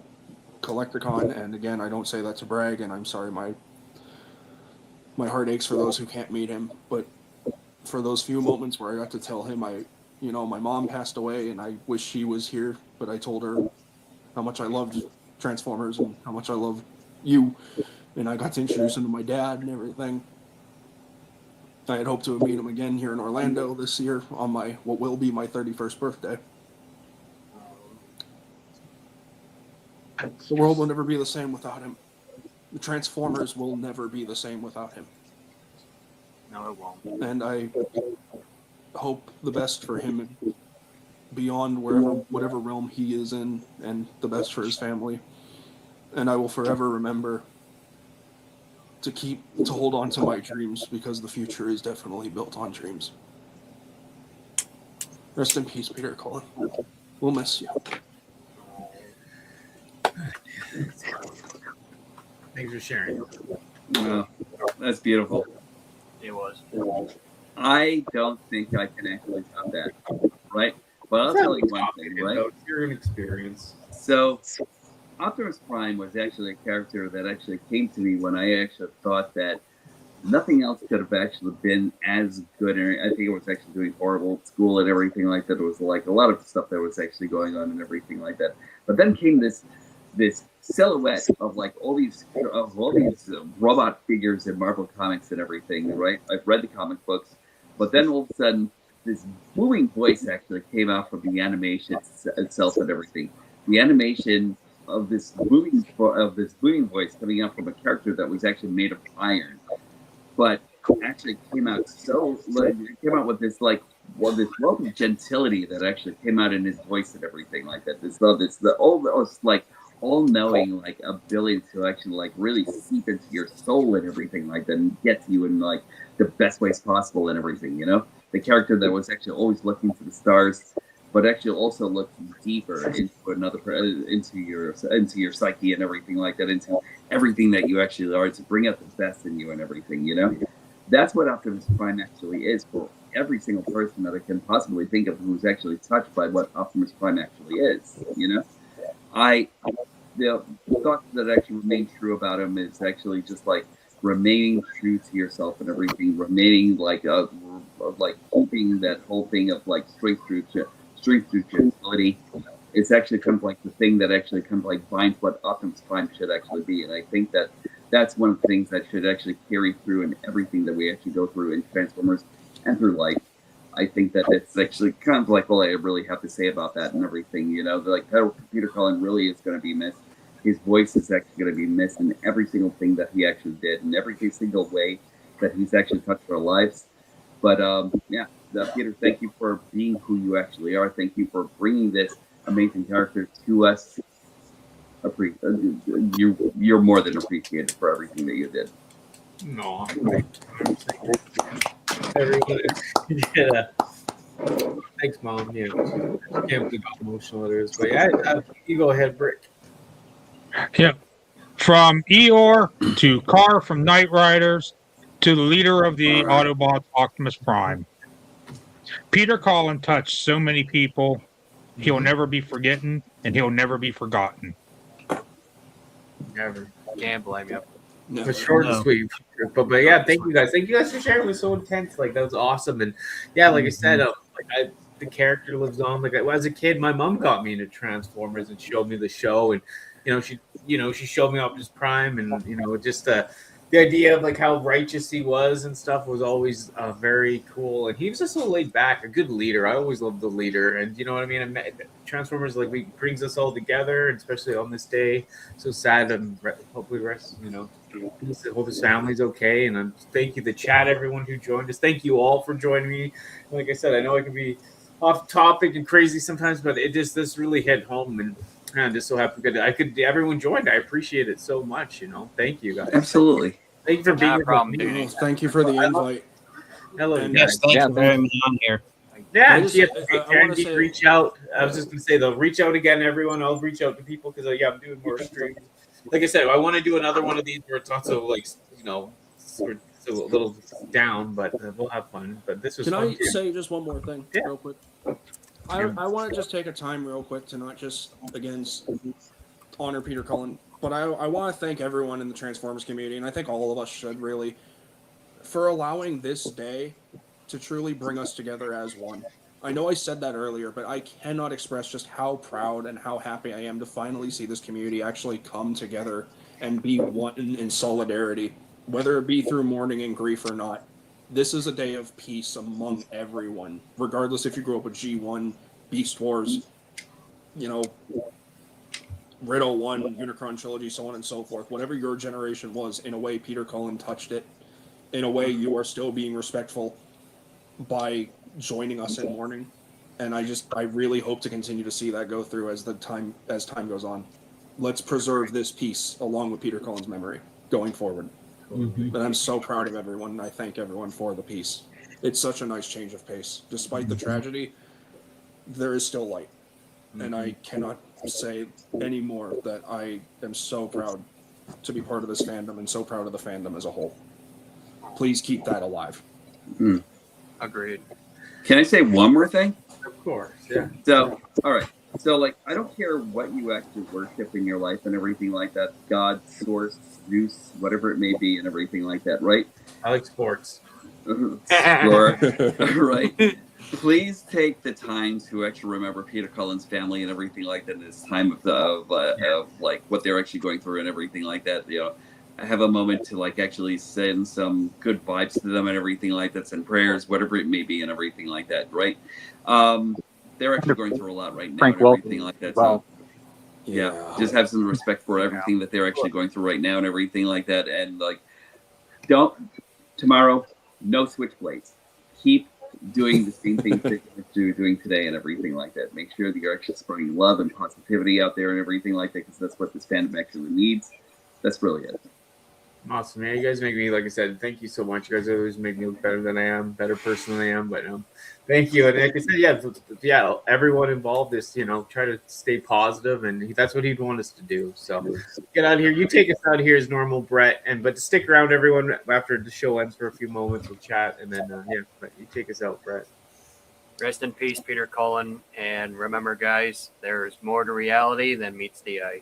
Collecticon. And again, I don't say that to brag, and I'm sorry, my heart aches for those who can't meet him. But for those few moments where I got to tell him my mom passed away and I wish she was here, but I told her how much I loved Transformers and how much I loved you, and I got to introduce him to my dad and everything. I had hoped to meet him again here in Orlando this year on what will be my 31st birthday. The world will never be the same without him. The Transformers will never be the same without him. No, it won't. And I hope the best for him beyond whatever realm he is in, and the best for his family. And I will forever remember to hold on to my dreams, because the future is definitely built on dreams. Rest in peace, Peter Cullen. We'll miss you. Thanks for sharing. Oh, that's beautiful. It was. I don't think I can actually top that, right? But I'll tell you one thing, right? You're an experience. So, Optimus Prime was actually a character that actually came to me when I actually thought that nothing else could have actually been as good. And I think it was actually doing horrible at school and everything like that. It was like a lot of stuff that was actually going on and everything like that. But then came this silhouette of like all these robot figures in Marvel comics and everything, right? I've read the comic books, but then all of a sudden this booming voice actually came out from the animation itself and everything. The animation of this booming voice coming out from a character that was actually made of iron, but actually came out with this wealth of gentility that actually came out in his voice and everything like that. All-knowing like ability to actually like really seep into your soul and everything like that and get to you in like the best ways possible and everything, you know? The character that was actually always looking to the stars, but actually also looking deeper into your psyche and everything like that, into everything that you actually are, to bring out the best in you and everything, you know? That's what Optimus Prime actually is for every single person that I can possibly think of who's actually touched by what Optimus Prime actually is, you know? The thought that actually remains true about him is actually just like remaining true to yourself and everything, remaining like keeping that whole thing of like strength through gentility. It's actually kind of like the thing that actually kind of like binds what Optimus Prime should actually be. And I think that that's one of the things that should actually carry through in everything that we actually go through in Transformers and through life. I think that it's actually kind of like all I really have to say about that and everything. You know, like Peter Cullen really is going to be missed. His voice is actually going to be missed in every single thing that he actually did, in every single way that he's actually touched our lives. But Peter, thank you for being who you actually are. Thank you for bringing this amazing character to us. You're more than appreciated for everything that you did. No, everyone, yeah. Thanks, Mom. Yeah, I can't believe how emotional it is. But yeah, you go ahead, Brick. Yeah, from Eeyore to Carr from Knight Riders to the leader of the Autobots, Optimus Prime. Peter Cullen touched so many people. He'll never be forgotten, and he'll never be forgotten. Never. Can't blame you. No, it's short and sweet. But yeah, thank you guys. Thank you guys for sharing. It was so intense. Like, that was awesome. And yeah, like I said, the character lives on. Like, as a kid, my mom got me into Transformers and showed me the show. And she showed me Optimus Prime, and just the idea of like how righteous he was and stuff was always very cool. And he was just so laid back, a good leader. I always loved the leader, and you know what I mean. Transformers brings us all together, especially on this day. So sad, and hopefully hope his family's okay. And thank you, the chat, everyone who joined us. Thank you all for joining me. Like I said, I know I can be off topic and crazy sometimes, but this really hit home, and I'm just so happy that everyone joined. I appreciate it so much. Thank you guys. Absolutely. Thank you for being here. Thank you for the invite. Hello, yes, thanks for having me on here. Yeah, reach out. I was just going to say, though, reach out again, everyone. I'll reach out to people because, I'm doing more streams. Like I said, I want to do another one of these where it's also like, sort of a little down, but we'll have fun. But this was fun. Can I say just one more thing real quick? I want to just take a time real quick to not just, again, honor Peter Cullen, but I want to thank everyone in the Transformers community, and I think all of us should really, for allowing this day to truly bring us together as one. I know I said that earlier, but I cannot express just how proud and how happy I am to finally see this community actually come together and be one in solidarity, whether it be through mourning and grief or not. This is a day of peace among everyone, regardless if you grew up with G1, Beast Wars, Riddle 1, Unicron Trilogy, so on and so forth. Whatever your generation was, in a way, Peter Cullen touched it. In a way, you are still being respectful by joining us in mourning. And I really hope to continue to see that go through as time goes on. Let's preserve this peace along with Peter Cullen's memory going forward. But I'm so proud of everyone, and I thank everyone for the peace. It's such a nice change of pace. Despite the tragedy, there is still light. And I cannot say any more that I am so proud to be part of this fandom and so proud of the fandom as a whole. Please keep that alive. Agreed. Can I say one more thing? Of course, yeah. So, all right. So, like, I don't care what you actually worship in your life and everything like that. God, source, Zeus, whatever it may be, and everything like that, right? I like sports. Sure. Right. Please take the time to actually remember Peter Cullen's family and everything like that in this time of like what they're actually going through and everything like that. You know, I have a moment to like actually send some good vibes to them and everything like that, send prayers, whatever it may be, and everything like that, right? They're actually going through a lot right now Frank and everything like that. So Well, yeah, just have some respect for everything that they're actually going through right now and everything like that. And like, don't tomorrow, no switchblades. Keep doing the same things that you're doing today and everything like that. Make sure that you're actually spreading love and positivity out there and everything like that, because that's what this fandom actually needs. That's really it. Awesome, man. You guys make me, like I said, thank you so much. You guys always make me look better than I am, better person than I am. But thank you. And like I said, yeah, everyone involved is, try to stay positive, and that's what he'd want us to do. So get out of here. You take us out of here as normal, Brett, but stick around, everyone. After the show ends for a few moments, we'll chat, and then but you take us out, Brett. Rest in peace, Peter Cullen, and remember, guys, there's more to reality than meets the eye.